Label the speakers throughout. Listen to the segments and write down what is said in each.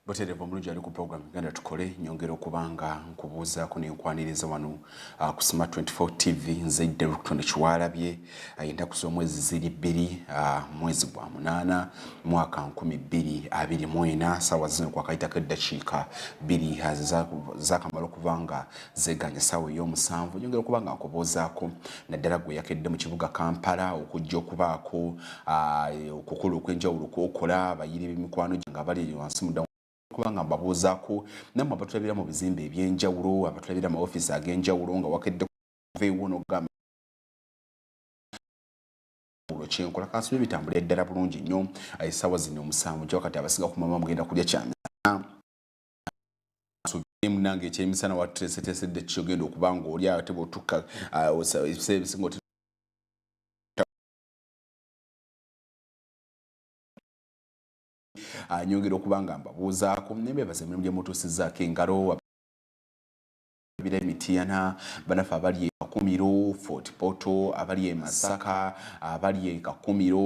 Speaker 1: Buterevu mulungi ali ku program Uganda Tukole nyongera okubanga nkubuuza ku nenkwaniriza wano ku Smart 24 TV nze Director Kiwalabye ennaku z'omwezi ziri bbiri mwezi gwa munaana mwaka 2024 sawa zino kwa kaita k'eddakiika bbiri zaakamala okubanga zeganya sawa ey'omusanvu nyongera okubanga nkubuuzaako naddala gwe yakedde mu kibuga Kampala okujja okubaako okukola okw'enjawulo kwokola bayiri b'emikwano gyange abali wansi mu kubanga mbabuuzaako namwe abatulabira mu bizimbe ebyenjawulo abatulabira mu office ag'enjawulo nga wakedde kuveewo n'ogamba kyenkola kansube bitambula eddala bulungi nnyo essaawa zino omusanvu gye wakati abasinga ku mama mugenda kulya kyamisana munange ekyemisana watteeseteesedde kyogenda okuba nga oli ate bw'otukka ebiseera ebisinga nyongera okubanga mbabuuzaako nembeebaza emirimu gye mutuusizzaako engalo abira emitiyana banafe abali e Kakumiro Fort Portal abali e Masaka abali e Kakumiro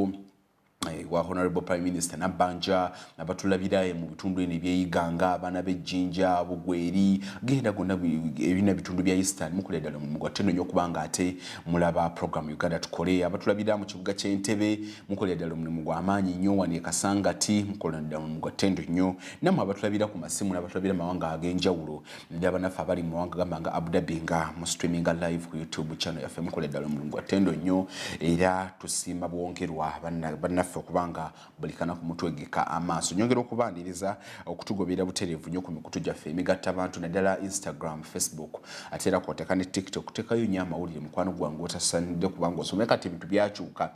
Speaker 1: wa Honorable Prime Minister Nabanja abatulabira mu bitundu ebye Ggwanga abaana b'Ejjinja Bugweri genda gonna ebina bitundu bya Eastern mukolera ddala mu gwatendo nnyo kubanga ate mulaba program Uganda Tukole abatulabira mu kibuga ky'Entebbe mukolera ddala mu gw'amaanyi nnyo wano e Kasangati mukolera ddala mu gwatendo nnyo namwe abatulabira ku masimu n'abatulabira mawanga ag'enjawulo ndaba nafe abali mu mawanga gamba nga Abu Dhabi nga mu streaming live ku YouTube channel yaffe mukolera ddala mu gwatendo nnyo era tusiima bwongerwa bannaffe okubanga bulikana ku mutwegeka amaaso nyongera okubaniriza okutugobera buterevu nnyo ku mikutu gyaffe emigatta abantu naddala Instagram Facebook ate era kwoteka ne TikTok tekayo nnyo amawulire mukwano gwange otasanidde kubanga osome kati ebintu byakyuka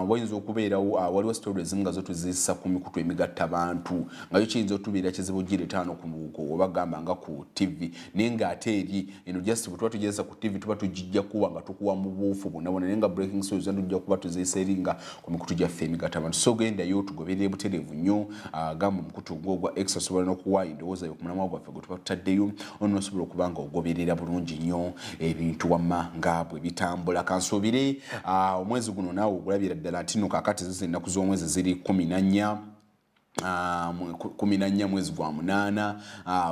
Speaker 1: wayinza okubeerawo waliwo story ezimu nga zo tuzisa ku mikutu emigatta abantu nga yo kiyinza otubeera kizibu gire taano oba gamba nga ku TV naye ng'ate eri eno just bwe tuba tugezesa ku TV tuba tugijja kuwa nga tukuwa mu buufu bwonna naye nga breaking stories tujja kuba tuziyisa eri nga ku mikutu gyaffe emigatta abantu so gendayo tugoberere buterevu nnyo gamba omukutu ogwa extra sobola n'okuwa endowooza yo ku mulamwa gwaffe gwe tuba tutaddeyo ono osobola okubanga ogoberera bulungi nnyo ebintu wamma nga bwe bitambula kansuubire omwezi guno naawe ogulabira ddala nti nno kaakati zizo ennaku z'omwezi ziri 14 mwezi gwa munaana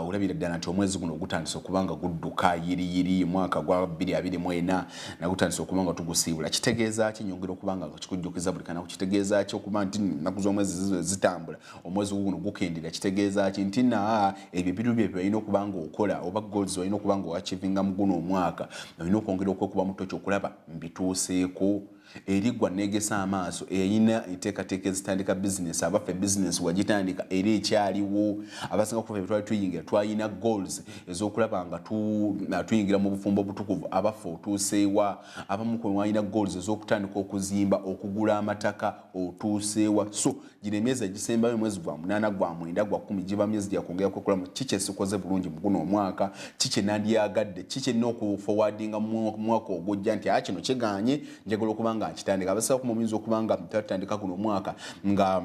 Speaker 1: olabira ddala nti omwezi guno gutandise okubanga gudduka yiriyiri mwaka gwa 2024 nagutandise okubanga tugusiibula kitegeeza ki nyongera okubanga kikujjukiza buli kana kitegeeza ki okuba nti nnaku z'omwezi zitambula omwezi guno gukendera kitegeeza ki nti ebyo ebiru bye balina okubanga okola oba goals balina okubanga oachivinga mu guno omwaka olina okwongera okwekuba mu toki okulaba mbituuseeko erigwa negesa amaaso eyina enteekateeka ezitandika bizinesi abaffe bizinesi wagitandika era ekyaliwo abasinga kufa ebitwali tuyingira twalina goals ez'okulaba nga tuyingira mu bufumbo obutukuvu abaffe otuuseewa abamu kwe walina goals ez'okutandika okuzimba okugula amataka otuuseewa so gino emyezi egisembayo mwezi gwa munaana gwa mwenda gwa 10 giba myezi gyakwongera kwekolamu kiki esikoze bulungi mu guno omwaka kiki nandyagadde kiki enna okuforwardinga mu mwaka ogujja nti kino kiganye njagala okubanga kitandika abasawo kumuyinza okubanga tatandika guno omwaka nga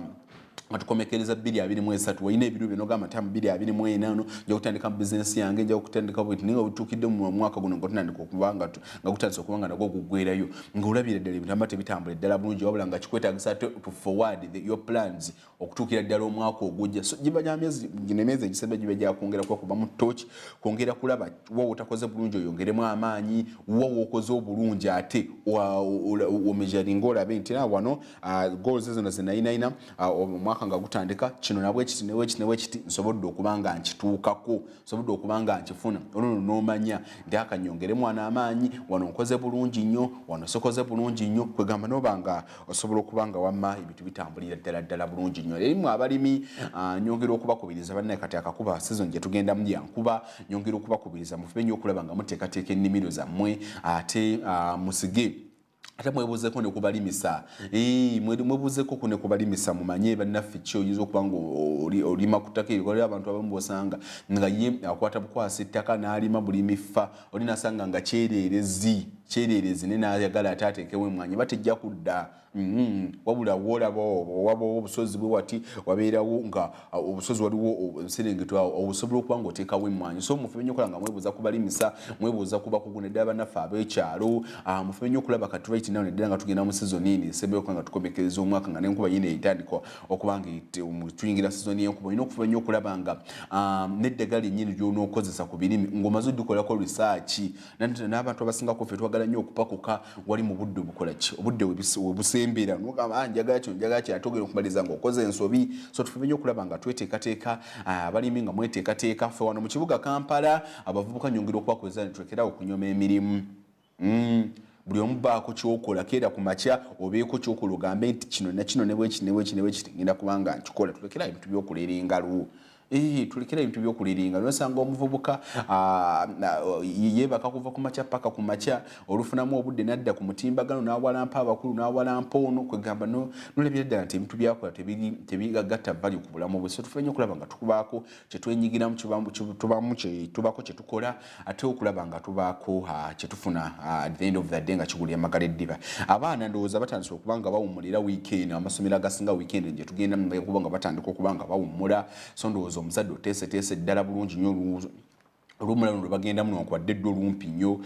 Speaker 1: atukomekereza 2023 walina ebiru bino gamba tamu 2024 nja kutandika mu business yange nja kutandika bwiti ninga butukidde mu mwaka guno ngotandika okubanga nga kutandisa okubanga nagwo gugwerayo nga olabira ddala ebintu amate bitambula ddala bulungi wabula nga kikwetagisa to forward your plans okutuukira ddala omwaka ogujja so giba gya myezi gino emyezi egisembe giba gyakwongera kuba mu tochi kwongera kulaba wowe utakoze bulungi oyongeremu amaanyi wowe okoze obulungi ate omeasuring olabe nti wano goals zino zinayinayina omwaka nga gutandika kino nabwe kiti nsobodde okubanga nkituukako nsobodde okubanga nkifuna olwo n'omanya nti akanyongere mwana amaanyi wano nkoze bulungi nnyo wano sokoze bulungi nnyo kwegamba n'obanga osobola okubanga wamma ebintu bitambulira ddala bulungi nnyo erimu abalimi nyongera okubakubiriza bannaye kati akakuba season gye tugenda mu yankuba nyongera okubakubiriza mufube nnyo okulaba nga muteekateeka ennimiro zammwe ate musige ate mwebuuzeko ne kubalimisa mwebuuzeko ku ne kubalimisa mumanye bannaffe ki oyinza okuba nga olima ku ttaka eryo abantu abamu bosanga nga ye akwata bukwasa ettaka n'alima bulimi ffa oli nasanga nga kyererezi kyererezi ne n'ayagala ataateekewo emmwanyi batejja kudda wabula woolaba wabawo obusozi bwe wati wabeerawo nga obusozi waliwo Serengeti osobola okuba ng'oteekawo emmwanyi so mufube nnyo okola nga mwebuuza ku balimisa mwebuuza ku bakugu neddala bannaffe ab'ekyalo mufube nnyo okulaba kati right now neddala nga tugenda mu sizoni eno esembeyo nga tukomekereza omwaka nga n'enkuba yino etandika okuba nga tuyingira sizoni y'enkuba olina okufuba nnyo okulaba nga n'eddagala lyennyini ly'onookozesa ku birime ng'omaze oddukolako research n'abantu abasingako ffe twagala nnyo okupakuka wali mu budde obukolaki obudde webusembera nogamba njagala kino njagala kino atogera okumaliza ng'okoze ensobi so tufube nnyo okulaba nga tweteekateeka abalimi nga mweteekateeka ffe wano mu kibuga Kampala abavubuka nyongera okubakozesa ne tulekerawo okunyoma emirimu buli omu baako kyokola keera ku makya obeeko kyokola ogambe nti kino nakino ne bweki ne bweki ne bweki ngenda kubanga nkikola tulekera ebintu by'okulera engalo tulekera ebintu by'okuliringa nosanga omuvubuka yeebaka kuva ku makya paka ku makya olufunamu obudde nadda ku mutimbagano n'awalampa abakulu n'awalampa ono kwegamba nolabira ddala nti ebintu byakola tebigagatta vali ku bulamu bwe so tufenye okulaba nga tukubaako kyetwenyigiramu tubamu tubako kyetukola ate okulaba nga tubaako kyetufuna at the end of the day nga kigulira amagala eddiba abaana ndowooza batandise okuba nga bawummulira weekend amasomero agasinga weekend gye tugenda kuba nga batandika okuba nga bawummula so ndowooza omuzadde oteeseteese ddala bulungi nnyo olumula luno bagenda muno nkwadde ddo lumpi nnyo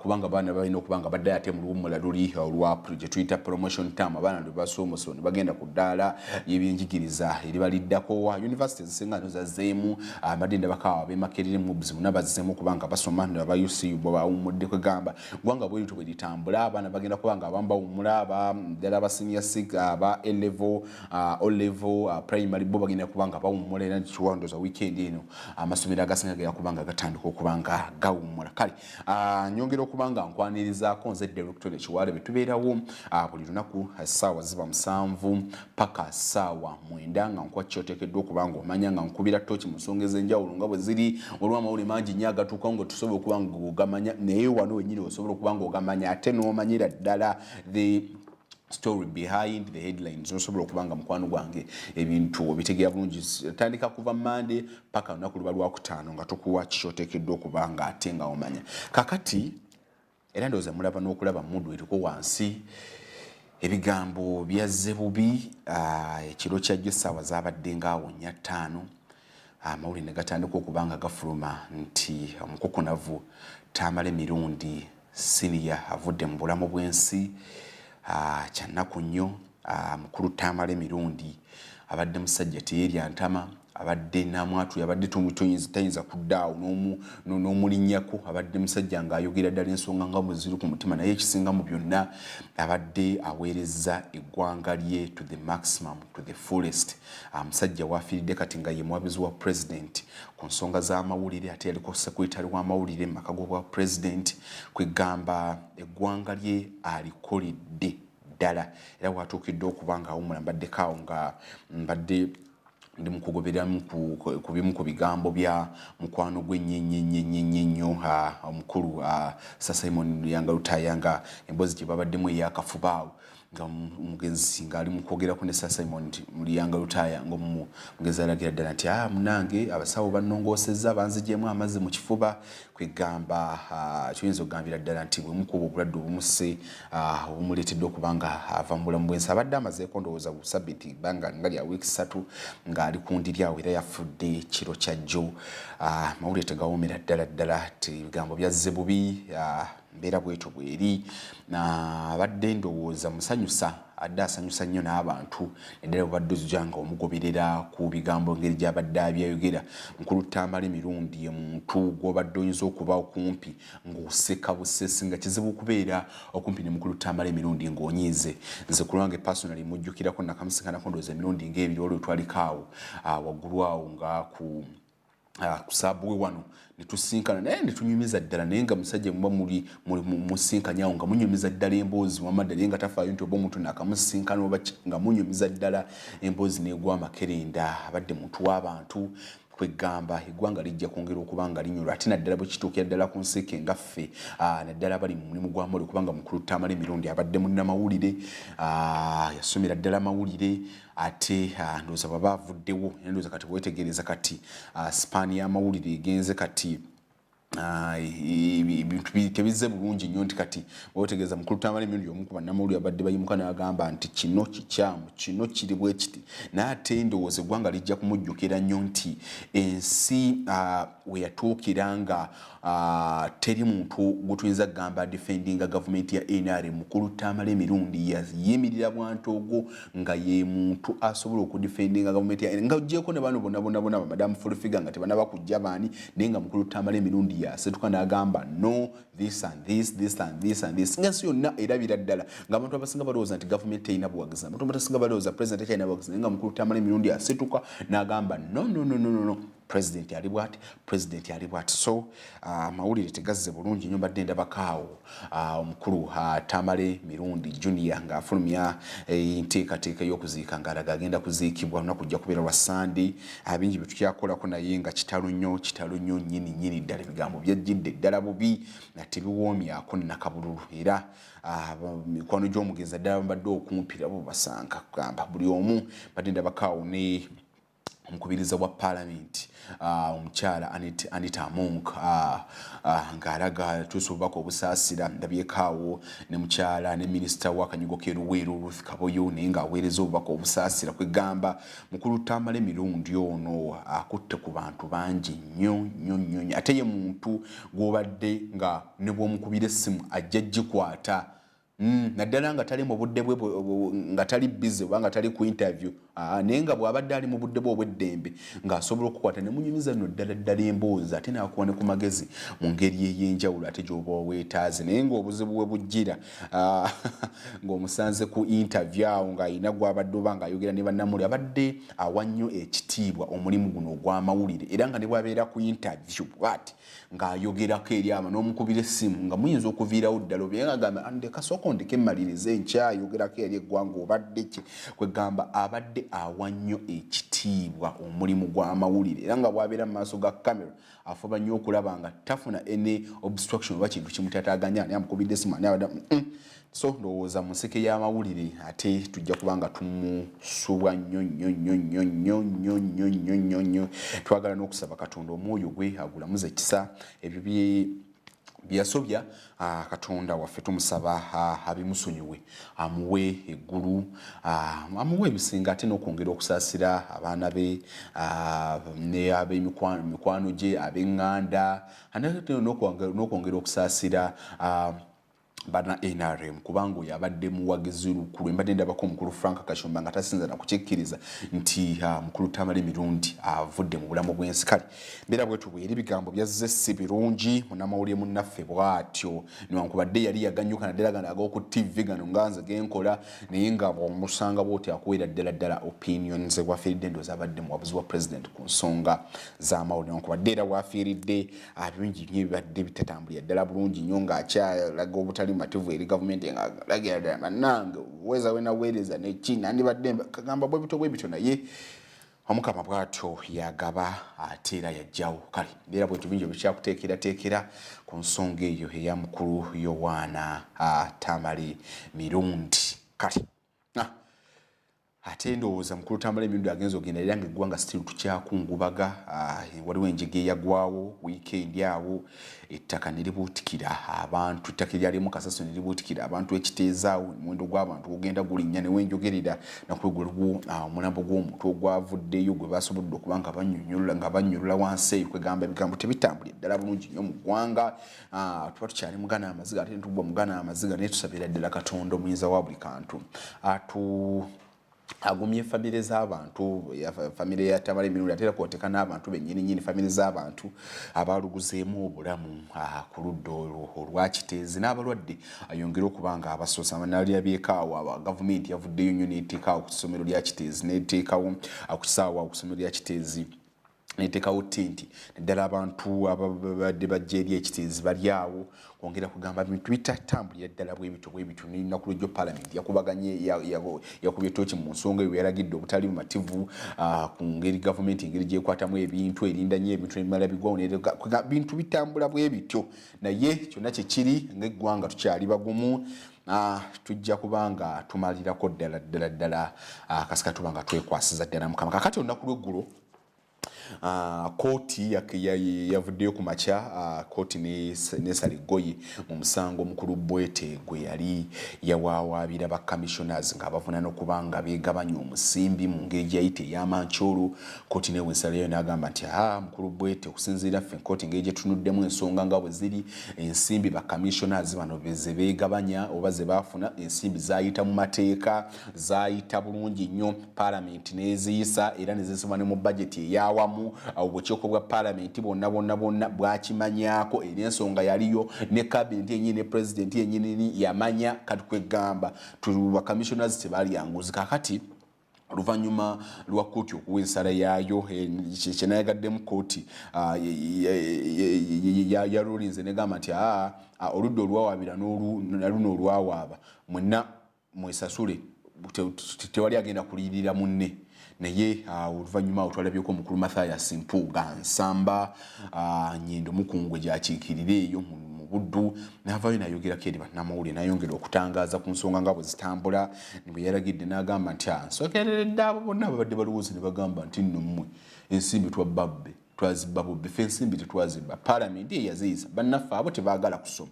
Speaker 1: kubanga abaana balina okuba nga baddayo ate mu luwummula luli olwa gye tuyita promotion term abaana lwe basoomoso ne bagenda ku ddaala y'ebyenjigiriza eribaliddako university ezisinga nno zazzeemu badde ndabakawa beemakerere mu buzibu nabazzeemu kubanga basoma aba UCU bwe bawummudde kwegamba ggwanga bweritu bwe litambula abaana bagenda kuba nga abamu bawummula ddala aba senior six aba A-level O-level primary bo bagenda kuba nga bawummula era kiwandoza weekend eno amasomero agasinga gera kuba nga okubanga gawummula kale nyongera okubanga nkwanirizaako nze director ekiwale betubeerawo buli lunaku essaawa ziba 7 paka essaawa 9 nga nkuwa kyoteekeddwa okubanga omanya nga nkubira toki mu nsonga ez'enjawulo nga bwe ziri olw'amawulire mangi nnyo agatuukawo nga tusobola okuba nga ogamanya naye wano wennyini osobola okuba nga ogamanya ate n'omanyira ddala the story behind the headlines osobola okubanga mukwano gwange ebintu obitegeera bulungi tandika kuva Monday paka lunaku luba lwakutaano nga tukuwa kikyoteekeddwa okubanga ate nga omanya kakati era ndowooza mulaba n'okulaba mudu eriko wansi ebigambo byazze bubi ekiro kyajjo essaawa zaabadde ngaawo 5 amawulire ne gatandika okubanga gafuluma nti omukukunavu Tamale Mirundi senior avudde mu bulamu bw'ensi kyannaku nnyo mukulu Tamale Mirundi abadde musajja teerya ntama abadde namwatu abadde tayinza kuddaawo n'omulinnyako abadde musajja ng'ayogera ddala ensonga nga bwe ziri ku mutima naye ekisinga mu byonna abadde aweereza eggwanga lye to the maximum to the fullest musajja waafiiridde kati nga ye muwabizi wa president ku nsonga z'amawulire ate yaliko sekretary w'amawulire mu maka g'obwa president kwegamba eggwanga lye alikoledde ddala era watuukiddwa okuba nga awummula mbaddekaawo nga mbadde ndi mukugobereramu ku bimu ku bigambo bya mukwano gwe nnyo omukulu Sir Simon Luyanga Lutayanga emboozi gye babaddemu eyakafubaawo nga omugenzi ng'ali mu kwogerako ne Sir Simon Luyanga Lutayanga omugenzi alagira ddala nti munange abasawo bannongoosezza banzigyemu amazzi mu kifuba kwegamba kiyinza okugambira ddala nti bwe mukuba obulwadde obumuse obumuleetedde okubanga ava mu bulamu bw'ensi abadde amazeeko ndowooza bu sabiti banga nga lya wiiki 3 ng'ali ku ndiri awo era yafudde kiro kyajjo mawulire tegawoomera ddala ti ebigambo byazze bubi mbeera bwetyo bweri abadde ndowooza musanyusa adde asanyusa nnyo n'abantu eddala bwebadde ojja nga omugoberera ku bigambo ngeri gy'abadde abyayogera mukulu Tamale Mirundi ye muntu gw'obadde oyinza okuba okumpi ng'oseka busesi nga kizibu okubeera okumpi ne mukulu Tamale Mirundi ng'onyiize nze ku lwange personally mujjukirako nakamusinkanako ndowooza emirundi ng'ebiri olwo twaliko awo waggulu awo nga ku kusaabuwe wano netusinkana naye netunyumiza ddala naye nga musajja muba muli musinkanyawo nga munyumiza ddala emboozi wamma ddala nga tafaayo nti oba omuntu nakamusinkana oba nga munyumiza ddala emboozi n'egwa amakerenda abadde muntu w'abantu kwegamba eggwanga lijja kwongera okuba nga linyolwa ate naddala bwe kituukira ddala ku nsiike ngaffe naddala bali mu mulimu gwa mawulire kubanga mukulu Tamale Mirundi abadde munnamawulire yasomera ddala amawulire ate ndowooza baba avuddewo ndowooza kati bwetegereza kati sipaani y'amawulire egenze kati ibintu tebize bulungi nnyo nti kati bwotegeeza mukulu tamale emirundi omukuba namawulire abadde bayimuka n'agamba nti kino kikyamu kino kiri bwe kiti naye ate ndowooza eggwanga lijja kumujjukira nnyo nti ensi we yatuukira nga teri muntu gutuyinza kugamba defendinga gavumenti ya NRM mukulu tamale emirundi yayimirira bwantu ogwo nga ye muntu asobola okudefendinga gavumenti ya nga ojjeeko ne bano bonna madamu Fulfiga nga tebanaba kujja baani naye nga mukulu tamale emirundi yasetuka n'agamba no this and this ngensi yonna erabira ddala ng'abantu abasinga balowooza nti gavumenti terina buwagizi abantu abasinga balowooza pulezidenti terina buwagizi naye nga mukulu tamale emirundi yasetuka n'agamba no president yali bwati so mawulire tegazze bulungi nnyo mbadde ndabakaawo omukulu tamale mirundi junior ng'afulumya enteekateeka y'okuziika ng'alaga agenda kuziikibwa lunaku kujja kubeera lwa Sunday bingi bye tukyakolako naye nga kitalo nnyo nnyini ddala ebigambo byajjidde ddala bubi ate biwoomyako nakabululu era mikwano gy'omugenzi ddala mbadde okumpira bo basanga kugamba buli omu badde ndabakaawo ne omukubiriza wa parliament omukyala Anita Among ng'alaga tuusa obubaka obusaasira ndabyekaawo ne mukyala ne minisita w'akanyigo k'eruweero Ruth Kaboyo naye ng'aweereza obubaka obusaasira kwegamba mukulu tamale emirundi ono akutte ku bantu bangi nnyo ate ye muntu gw'obadde nga ne bw'omukubira essimu ajja gikwata naddala nga tali mu budde bwe nga tali busy oba nga tali ku interview naye nga bw'abadde ali mu budde bwe obw'eddembe ng'asobola okukwata ne munyumiza nno ddala emboozi ate n'akuwa ne ku magezi mu ngeri ey'enjawulo ate gy'oba weetaaze naye ng'obuzibu bwe bujjira ng'omusanze ku interview awo ng'ayina gw'abadde oba ng'ayogera ne bannamuli abadde awa nnyo ekitiibwa omulimu guno ogw'amawulire era nga ne bw'abeera ku interview bw'ati ng'ayogerako eri aba n'omukubira essimu nga muyinza okuviirawo ddala obyera ng'agamba andeka sooka ondeke mmalirize nkyayogerako eri eggwanga obadde ki kwegamba abadde awa nnyo ekitiibwa omulimu gw'amawulire era nga bw'abeera mu maaso ga kamera afuba nnyo okulaba nga tafuna any obstruction oba kintu kimutataaganya naye amukubidde essimu ani abadde so ndowooza mu nseke y'amawulire ate tujja kuba nga tumusuubwa nnyo twagala n'okusaba Katonda omwoyo gwe agulamuza ekisa ebyo byasobya Katonda waffe tumusaba abimusonyiwe amuwe eggulu amuwe ebisinga ate n'okwongera okusaasira abaana be ne ab'emikwano gye ab'eŋŋanda n'okwongera okusaasira bana NRM kubanga oyo abadde muwagizi lukulu embadde ndabako omukulu Frank Kashomba nga tasinza na kukikkiriza nti mukulu tamale emirundi avudde mu bulamu bw'ensi kale mbeera bwetu bweri bigambo byazze si birungi munamawulire munnaffe bw'atyo newankubadde yali yaganyuka naddala gano ag'oku TV gano nganze genkola naye nga bw'omusanga bw'oti akuweera ddala opinions bwafiiridde ndowooza abadde muwabuzi wa president ku nsonga z'amawulire newankubadde era bwafiiridde bingi nnyo ebibadde bitatambulira ddala bulungi nnyo ng'akyalaga obutali mativu eri gavumenti nga lagira bannange weza wena weereza nekina andibadde kagamba bwe bityo naye omukama bw'atyo yagaba ate era yajjawo kale era bwe tubingi bikyakuteekera ku nsonga eyo eya mukulu Yowaana Tamale mirundi kale ate ndowooza mukulu Tamale emirundi agenza ogenda era nga eggwanga still tukyakungubaga waliwo enjege eyagwawo weekend awo ettaka ne libuutikira abantu ettaka eryalimu Kasasiro ne libuutikira abantu ekiteezaawo omuwendo gw'abantu gugenda gulinnya ne wenjogerera nakwegulwo omulambo gw'omuntu ogwavuddeyo gwe basobodde okuba nga bannyulula wansi eyo kwegamba ebigambo tebitambulira ddala bulungi nnyo mu ggwanga tuba tukyali mugana amaziga ate netugwa mugana amaziga naye tusabira ddala Katonda omuyinza wa buli kantu agumye famire z'abantu famire ya Tamale emirundi ate era kwoteka n'abantu bennyini famire z'abantu abaluguzeemu obulamu ku ludda olwa Kiteezi n'abalwadde ayongera okuba nga abasosa nalya byekaawo gavumenti yavuddeyo nnyo n'eteekaawo ku ssomero lya Kiteezi n'eteekawo ku kisaawa ku ssomero lya Kiteezi n'eteekawo tenti naddala abantu ababadde bajja eri ekiteezi bali awo kwongera kugamba bintu bitatambulira ddala bwe bityo n'ennaku lw'ejjo parliament yakubaganye yakubye tooki mu nsonga eyo yaragidde obutali bumativu ku ngeri gavumenti engeri gyekwatamu ebintu erinda nnyo ebintu nebimala bigwawo bintu bitambula bwe bityo naye kyonna kyekiri ng'eggwanga tukyali bagumu tujja kubanga tumalirako ddala kasika tubanga twekwasiza ddala Mukama kakati olunaku lw'eggulo kooti yavuddeyo ku makya kooti nesala eggoye mu musango omukulu Bwete gwe yali yawawaabira ba commissioners ng'abavunaana okuba nga beegabanya omusimbi mu ngeri gyayita ey'amancoolo. Kooti newe nsalayo n'agamba nti mukulu Bwete okusinziira ffe kooti ngeri gye tunuddemu ensonga nga bwe ziri ensimbi ba commissioners bano ze beegabanya oba ze baafuna ensimbi zaayita mu mateeka zaayita bulungi nnyo Parliament n'eziyisa era ne zisoma ne mu budget eyawamu obukiiko bwa Parliament bonna bwakimanyaako era ensonga yaliyo ne cabinet yennyini ne president yennyini yamanya kati kwegamba ba commissioners tebaali yanguzi. Kakati oluvannyuma lwa kooti okuwa ensala yaayo kyenayagadde mu kooti yalulinze negamba nti oludda olwawaabira naluno olwawaaba mwenna mwesasule tewali agenda kuliyirira munne. Naye oluvannyuma otwalabyeko omukulu Mathias Mpuuga Nsamba Nnyendo Mukungwe gyakiikirira eyo mu Buddu n'avaayo n'ayogerako eri bannamawulire n'ayongera okutangaaza ku nsonga nga bwe zitambula bwe yaragidde n'agamba nti nsookereredde abo bonna ababadde balowooza ne bagamba nti nno mmwe ensimbi twazibba bubbe ffe ensimbi tetwazibba Parliament eyaziyisa bannaffe abo tebaagala kusoma.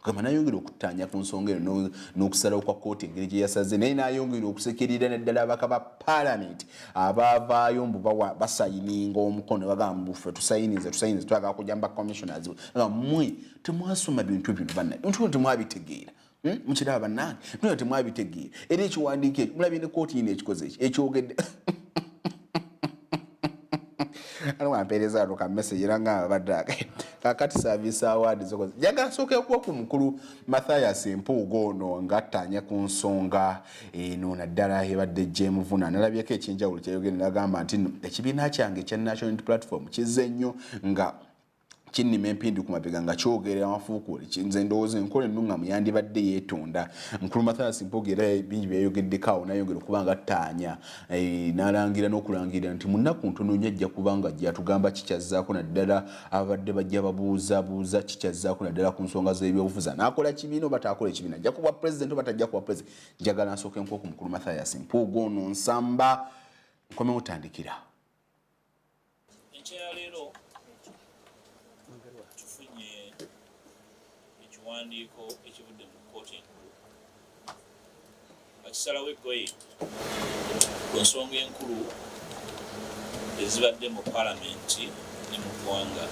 Speaker 1: Kama nayongera okutanya ku nsonga eno n'okusalawo kwa kooti engeri gye yasaze naye n'ayongera okusekerera naddala abaka ba Parliament abaavaayo mbu basayininga omukono bagamba ffe tusayinize twagala kujamba commissioners mmwe temwasoma bintu bino bannange bintu temwabitegeera mukiraba bannange bintu temwabitegeera era ekiwandiiko ekyo mulabye ne kooti yino ekikoze ekyogedde mpereza aloka message era nga baddaga kakati service award zoko jaga soke okuwa ku mukulu Mathias Mpuuga ono ngattanya ku nsonga eno naddala ebadde Jemuvuna nalabyeko ekinjawulo kyayogera n'agamba nti ekibiina kyange ekya National Unity Platform kizze nnyo nga kinnima empindi ku mabega nga kyogerera amafuukuule nze ndowooza enkola ennungamu yandibadde yeetonda. Mukulu Mathias Mpuuga era bingi byayogeddeko awo n'ayongera okuba nga ttaanya n'alangira n'okulangira nti mu nnaku ntono nnyo ajja kuba nga gyatugamba kikyazzaako naddala abadde bajja babuuzabuuza kikyazzaako naddala ku nsonga z'ebyobufuzi n'akola kibiina oba taakola ekibiina ajja kuba president oba tajja kuba president. Njagala nsooke nkuwa ku mukulu Mathias Mpuuga ono Nsamba nkomewo tandikira.
Speaker 2: Ekiwandiiko ekivudde mu kkooti enkulu bakisalawo eggoye ku nsonga enkulu ezibadde mu Paalamenti ne mu ggwanga.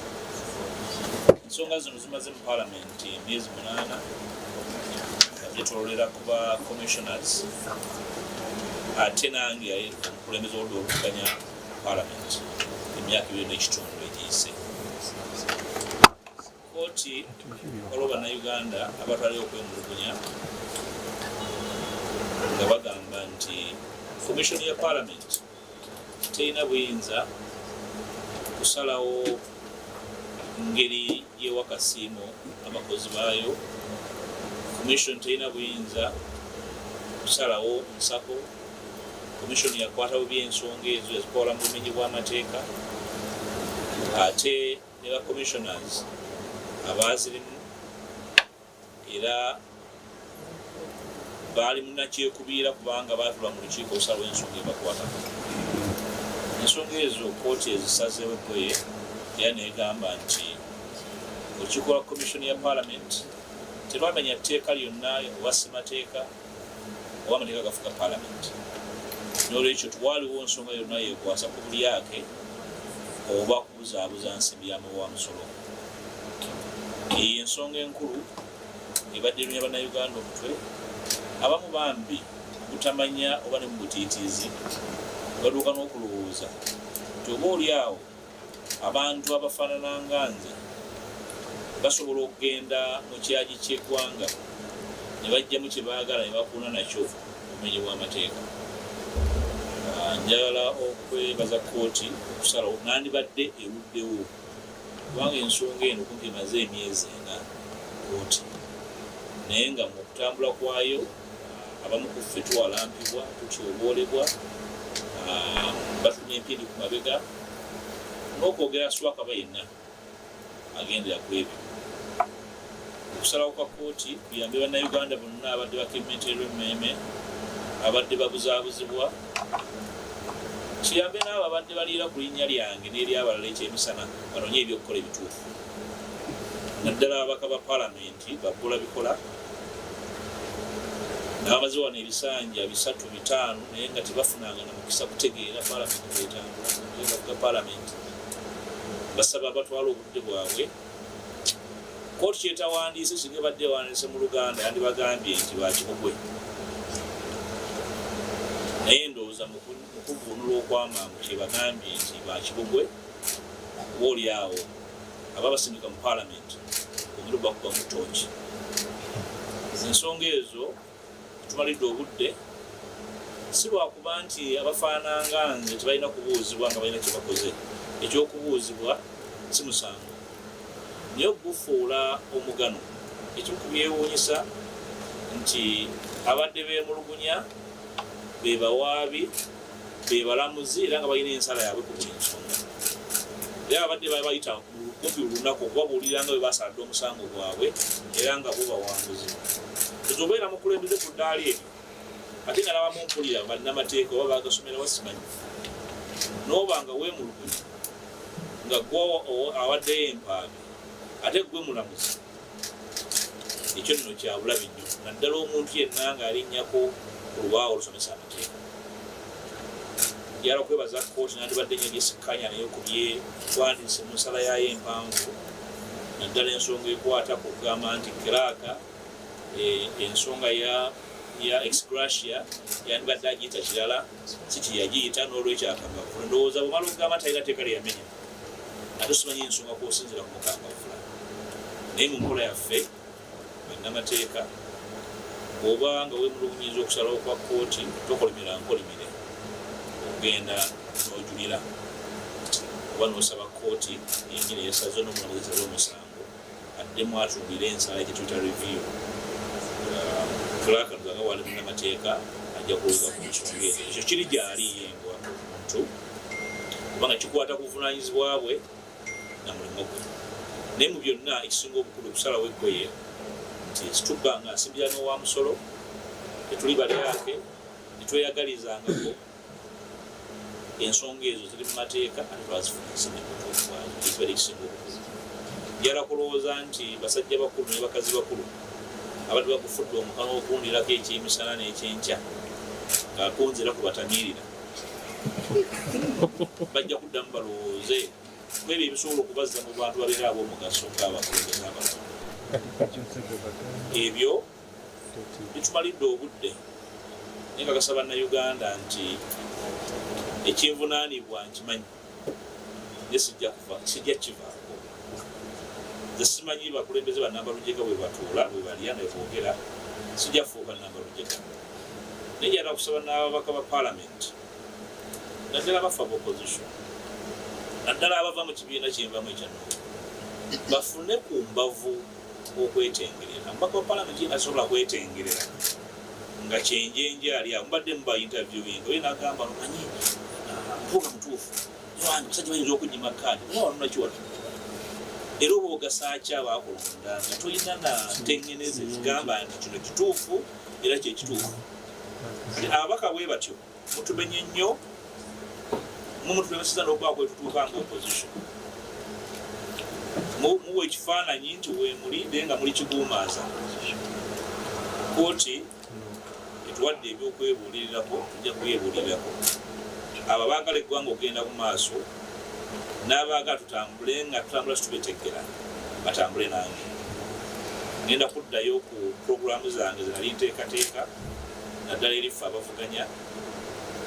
Speaker 2: Ensonga zino zimaze mu Paalamenti emyezi 8 nga byetoolera ku ba commissioners ate nange yali omukulembeze oludda oluvuganya Paalamenti emyaka 2 n'ekitundu egiyise. Kooti waliwo bannayuganda abatwalayo okwemulugunya nga bagamba nti formation ya Parliament terina buyinza kusalawo ngeri y'ewakasiimo abakozi baayo. Commission terina buyinza kusalawo nsako. Commission yakwata bubi ensonga ezo yazikola mu bumenyi bw'amateeka ate ne ba commissioners abazirimu era baali munakyekubiira kubanga baatula mu lukiiko okusalawo ensonga ebakwatako. Ensonga ezo kooti ezisazeewo eggoye era negamba nti olukiiko lwa commission ya Parliament terwamenya tteeka lyonna oba ssemateeka oba amateeka gafuga Parliament. N'olwekyo twaliwo nsonga yonna yeekwasa ku bulyake oba kubuzaabuza nsimbi y'amawa musolo. Ensonga enkulu ebadde erumya bannayuganda omutwe abamu bambi butamanya oba ne mu butiitiizi baduuka n'okulowooza nti oba oli awo abantu abafaanana nga nze basobola okugenda mu kyagi ky'eggwanga ne bajjamu kye baagala ne bakuuna nakyo obumenyi bw'amateeka. Njagala okwebaza kkooti okusalawo nandibadde eruddewo kubanga ensonga eno kumpi emaze emyezi 4 kooti naye nga mu kutambula kwayo abamu ku ffe tuwalampibwa tutyoboolebwa batumya empindi ku mabega n'okwogera swakaba yenna agendera ku ebyo. Okusalawo kwa kkooti kuyambe bannayuganda bonna abadde bakementerwa emmeeme abadde babuzaabuzibwa kiyambe n'abo abadde baliira ku linnya lyange n'eri abalala ekyemisana banonye ebyokukola ebituufu naddala ababaka ba palamenti babbula bikola n'abamaze wano ebisanja 3-5 naye nga tebafunanga na mukisa kutegeera palamenti bwetambula palamenti basaba abatwala obudde bwabwe kooti kyetawandiise singa badde wandiise mu Luganda yandibagambye nti bakibugwe naye ndowooza mu kuvunula okw'amangu kyebagambye nti bakibugwe oba oli awo aba basindika mu palamenti omuliro bakuba mu tooki ensonga ezo tumalidde obudde si lwakuba nti abafaananga nze tebalina kubuuzibwa nga balina kyebakoze ekyokubuuzibwa si musango naye okugufuula omugano ekimu ku byewuunyisa nti abadde beemulugunya be bawaabi be balamuzi era nga balina ensala yaabwe ku buli nsonga era abadde bayita kumpi olunaku okubabuulira nga bwe basaladde omusango gwabwe era nga bo bawanguzi ezobeera mukulembeze ku ddaali ebyo ate nga nabamu mpulira bannamateeka oba bagasomera wasimanyi n'oba nga weemulugunya nga gwe awaddeyo empaabi ate gwe mulamuzi ekyo nno kyabulabi nnyo naddala omuntu yenna ng'alinnyako ku lubaawo olusomesa amateeka yala kwebaza kooti nandibadde nnyo lyesikkanya naye kubye twandise mu nsala yayo empanvu naddala ensonga ekwata ku kugamba nti kiraaka ensonga ya ex-gratia yandibadde agiyita kirala si kyeyagiyita n'olwekyo akangavula ndowooza bwemala okugamba talina teeka lyeyamenya ate simanyi ensonga kwosinzira ku mukangavula naye mu nkola yaffe bannamateeka bw'oba nga weemulugunyiza okusalawo kwa kooti tokolimira nkolimire okugenda n'ojulira oba n'osaba kooti yennyini yesaze n'omulamuzi esaze omusango addemu atulire ensala gyetuyita review Ggwanga nga wali munnamateeka ajja kuwuga ku nsonga ezo ekyo kiri gyali yengwa muntu kubanga kikwata ku buvunaanyizibwa bwe na mulimu gwe naye mu byonna ekisinga obukulu okusalawo eggoye nti situbba nga asimbira n'owa musolo tetuli balyake netweyagalizangako ensonga ezo ziri mu mateeka ate twazifuna ensimbi mutuufu bwazo ekibeera ekisinga obukulu njala kulowooza nti basajja bakulu ne bakazi bakulu abadde bakufudde omukano okundirako ekyemisana n'ekyenkya ng'akunzira ku batamiirira bajja kuddamu balowooze kwebyo ebisobola okubazza mu bantu babeera ab'omugaso ng'abakulembeze abato ebyo bitumalidde obudde naye nga gasaba Bannayuganda nti ekinvunaanibwa nkimanyi naye sijja kivaako nze simanyi bakulembeze bannambalujega bwe batuula bwe balya ne boogera sijja fuuka nnambalujega naye njala kusaba n'ababaka ba palamenti naddala abafa b'opposition naddala abava mu kibiina kyenvamu ekyanoo bafune ku mbavu okwetengerera mubaka wa palamenti asobola kwetengerera nga kyenjenje ali awo mbadde muba interviewing oyo n'agamba nomanyi mpuuga mutuufu wange basajja bayinza okunyima kaadi oba wanunakiwatu era oba ogasaaki abaakulonda nga tolina na tengeneze zigamba nti kino kituufu era kyekituufu ababaka bwe batyo mutumenye nnyo mumutulemesiza n'okubaako etutuuka nga opposition muwe ekifaananyi nti wemuli naye nga muli kiguumaaza kooti etuwadde ebyokwebuulirirako tujja kwebuulirirako abo abaagala eggwanga okugenda mu maaso n'abaagala tutambule nga tutambula situbeteggera batambule nange ngenda kuddayo ku puroguramu zange zenali nteekateeka naddala erifa abavuganya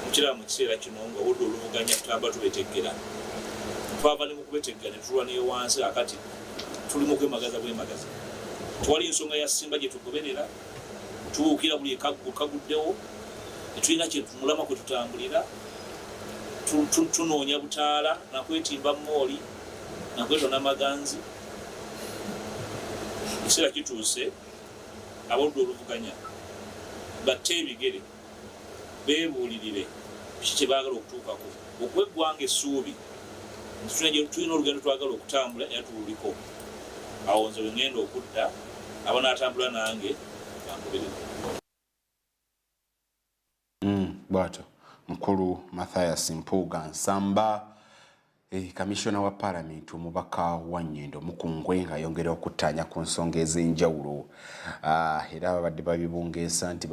Speaker 2: mukiraba mu kiseera kino nga obudde oluvuganya tutambula tubeteggera twava ne mu kubeteggera ne tulwa neyo wansi akati tuli mu kwemagaza bwemagaza twali ensonga ya Simba gye tugoberera tuwukira buli kaguddewo netulina kyetumulama kwe tutambulira tunoonya butaala nakwetimba mooli nakwetona maganzi ekiseera kituuse abodde oluvuganya batte ebigere beebuulirire kiki kye baagala okutuukako okuba eggwanga essuubi tulina olugendo twagala okutambula era tululiko awo nze bwe ngenda okudda abo n'atambula nange bankubirimu
Speaker 1: bw'atyo mukulu Mathias Mpuuga Nsamba Kamishona wa Parliament omubaka wa Nnyendo Mukungwe ng'ayongera okuttaanya ku nsonga ez'enjawulo era babadde babibungeesa nti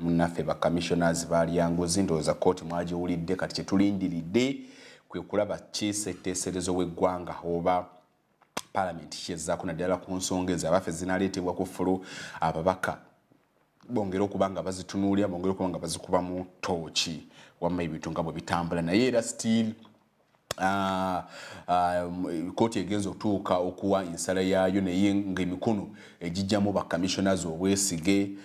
Speaker 1: munnaffe ba commissioners baalyanguzi ndowooza kkooti mwagiwulidde kati kye tulindiridde kwe kulaba kiisetteeserezo w'eggwanga oba Parliament kyezzaako naddala ku nsonga ezo abaffe zinaleetebwa ku ffulu ababaka bongera okuba nga bazitunuulira bongera okuba nga bazikuba mu tooki wamma ebintu nga bwe bitambula naye era still kooti egenza okutuuka okuwa ensala yaayo naye ng'emikono egijjamu ba commissioners obwesige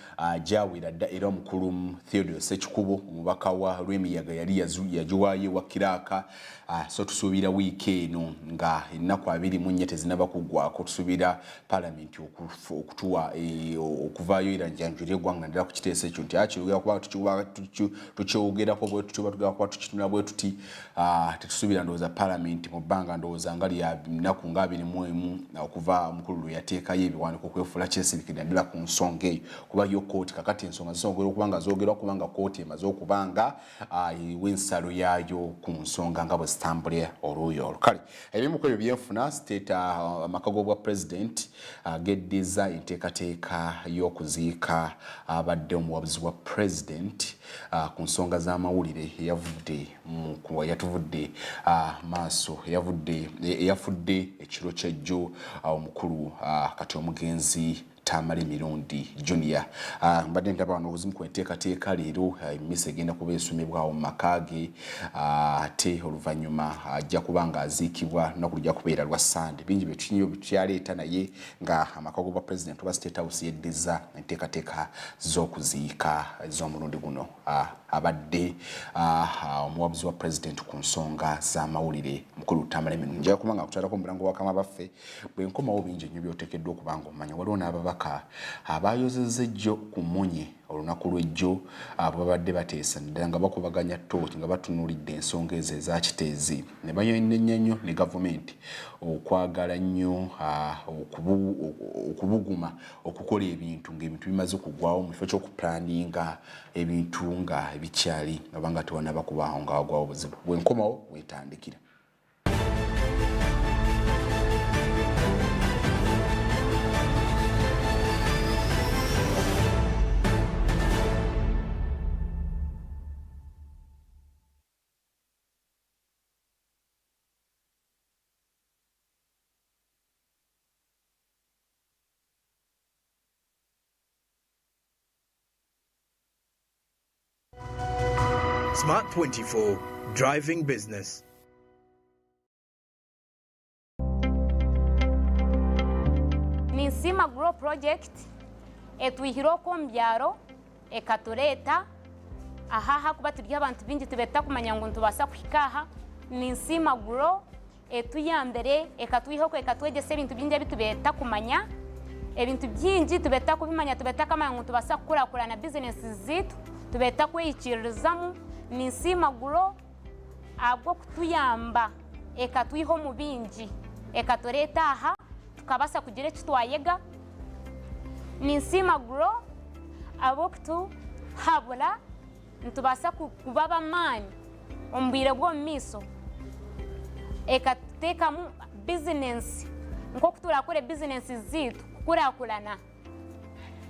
Speaker 1: gyawera dda era omukulu Theodore Ssekikubo omubaka wa Lwemiyaga yali yagiwaayo wa Kiraaka so tusuubira wiiki eno nga ennaku 24 tezinaba kuggwako tusuubira Parliament okutuwa okuvaayo era njanjula eggwanga naddala ku kiteeso ekyo nti akirugera kuba tukyogerako bwe tutyo tugera kuba tukitunula bwe tuti tetusuubira ndowooza Parliament mu bbanga ndowooza nga lya nnaku nga 21 okuva omukulu lwe yateekayo ebiwandiiko okwefuula kyesirikira naddala ku nsonga eyo kuba yo kooti kakati ensonga zisongera okuba nga zoogerwa kubanga kooti emaze okuba nga w'ensalo yaayo ku nsonga nga bwe zitambulira oluuyi olwo kale ebimu ku ebyo byenfuna state amakago bwa president geddiza enteekateeka y'okuziika abadde omuwabuzi wa president ku nsonga z'amawulire yatuvudde maaso eyafudde ekiro ky'ejjo omukulu kati omugenzi Tamale Mirundi Junior mbadde ndaba wano obuzimu ku enteekateeka leero emmisa egenda kuba esomebwawo mu maka ge ate oluvannyuma ajja kuba ng'aziikibwa lunaku lujja kubeera lwa Sande bingi byaleeta naye nga amakago ga president oba state house yeddizza enteekateeka z'okuziika ez'omulundi guno abadde omuwabuzi wa president ku nsonga z'amawulire mukulu Tamale Mirundi njaga kuba nga akutwalako mu mulango wakama baffe bwe nkomawo bingi nnyo by'oteekeddwa okuba ng'omanya waliwo n'ababaka abayozezza ejjo ku munye olunaku lw'ejjo babadde bateesa naddala nga bakubaganya ttooki nga batunuulidde ensonga ezo eza kiteezi ne bayonenya nnyo ne gavumenti okwagala nnyo okubuguma okukola ebintu ng'ebintu bimaze okuggwawo mu kifo ky'okupulaninga ebintu nga bikyali oba nga tewanaba kubaawo nga wagwawo buzibu bwenkomawo weetandikira.
Speaker 3: Smart 24, driving business.
Speaker 4: Ninsima Grow Project etwihiroko mbyaro ekatuleeta ahaha kuba turi abantu bingi tubeta kumanya ngo ntubasa kwikaha Ninsima Grow etuyambere ekatwihoko ekatwegese ebintu bingi bitubeta kumanya ebintu byingi tubeta kubimanya tubeta kamanya ngo tubasa kukura na business zitu tubeta kweyikirizamu Ninsima Grow abwo kutuyamba ekatwiho mu bingi ekatuleeta aha tukabasa kugira ekitwayega Ninsima Grow abo kutuhabula ntubasa kubaba mani ombwire bwo miso ekatuteka mu business nko kuturakore business zitu kukurakulana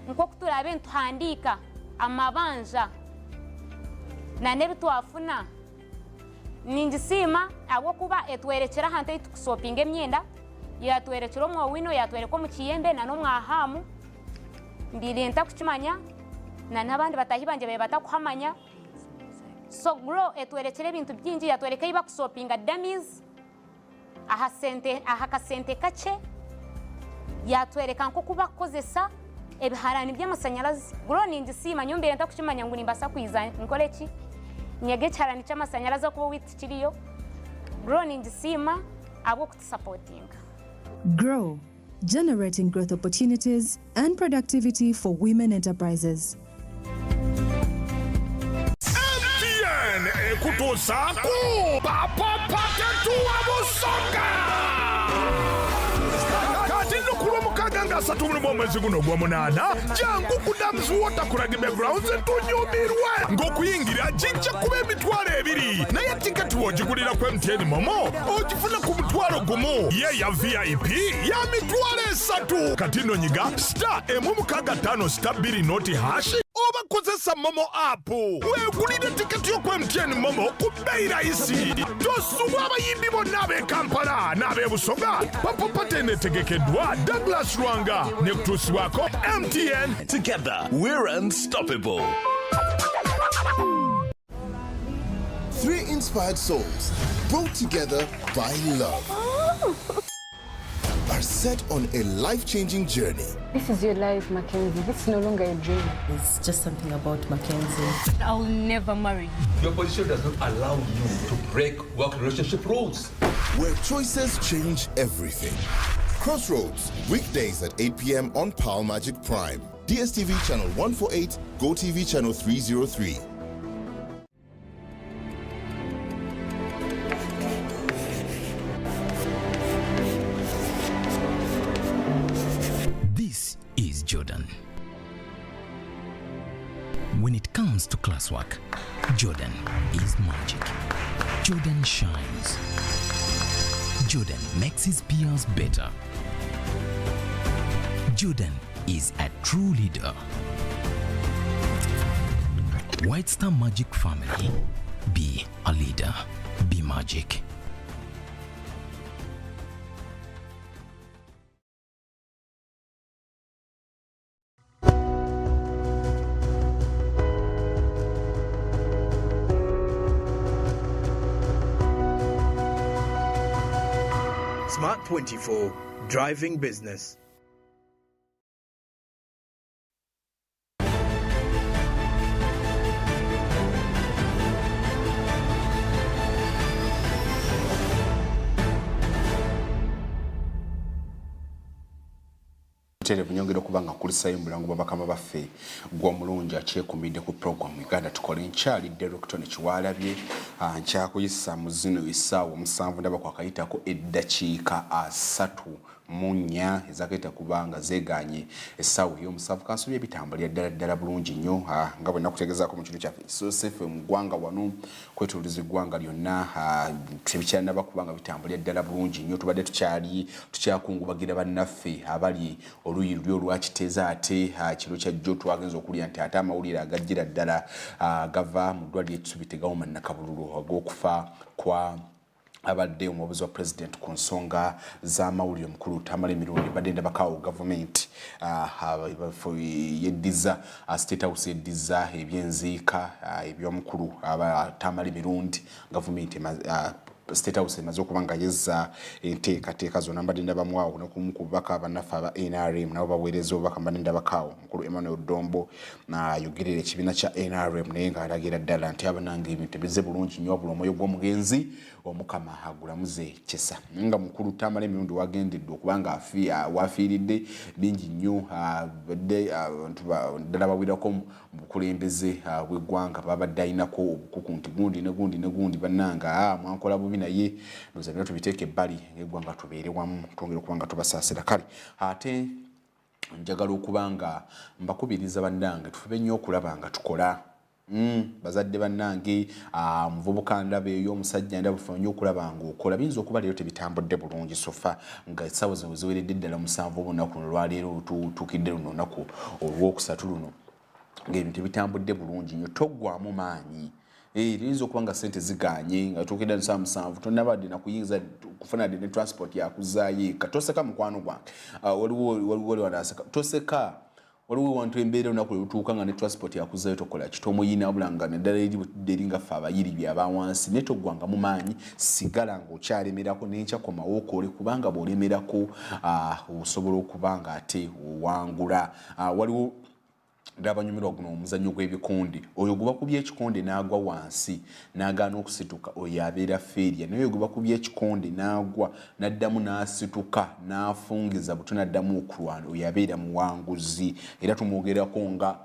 Speaker 4: nko kuturabe ntuhandika amabanja na nebitwafuna ningisima abo kuba etwerekera hante tukusopinga emyenda yatwerekera omwo wino yatwereka mu kiyembe na no mwahamu mbirenta kukimanya na nabandi batahibanje be batakuhamanya so Grow etwerekera ebintu byingi yatwereka iba kusopinga dummies aha kasente kache yatwereka nko kuba kozesa ebiharani by'amasanyalazi Grow ningisima nyombere ntakukimanya ngo nimbasa kwiza nkole ki nyege charani cy'amasanyalazi kuba witikiriyo Grow ningisima abo kutusupportinga.
Speaker 5: Grow, generating growth opportunities and productivity for women enterprises.
Speaker 3: MTN ekutosaku papapate tuwa musonga kati nukulu mukaga nga 3 mwezi guno gwa munana jangu ku Dams Water ku Rugby Grounds tunyumirwe ng'okuyingira kijja kuba emitwalo 2 naye tiketi w'ogigulira ku MTN Momo ogifuna ku mutwalo gumu ye ya VIP ya mitwalo 3 kati nonyiga *165*2 oba kozesa Momo app weegulire tiketi yo ku MTN Momo ku bbeeyi rayisi tosubwa abayimbi bonna ab'e Kampala n'ab'e Busoga papapate eneetegekeddwa Douglas Lwanga ne kutuusibwako MTN.
Speaker 6: Together, we're unstoppable.
Speaker 7: 3 inspired souls brought together by love are set on a life-changing journey.
Speaker 8: This is your life, Mackenzie. This is no longer a dream.
Speaker 9: It's just something about Mackenzie.
Speaker 8: I'll never marry you.
Speaker 10: Your position does not allow you to break work relationship rules.
Speaker 7: Where choices change everything. Crossroads, weekdays at 8 p.m. on Power Magic Prime. DSTV channel 148, GoTV channel 303.
Speaker 11: This is Jordan. When it comes to classwork, Jordan is magic. Jordan shines. Jordan makes his peers better. Jordan is a true leader. White Star Magic family. Be a leader. Be magic.
Speaker 3: Smart 24, driving business.
Speaker 1: Tere bunyongero kubanga kulisayo mulango babakama baffe gwa mulungi akyekumbidde ku program Uganda Tukole nkyali director ne Kiwalabye nkyakuyisa mu zino isaawa 7 ndaba kwakayitako eddakiika 3 ezakaita kubanga zeganye essaawa y'omusanvu kansubye ebitambulira ddala bulungi nnyo nga bwe nakutegezaako mu kintu kyaffe sosefe mu ggwanga wano kwetululiza eggwanga lyonna tebikyanaba kubanga bitambulira ddala bulungi nnyo tubadde tukyakungubagira bannaffe abali oluyi luli olwakiteeza ate kiro kyajjo twagenza okulya nti ate amawulire agajjira ddala gava mu ddwaliro ekisubi tegawoma nnakabululu ogw'okufa kwa abadde omubuzi wa president ku nsonga z'amawulire omukulu Tamale Mirundi badde ndabakawo government yeddiza state house yeddiza ebyenziika ebyomukulu Tamale Mirundi government State House emaze okubanga yezza enteekateeka zonna mbadde ndabamwawo nokumukubaka abannaffe aba NRM nabo baweereza obubaka mbadde ndabakaawo mukulu Emmanuel Dombo nayogerera ekibiina kya NRM naye ng'alagira ddala nti abanange ebintu bize bulungi nnyo wabula omwoyo gw'omugenzi omukama agulamuze kyesa nga mukulu Tamale Mirundi wagendedde okubanga wafiiridde bingi nnyo badde ddala bawirako bukulembeze bw'eggwanga babadde ayinako obukuku nti gundi ne gundi bannanga mwankola bubi naye ndoza bino tubiteeke ebbali ng'eggwanga tubeere wamu twongere okubanga tubasaasira kale ate njagala okubanga mbakubiriza bannange tufube nnyo okulaba nga tukola bazadde bannange muvubuka ndaba eyo omusajja ndaba bufa nnyo okulaba ng'okola biyinza okuba leero tebitambudde bulungi sofa nga essaawa zino ziweredde ddala 7 olunaku luno olwaleero tutuukidde luno olunaku olwokusatu luno ng'ebintu tebitambudde bulungi nnyo toggwamu maanyi liyinza okuba nga ssente ziganye nga tuukidde 7 tonnabadde nakuyinza kufuna ne transport yakuzaayo eka toseka mukwano gwange waliwo wanaseka toseka waliwo wantu embeera olunaku lwetutuuka nga ne transport yakuzaayo tokola kitomuyina wabula nga neddala eringa ffe abayiri byabawansi naye toggwanga mu maanyi sigala ng'okyalemerako nenkyakomawo okole kubanga bw'olemerako osobola okuba nga ate owangula waliwo ndabanyumirwa guno omuzannyo gw'ebikonde oyo guba kubya ekikonde n'agwa wansi n'agaana okusituka oyo abeera feeriya naye oyo guba kubya ekikonde n'agwa n'addamu n'asituka n'afungiza buto n'addamu okulwana oyo abeera muwanguzi era tumwogerako nga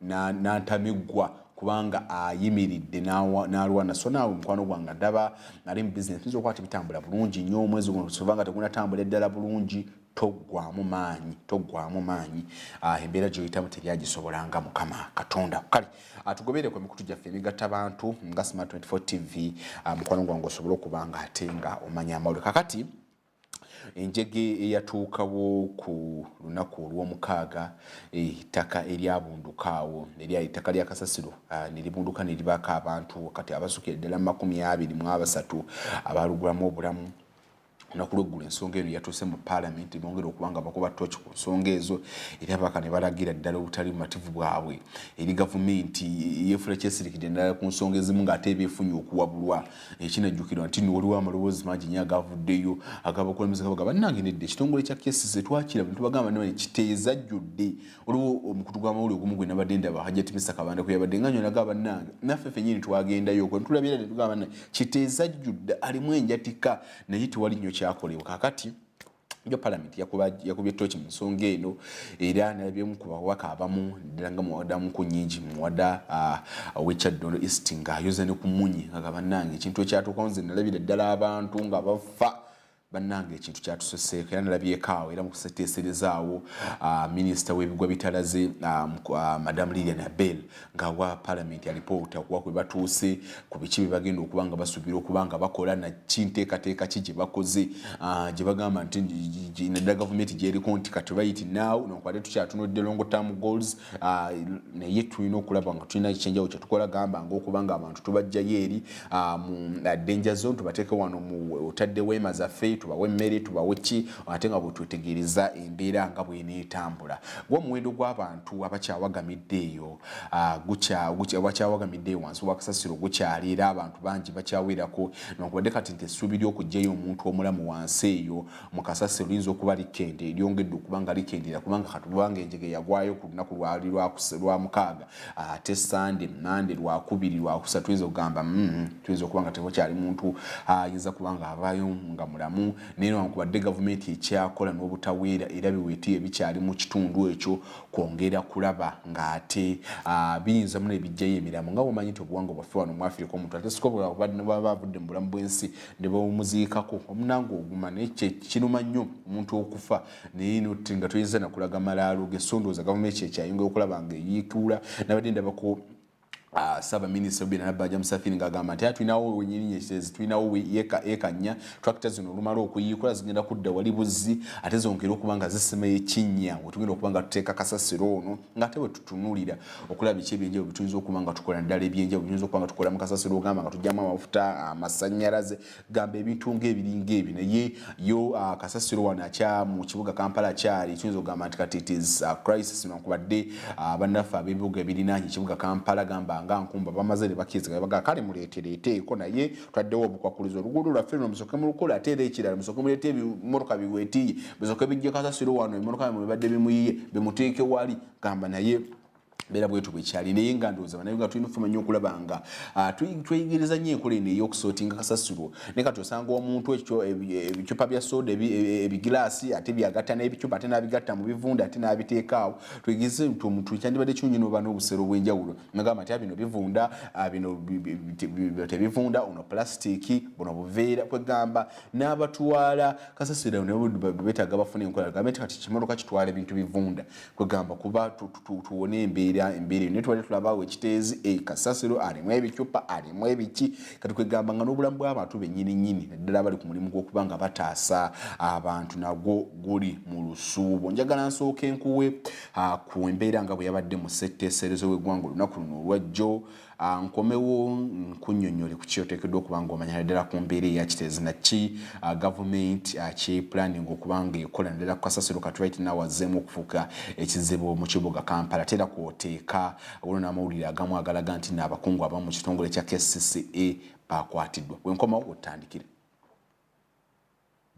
Speaker 1: n'antamiggwa kubanga ayimiridde n'alwana so naawe mukwano gwange ndaba ali mu bizinesi nza okuba tebitambula bulungi nnyo omwezi guno sobanga tegunatambula eddala bulungi toggwamu maanyi embeera gyoyitamu teryagisobolanga mukama katonda kale atugobere ku mikutu gyaffe emigatta bantu nga Smart 24 TV mukwano gwange osobola okubanga ate nga omanya amawulire kakati enjege eyatuukawo ku lunaku olw'omukaaga ettaka eryabundukaawo ettaka lya Kasasiro neribunduka neribako abantu kati abasukira ddala 23 abalugulamu obulamu olunaku lw'eggulu ensonga eno yatuuse mu Parliament bongera okubanga bakuba ttoki ku nsonga ezo era ababaka ne balagira ddala obutali bumativu bwabwe eri gavumenti yeefula kyesirikidde ddala ku nsonga ezimu ng'ate ebeefunye okuwabulwa ekinajjukirwa nti waliwo amaloboozi mangi nnyo agavuddeyo agabakulembeze kabaga bannange nedda ekitongole kya cases twakiraba ne tubagamba ne kiteeza jjudde waliwo omukutu gw'amawulire ogumu gwe nabadde ndaba Hajjati Mr. Kabanda kwe yabadde nga nyonaga bannange naffe ffennyini twagendayo okwo ne tulabira ne tugamba bannange kiteeza jjudde alimu enjatika naye tewali nnyo kyakolebwa kakati jo Parliament yakubye tochi mu nsonga eno era nalabyemu ku bawaka abamu ddala nga muwadamu ku nnyingi muwada w'Ekyaddondo East ng'ayoza ne ku Munyi nga bannange ekintu ekyatuukawo nze nalabira ddala abantu nga bafa bannange ekintu kyatusoseeko era nalabyekaawo era mu kuseteeserezaawo minisita w'ebigwa bitalaze Madam Lilian Abel ng'awa Parliament alipoota okuba kwe batuuse ku biki bye bagenda okuba nga basuubira okuba nga bakola na kinteekateeka ki gye bakoze gye bagamba nti naddala gavumenti gyeriko nti kati right now nokwate tukyatunudde long term goals naye tulina okulaba nga tulina ekyenjawulo kye tukola gamba ng'okuba nga abantu tubajjayo eri mu danger zone tubateeke wano mu otadde weema zaffe tubawe emmere tubawe ki ate nga bwetwetegereza embeera nga bweneetambula gw'omuwendo gw'abantu abakyawagamidde eyo bakyawagamidde wansi wa Kasasiro gukyali era abantu bangi bakyawerako nokubadde kati nti essuubi ly'okugyayo omuntu omulamu wansi eyo mu Kasasiro liyinza okuba likende lyongedde okuba nga likendera kubanga katubanga enjege yagwayo ku lunaku lwali lwa mukaaga ate Sande Mande lwakubiri lwakusatu tuyinza okugamba tuyinza okuba nga tewakyali muntu ayinza kuba nga avaayo nga mulamu neno ankubadde gavumenti ekyakola n'obutaweera era biweetiye bikyali mu kitundu ekyo kwongera kulaba ng'ate biyinza muno ebijjayo emiramu nga bwomanyi nti obuwangwa bwaffe wano mu Africa omuntu ate sikobola baba bavudde mu bulamu bw'ensi ne bawumuziikako omunango oguma naye kinuma nnyo omuntu okufa naye nga toyinza nakulaga malaalo gesondooza gavumenti ekyayongera okulaba nga eyiikuula nabadde ndabako Ssaabaminisita Bina Nabajja Musafiri ng'agamba nti tulinawo wenyini tulinawo ekanya tractor zino olumala okuyiikola zigenda kudda wali Buzzi ate zongera okuba nga zisima ekinnya wetugenda okuba nga tuteeka Kasasiro ono ng'ate bwe tutunuulira okulaba biki ebyenjawulo bituyinza okuba nga tukola ddala ebyenjawulo tuyinza okuba nga tukola mu Kasasiro ogamba nga tujjamu amafuta amasannyalaze gamba ebintu ng'ebiringa ebi naye yo Kasasiro wano mu kibuga Kampala kyali tuyinza okugamba nti kati it is crisis newankubadde bannaffe ab'ebibuga ebirinaanye ekibuga Kampala gamba nga nkumba bamaze ne bakiziga baga kale muleetereeteeko naye twaddewo obukwakulizo oluguudo lwaffe luno musoke mu lukola ate era ekirala musoke muleete ebimotoka biweetiye bisoke bijje Kasasiro wano ebimotoka bibadde bimuyiye bimuteeke wali gamba naye beera bwetu bwekyali naye nga ndowooza bannayuganda tulina ofuma nnyo okulaba nga tweyigiriza nnyo enkola eno ey'okusootinga Kasasiro naye kati osanga omuntu ekyo ebicupa bya soda ebigiraasi ate byagatta n'ebicupa ate n'abigatta mu bivunda ate n'abiteeka awo tweyigirize nti omuntu kyandibadde kinyonyi n'oba n'obusero obw'enjawulo nagamba nti bino bivunda bino tebivunda ono pulasitiiki buno buveera kwegamba n'abatwala Kasasiro nabo beetaaga bafuna enkola gamba nti kati kimotoka kitwala ebintu bivunda kwegamba kuba tuwone embeera ne twali tulabaawo ekiteezi Kasasiro alimu ebicupa alimu ebiki kati kwegamba nga n'obulamu bw'abantu bennyini naddala bali ku mulimu gw'okuba nga bataasa abantu nagwo guli mu lusuubo njagala nsooka enkuwe ku embeera nga bwe yabadde mu ssetteeserezo w'eggwanga olunaku luno olwajjo nkomewo nkunnyonnyole ku kyoteekeddwa okuba nga omanya naddala ku mbeera eyakiteezi naki gavumenti kyepulaninga okuba nga ekola naddala ku Kasasiro kati right now azzeemu okufuuka ekizibu mu kibuga Kampala tera kwoteeka waliwo n'amawulire agamu agalaga nti n'abakungu abamu mu kitongole kya KCCA bakwatiddwa bwenkomawo otandikire.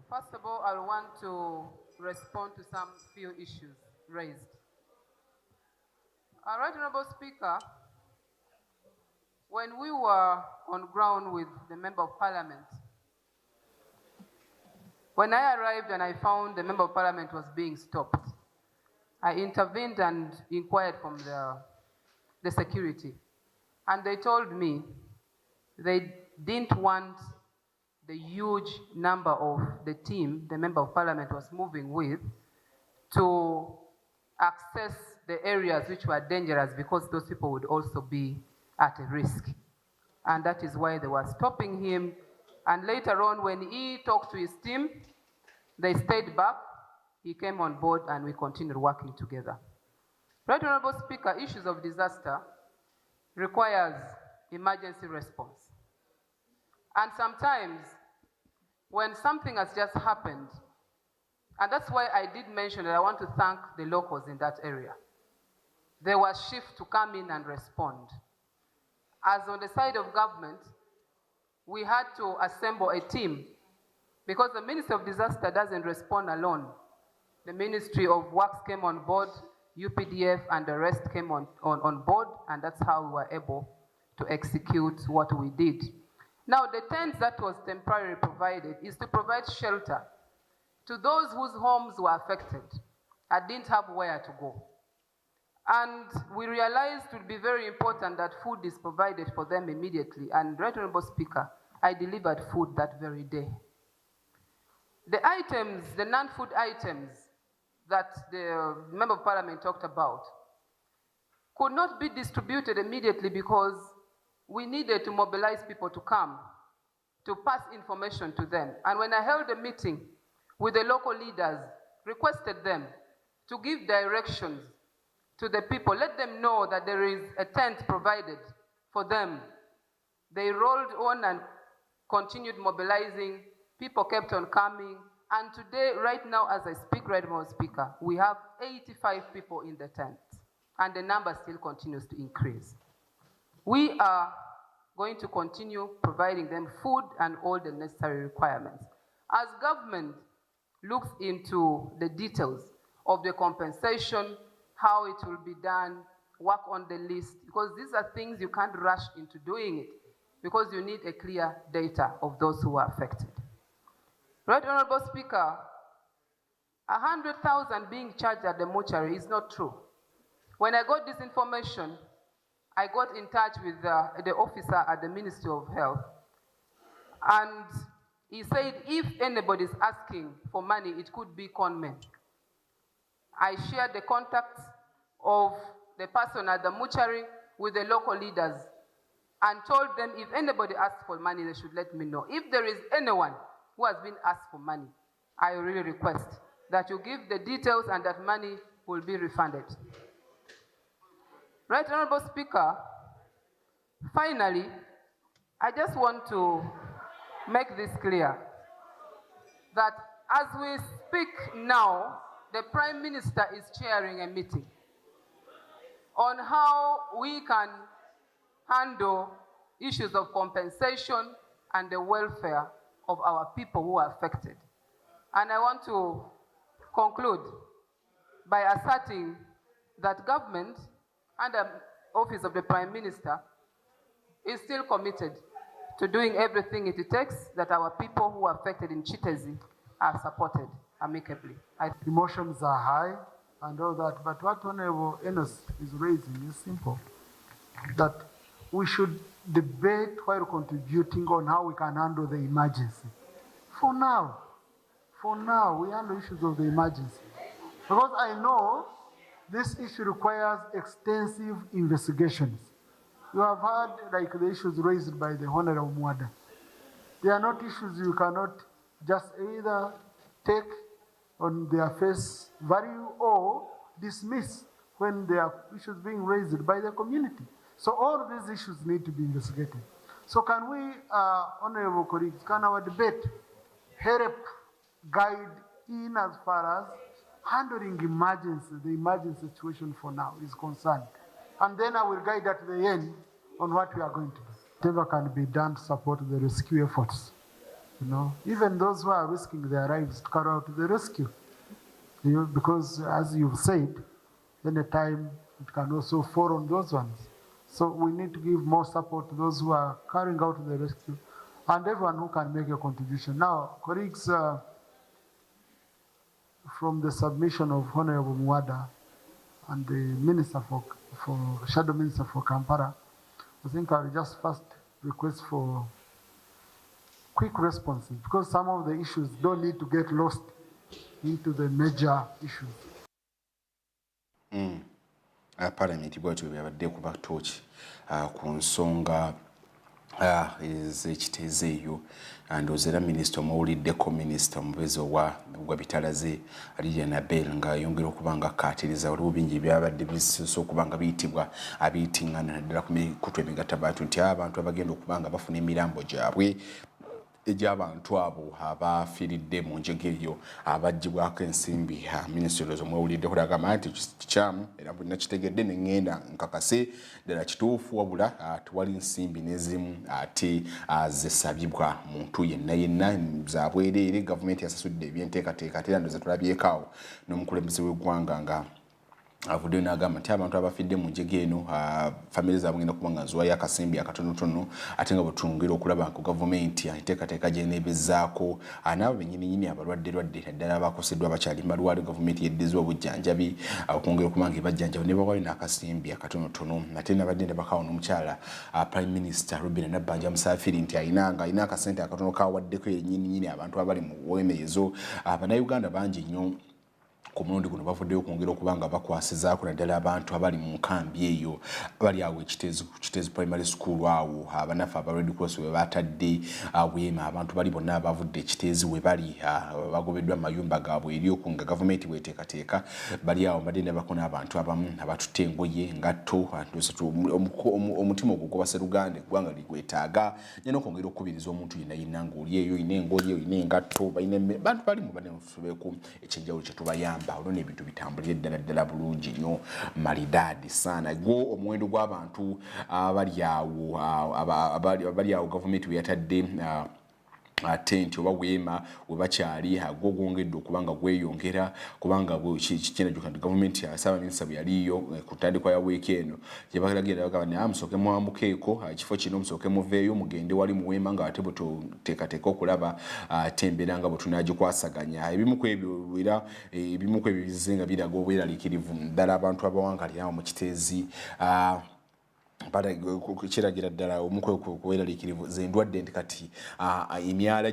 Speaker 12: First of all, I want to respond to some few issues raised. Right, Honorable Speaker, when we were on ground with the Member of Parliament, when I arrived and I found the Member of Parliament was being stopped, I intervened and inquired from the security. And they told me they didn't want the huge number of the team the Member of Parliament was moving with to access the areas which were dangerous, because those people would also be at a risk. And that is why they were stopping him. And later on, when he talked to his team, they stayed back, he came on board, and we continued working together. Right Honorable Speaker, issues of disaster requires emergency response. And sometimes, when something has just happened, and that's why I did mention that I want to thank the locals in that area. There was shift to come in and respond. As on the side of government, we had to assemble a team, because the Ministry of Disaster doesn't respond alone. The Ministry of Works came on board, UPDF and the rest came on board, and that's how we were able to execute what we did. Now, the tent that was temporarily provided is to provide shelter to those whose homes were affected and didn't have where to go. And we realized it would be very important that food is provided for them immediately. And Right Honorable Speaker, I delivered food that very day. The items, the non-food items that the Member of Parliament talked about could not be distributed immediately because we needed to mobilize people to come, to pass information to them. And when I held a meeting with the local leaders, requested them to give directions to the people, let them know that there is a tent provided for them. They rolled on and continued mobilizing. People kept on coming. And today, right now, as I speak, Right Honorable Speaker, we have 85 people in the tent, and the number still continues to increase. We are going to continue providing them food and all the necessary requirements. As government looks into the details of the compensation, how it will be done, work on the list, because these are things you can't rush into doing it, because you need a clear data of those who are affected. Right Honorable Speaker, 100,000 being charged at the mortuary is not true. When I got this information, I got in touch with the officer at the Ministry of Health, and he said if anybody is asking for money, it could be conmen. I shared the contacts of the person at the mortuary with the local leaders and told them if anybody asks for money, they should let me know. If there is anyone who has been asked for money, I really request that you give the details and that money will be refunded. Right Honorable Speaker, finally, I just want to make this clear that as we speak now, the Prime Minister is chairing a meeting on how we can handle issues of compensation and the welfare of our people who are affected. And I want to conclude by asserting that government and the Office of the Prime Minister is still committed to doing everything it takes that our people who are affected in Chitezi are supported amicably.
Speaker 13: Emotions are high and all that, but what Honorable Enos is raising is simple, that we should debate while contributing on how we can handle the emergency. For now, we handle issues of the emergency. Because I know this issue requires extensive investigations. You have heard like the issues raised by the Honorable Mwada. They are not issues you cannot just either take on their face value or dismiss when there are issues being raised by the community. So all of these issues need to be investigated. So can we, honorable colleagues, can our debate help guide in as far as handling the emergency situation for now is concerned? And then I will guide at the end on what we are going to do. Whatever can be done to support the rescue efforts. You know, even those who are risking their lives to carry out the rescue. You know, because as you've said, any time it can also fall on those ones. So we need to give more support to those who are carrying out the rescue and everyone who can make a contribution. Now, colleagues, from the submission of Honorable Mwada and the Minister for Shadow Minister for Kampala, I think I will just first request for quick responses, because some of the issues don't need to get lost into the major issues.
Speaker 1: Parliament bwatyo byabadde kuba tochi ku nsonga ez'ekiteezo eyo ndowooza era minisita omuwuliddeko minisita omubezi gwa bitalaze Lydia Nabel nga yongera okuba nga akkaatiriza waliwo bingi byabadde bisoose okuba nga biyitibwa abiyitingana naddala ku mikutu emigattabantu nti abantu abagenda okuba nga bafuna emirambo gyabwe egy'abantu abo abafiiridde mu njege eyo abaggyibwako ensimbi minisitule z'omwewulidde kulagamba nti kikyamu era bwe nakitegedde ne ŋŋenda nkakase ddala kituufu wabula tewali nsimbi n'ezimu ate zesabibwa muntu yenna za bwereere gavumenti yasasudde ebyenteekateeka ate era ndoza tulabyeko awo n'omukulembeze w'eggwanga nga avuddeyo n'agamba nti abantu abafidde mu njege eno famire zaabwe ngenda kuba nga nzuwayo akasimbi akatonotono ate nga bwetwongera okulaba ku gavumenti enteekateeka gyeneebezzaako n'abo bennyininyini abalwadde naddala abakoseddwa bakyali malwale gavumenti yeddizibwa obujjanjabi okwongera okuba nga ebajjanjaba ne bawaayo n'akasimbi akatonotono ate nabadde ndabakawo n'omukyala prime minister Robina Nabbanja Musafiri nti alina akasente akatono kawaddeko yennyininyini abantu abali mu weema ezo bannayuganda bangi nnyo ku mulundi guno bavuddeyo okwongera okuba nga bakwasizaako naddala abantu abali mu nkambi eyo bali awo ekiteezo primary school awo abanafu aba Red Cross we batadde weema abantu bali bonna abavudde ekiteezi we bali bagobeddwa mu mayumba gaabwe eri okunga gavumenti bweteekateeka bali awo mbadde ndabako n'abantu abamu abatutte engoye ngatto omutima ogwo gw'Abasseruganda eggwanga ligwetaaga nyina okwongera okukubiriza omuntu yenna ng'oli eyo olina engoye olina engatto bantu balimu banetubeeku ekyenjawulo kye tubayamba olwo ebintu bitambulire ddala bulungi nnyo malidaadi saana gwo omuwendo gw'abantu abali awo gavumenti we yatadde tenti oba weema we bakyali gwo gwongedde okuba nga gweyongera kubanga kikyenajjuka nti gavumenti Ssaabaminisita bwe yaliyo ku ntandikwa ya weeki eno gye balagirira bagamba nti musooke mwambukeeko ekifo kino musooke muveeyo mugende wali mu weema nga ate bwe tuteekateeka okulaba embeera nga bwe tunaagikwasaganya ebimu ku ebyo bizize nga biraga obweraliikirivu ddala abantu abawangalira mu kiteezi kiragira ddala omukweraliikirivu zendwadde nti kati emyala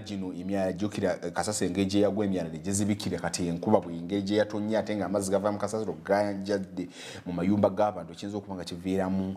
Speaker 1: jjukira kasasa engeri gye yagwa emyala negizibikira kati enkuba bwengeri gye yatonnya ate nga amazzi gava mu kasasiro ganjadde mu mayumba g'abantu ekiyinza okuba nga kiviiramu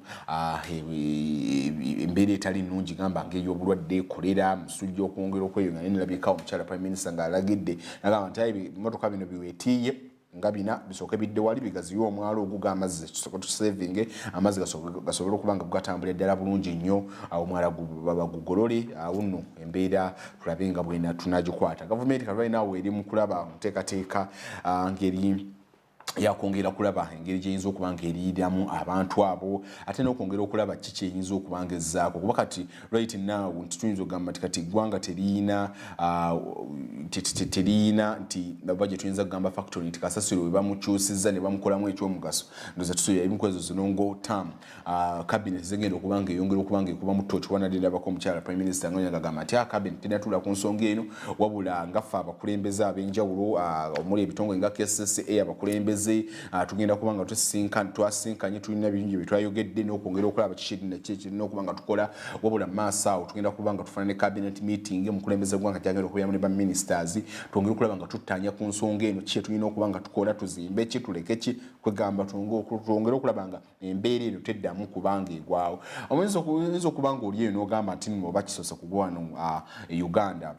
Speaker 1: embeera etali nnungi gamba ng'ey'obulwadde kolera musujja okwongera okweyonga naye nalabikawo omukyala prime minister ng'alagidde nagamba nti ebimotoka bino biweetiiye nga bina bisooke bidde wali bigaziyo omwalo ogug'amazzi tusevinge amazzi gasobole okuba nga gugatambula ddala bulungi nnyo omwala bagugolole awo nno embeera tulabe nga bwena tunagikwata gavumenti kalwalinaawo eri mu kulaba muteekateeka ngeri yakwongera kulaba engeri gyeyinza okuba nga eriiramu abantu abo ate n'okwongera okulaba ki kyeyinza okuba nga ezzaako kuba kati right now nti tuyinza okugamba nti kati eggwanga teriina nti oba gye tuyinza kugamba factory nti kasasiro we bamukyusizza ne bamukolamu ekyomugaso ndoza tusobola ebimu ezo zinongo tam cabinet zigenda okuba nga eyongera okuba nga ekubamu tochi wanadindabako omukyala prime minister nga agamba nti cabinet tenatuula ku nsonga eno wabula ngaffe abakulembeze ab'enjawulo omuli ebitongole nga KCCA abakulembeze tugenda kuba nga twasinkanye tulina bingi bye twayogedde n'okwongera okulaba kirina okuba nga tukola wabula maaso awo tugenda kuba nga tufuna ne cabinet meeting omukulembeze gwanga gyagenda okubeeramu ne baministers twongera okulaba nga tuttanya ku nsonga eno ki tulina okuba nga tukola tuzimbe ki tuleke ki kwegamba twongera okulaba nga embeera eno teddamu kubanga egwawo oyinza okuba nga oli eyo n'ogamba nti oba kisoose kugwa wano Uganda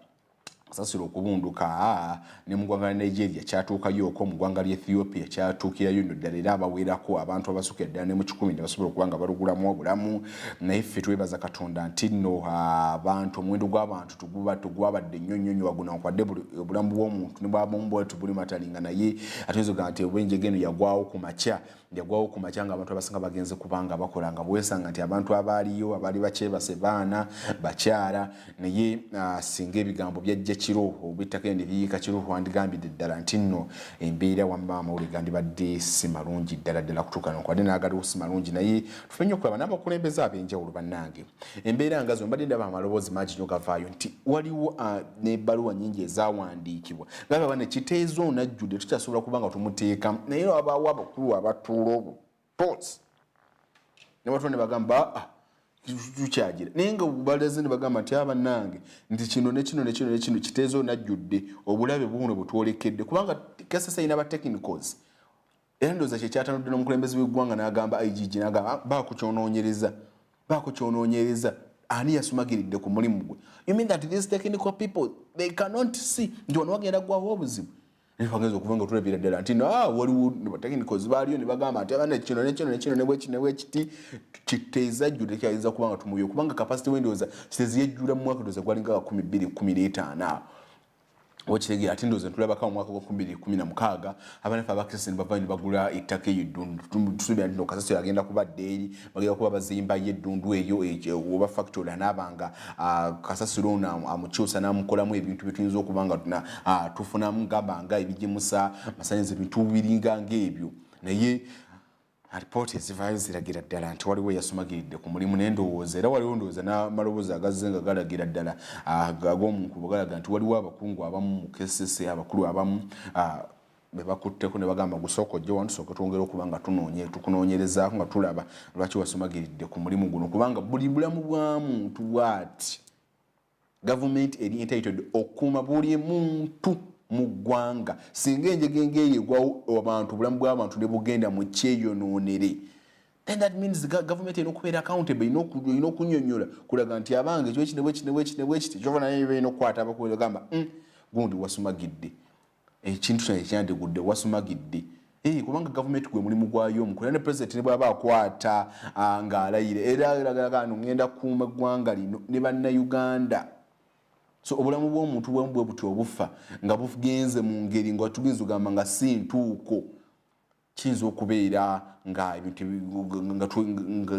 Speaker 1: kasasiro okubunduka ne mu ggwanga lya Nigeria kyatuukayo okwo mu ggwanga lya Ethiopia kyatuukirayo nno ddala era abawerako abantu abasukira ddala ne mu 10 ne basobola okuba nga balugulamu obulamu naye ffe twebaza Katonda nti nno abantu omuwendo gw'abantu tugwabadde nnyo waguna nkwadde obulamu bw'omuntu ne bwabamu bwatu buli matalinga naye atuyinza okugamba nti obwenjege eno yagwawo ku makya nga abantu abasinga bagenze kubanga bakola nga bwesanga nti abantu abaaliyo abaali bakyebase baana bakyala naye singa ebigambo byajja kiro obittako endibiyiika kiro wandigambidde ddala nti nno embeera wamba amawulire gandibadde si malungi ddala kutuuka nokwadde naagaliwo si malungi naye tufenye okulaba n'abakulembeze ab'enjawulo bannange embeera nga zo mbadde ndaba amaloboozi mangi nnyo gavaayo nti waliwo n'ebbaluwa nnyingi ezawandiikibwa ngaba bane kiteezo najjudde tukyasobola kuba nga tumuteeka naye abaawo abakulu abatuula obutosi ne batuula ne bagamba tukyagira naye nga balazini bagamba nti abannange nti kino ne kino ne kino ne kino kiteezo najjudde obulabe buno butwolekedde kubanga kasasa ina ba technicals era ndowooza kyekyatanudde n'omukulembeze w'eggwanga n'agamba IGG n'agamba baakukyonoonyereza ani yasumagiridde ku mulimu gwe. You mean that these technical people they cannot see nti wano wagenda gwawo obuzibu bageza okuva nga tulabira ddala nti waliwo technicals baaliyo ne bagamba nti abana kino ne kino ne kino ne bwekiti kiteeza jjudde kyayinza kubanga tumuyo kubanga capacity wendowooza kiteziyejjula mu mwaka ndowooza gwalinga 2015 okitegera ati ndowooza ntulabako mu mwaka gwa 2016 abanafe abakristo ne bavayo ne bagula ettaka eddundu tusuubira nti kasasiro agenda kubadde eri bagenda kuba bazimba yeddundu eyo oba factory anaabanga kasasiro ono amukyusa n'amukolamu ebintu byetuyinza okuba nga tufunamu gambanga ebigimusa masannyalaze ebintu biringa ng'ebyo naye alipooti ezivaayo ziragira ddala nti waliwo yasumagiridde ku mulimu n'endowooza era waliwo ndowooza n'amaloboozi agazze nga galagira ddala ag'omukubo galaga nti waliwo abakungu abamu mu KCC abakulu abamu be bakutteko ne bagamba gusooka ojja wano tusooke twongere okuba nga tukunoonyerezaako nga tulaba lwaki wasumagiridde ku mulimu guno kubanga buli bulamu bwa muntu bw'ati gavumenti eri entitled okuuma buli muntu mu ggwanga singa enjege ng'eyegwawo abantu obulamu bw'abantu ne bugenda mu kyeyonoonere then that means government erina okubeera accountable erina okunnyonnyola kulaga nti abange ekyo kyova naye balina okukwata abakubeera gamba gundi wasumagidde ekintu kino ekyandigudde wasumagidde kubanga gavumenti gwe mulimu gwayo omukulu ne president ne bw'aba akwata ng'alayire era eragalaga ano ngenda kuuma eggwanga lino ne bannayuganda. So obulamu bw'omuntu bwe buti obufa nga bugenze mu ngeri nga tugeze ogamba nga si ntuuko kiyinza okubeera nga ebintu nga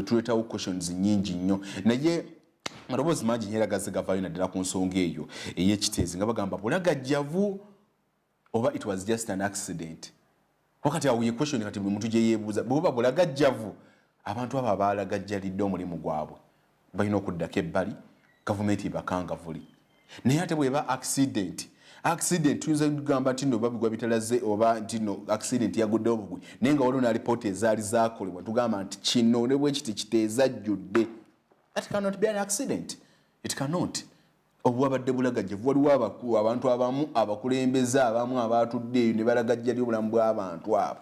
Speaker 1: tuleetawo questions nnyingi nnyo naye amaloboozi mangi nnyo era gazze gavaayo naddala ku nsonga eyo ey'ekiteezi nga bagamba bulagajjavu oba it was just an accident wakati awo ye question kati buli muntu gye yeebuuza bw'oba bulagajjavu abantu abo abaalagajjalidde omulimu gwabwe balina okuddako ebbali gavumenti ebakangavuli. Naye ate bweba accident tuyinza kugamba nti no babigwa bitalaze oba nti no accident yagudde obugwi naye nga waliwo na lipooti ezaali zaakolebwa tugamba nti kino ne bwe kiti kiteeza jjudde. That cannot be an accident. It cannot. Obwabadde bulagajjavu waliwo abantu abamu abakulembeze abamu abaatudde eyo ne balagajjalira obulamu bw'abantu abo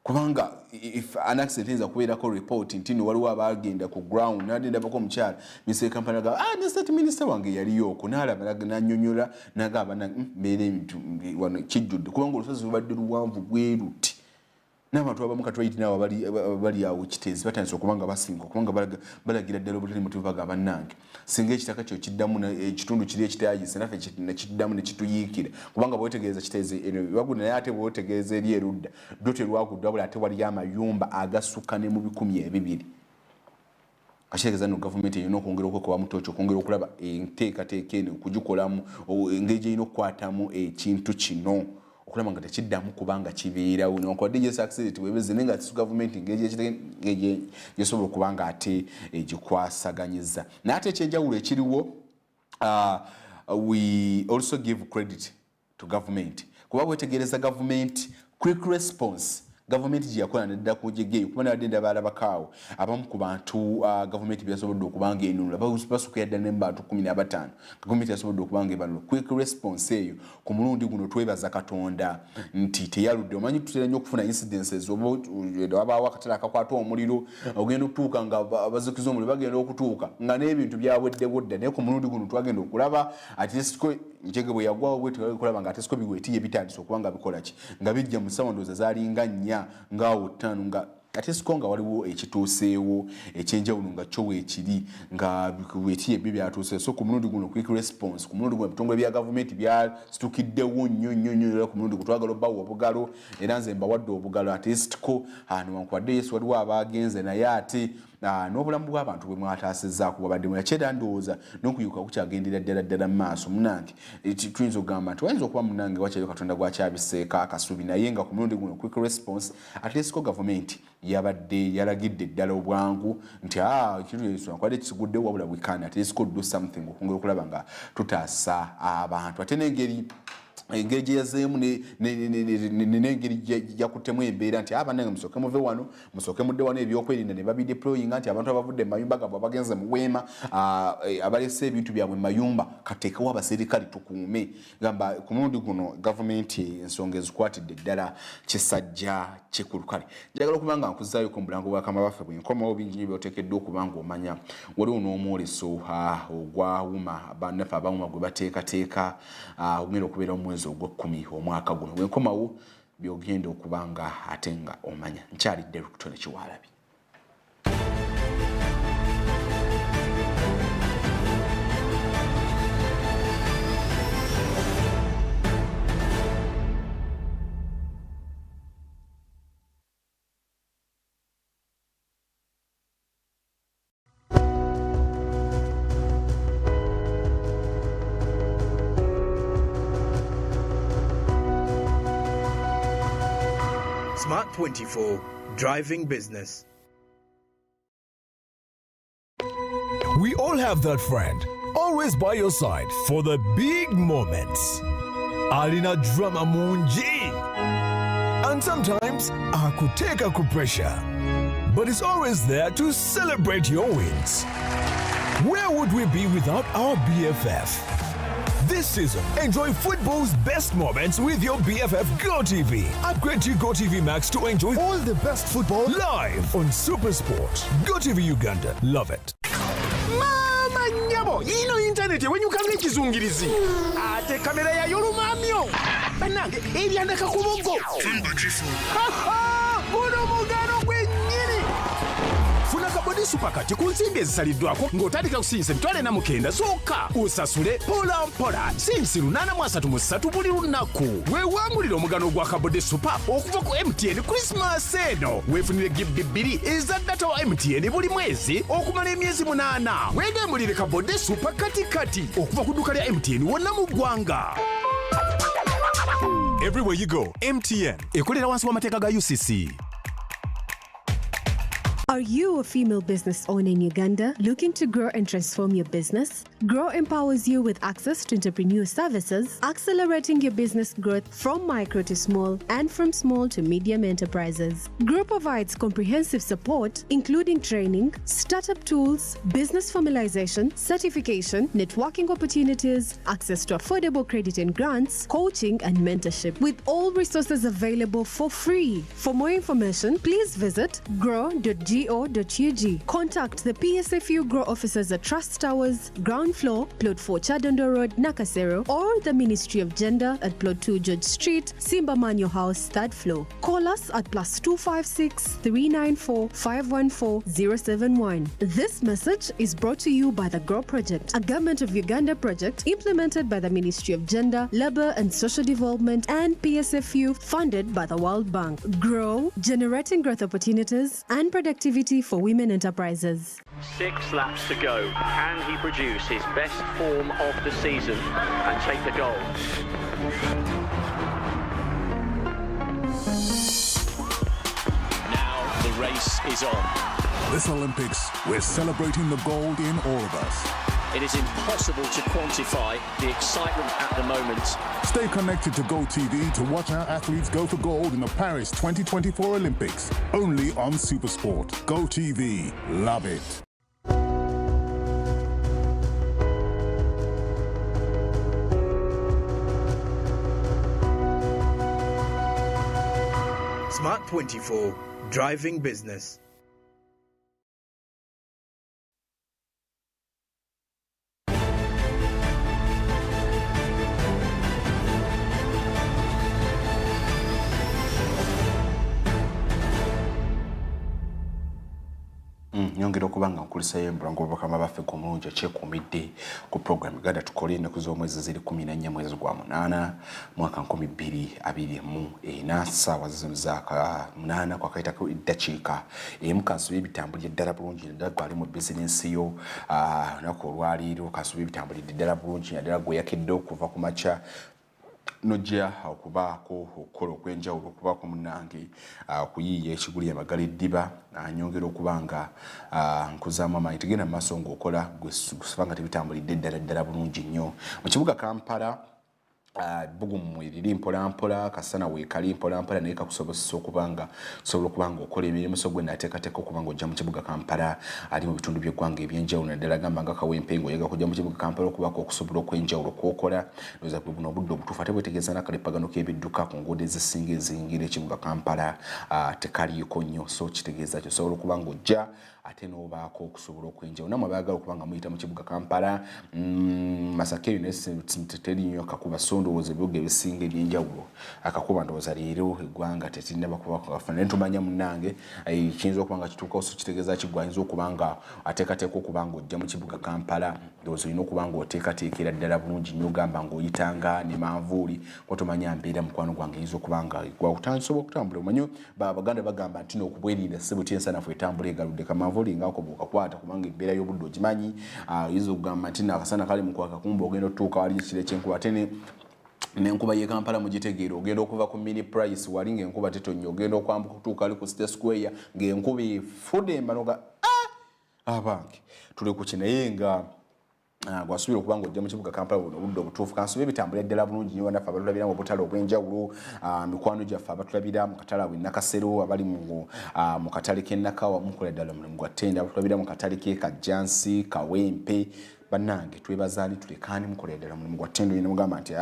Speaker 1: kubanga if an accident is akubeerako report nti no waliwo abagenda ku ground nadendabako omukyala Mr. Kampala aga ne state minister wange yaliyo okwo n'alaba n'annyonnyola n'agamba mbeera ebintu wano kijjudde kubanga olusozi lubadde luwanvu bwe luti n'abantu abamu katwayiti nabo bali awo kiteezi batandise okubanga basinga kubanga balagira ddala obutali mutuufu baga bannange singa ekitaka kyo kiddamu ekitundu kiri ekitayise naffe nekiddamu ne kituyiikira kubanga bwetegereza kiteezi wagudde naye ate bwetegereza eri erudda ddo terwagudde wabula ate waliyo amayumba agasukka ne mu 200 akitegeeza no gavumenti erina okwongera okwekoba mutooki okwongera okulaba enteekateeka eno okugikolamu engeri gyerina okukwatamu ekintu kino okulaba nga tekiddamu kubanga kibeerawo newankubadde gye accident bwebeze naye nga gavumenti engeri gyesobola okuba nga ate gikwasaganyiza naye ate ekyenjawulo ekiriwo we also give credit to government kuba bwetegereza government quick response gavumenti gye yakola nedda ku gyegeeyo kuba nabadde ndabalabakaawo abamu ku bantu gavumenti byasobodde okubanga enunula basuka yadda ne bantu 15 gavumenti yasobodde okubanga ebanula quick response eyo ku mulundi guno twebaza Katonda nti teyaludde omanyi tutera nnyo okufuna incidences oba wabaawo akatale akakwata omuliro ogenda okutuuka nga abazukiza omuliro bagenda okutuuka nga n'ebintu byawedde budda naye ku mulundi guno twagenda okulaba ati njege bwe yagwawo bwe tukulaba nga ate siko biwetiye bitandise okubanga bikola ki nga bijja mu ssaawa ndowooza zaalinga 4 ngaawo 5 nga ate siko nga waliwo ekituuseewo ekyenjawulo nga kyo weekiri nga wetiye ebyo byatuuse so ku mulundi guno quick response ku mulundi guno ebitongole bya gavumenti byasitukiddewo nnyo era ku mulundi gutwagala obbawo obugalo era nze mbawadde obugalo ate sitiko newankubadde Yesu waliwo abagenze naye ate n'obulamu bw'abantu bwe mwataasizzaako bwabadde mweyakyera ndowooza n'okuyuka kukyagendera ddala mu maaso munange tuyinza okugamba nti wayinza okuba munange wakyayo Katonda gwakyabiseeko akasubi naye nga ku mulundi guno quick response ate siko gavumenti yabadde yalagidde ddala obwangu nti ekintu Yesu nakwade kisigudde wabula we can ate siko do something okwongera okulaba nga tutaasa abantu ate n'engeri engeri yazemu n'engeri yakutemu embeera nti abanange musooke muve wano musooke mudde wano ebyokwerinda ne babideployinga nti abantu abavudde mu mayumba gabwe abagenze mu weema abalese ebintu byabwe mu mayumba kateekewo abaserikale tukuume gamba ku mulundi guno gavumenti ensonga ezikwatidde ddala kisajja kikulu kale njagala okuba nga nkuzaayo ku mulango bwakama baffe bwenkomawo bingi nyo byoteekeddwa okuba nga omanya waliwo n'omwoleso ogwawuma bannaffe abawuma gwe bateekateeka ogenda okubeera omwezi ogw'ekkumi omwaka guno bwenkomawo byogenda okuba nga ate nga omanya nkyalidde Lukutone Kiwalabi.
Speaker 14: Smart 24, driving business.
Speaker 3: We all have that friend, always by your side for the big moments. Alina drama munji. And sometimes akuteka pressure. But it's always there to celebrate your wins. Where would we be without our BFF? This season, enjoy football's best moments with your BFF GoTV. Upgrade to GoTV Max to enjoy all the best football live on Super Sport. GoTV Uganda. Love it.
Speaker 15: Mama nyabo, ino internet wenyukanga ekizungirizi. Ate kamera ya yolumamyo. Banange ebyandaka ku bongo. Guno mugano gwennyini. Funa kabodi supakati ku nsimbi ezisaliddwako ng'otandika kusinza emitwalo 49 zokka. Usasule mpola mpola sinsi 833 buli lunaku. Weewangulira omugano gwa kabodi supa okuva ku MTN Christmas eno. Weefunire gibbi 2 eza data wa MTN buli mwezi okumala emyezi 8. Weegemulire kabodi supa kati okuva ku dduuka lya MTN wonna mu ggwanga.
Speaker 3: Everywhere you go, MTN.
Speaker 15: Ekolera wansi w'amateeka ga UCC.
Speaker 5: Are you a female business owner in Uganda looking to grow and transform your business? Grow empowers you with access to entrepreneur services, accelerating your business growth from micro to small and from small to medium enterprises. Grow provides comprehensive support, including training, startup tools, business formalization, certification, networking opportunities, access to affordable credit and grants, coaching, and mentorship, with all resources available for free. For more information, please visit grow.go.ug. Contact the PSFU Grow officers at Trust Towers, ground floor, plot 4 Chadondo Road, Nakasero, or the Ministry of Gender at plot 2 George Street, Simba Manyo House, 3rd floor. Call us at +256 394 514 071. This message is brought to you by the Grow Project, a Government of Uganda project implemented by the Ministry of Gender, Labour and Social Development and PSFU, funded by the World Bank. Grow, generating growth opportunities and productivity for women enterprises.
Speaker 16: 6 laps to go. Can he produce his best form of the season and take the gold?
Speaker 17: Now the race is on.
Speaker 3: This Olympics, we're celebrating the gold in all of us.
Speaker 17: It is impossible to quantify the excitement at the moment.
Speaker 3: Stay connected to GoTV to watch our athletes go for gold in the Paris 2024 Olympics. Only on Supersport. GoTV. Love it.
Speaker 14: Smart 24, driving business.
Speaker 1: Nyongera okuba nga nkulisayo embulanga bakama baffe ku mulungi ekyekumidde ku program Uganda Tukole ennaku z'omwezi ziri 14 mwezi gwa 8 mwaka 2024 ssaawa zino za 8 kwakayitako eddakiika emu kansuba ebitambulira ddala bulungi naddala gwali mu bizinensi yo olunaku olwaliiro kansuba ebitambulira ddala bulungi naddala gweyakedde okuva ku makya nojja okubaako okukola okwenjawulo okubaako munnange kuyiiya ekiguli amagala eddiba anyongera okuba nga nkuzaamu amaanyi tegenda mu maaso ng'okola gusaba nga tebitambulidde ddala bulungi nnyo mu kibuga Kampala bugumu eriri mpolampola kasana weekali mpolampola naye kakusobozesa okubanga sobola okubanga okola emirimu so gwe nateekateeka okubanga ojja mu kibuga Kampala ali mu bitundu by'eggwanga ebyenjawulo naddala gamba nga kawempengo oyaga kujja mu kibuga Kampala okubako okusobola okwenjawulo kwokola ndowooza kwe buno obudde obutuufu ate bwetegeeza n'akalepagano k'ebidduka ku nguudo ezisinga eziyingira ekibuga Kampala tekaliiko nnyo so kitegeeza kyosobola okubanga ojja ate n'obaako okusobola okwenjawulo namwe abaagala okubanga muyita mu kibuga Kampala Masaka University teri nnyo kakuba so ndowooza ebibuga ebisinga ebyenjawulo akakuba ndowooza leero eggwanga tetinaba kubako kafuna naye tumanya munnange kiyinza okubanga kituukawo so kitegeeza kiggwa ayinza okubanga ateekateeka okubanga ojja mu kibuga Kampala ndowooza olina okubanga oteekateekera ddala bulungi nnyo ogamba ng'oyitanga ne manvuuli kuba tomanya mbeera mukwano gwange eyinza okubanga gwakutansobola okutambula omanyi Abaganda bagamba nti n'okubwerinda ssebo tyensanafu etambula egaludde kamanvuuli ngaako bw'okakwata kubanga embeera y'obudde ogimanyi oyinza okugamba nti n'akasana kali mu kwakakumba ogenda otuuka wali ekiro ekyenkuba ate n'enkuba y'e Kampala mugitegeera ogenda okuva ku mini price wali ng'enkuba tetonnya ogenda okwambuka kutuuka ali ku City Square ng'enkuba efudde embanoga abange tuli ku kinaye nga gwasubira okubanga ojja mu kibuga Kampala buno obudde obutuufu kansube ebitambula ddala bulungi nnyo bannaffe abatulabira mu butale obw'enjawulo mikwano gyaffe abatulabira mu katale bwe Nakasero abali mu katale k'e Nakawa mukola ddala omulimu gwa ttenda abatulabira mu katale k'e Kajjansi Kawempe bannange twebazaali tulekaani mukola ddala omulimu gwa ttenda oyina mugamba nti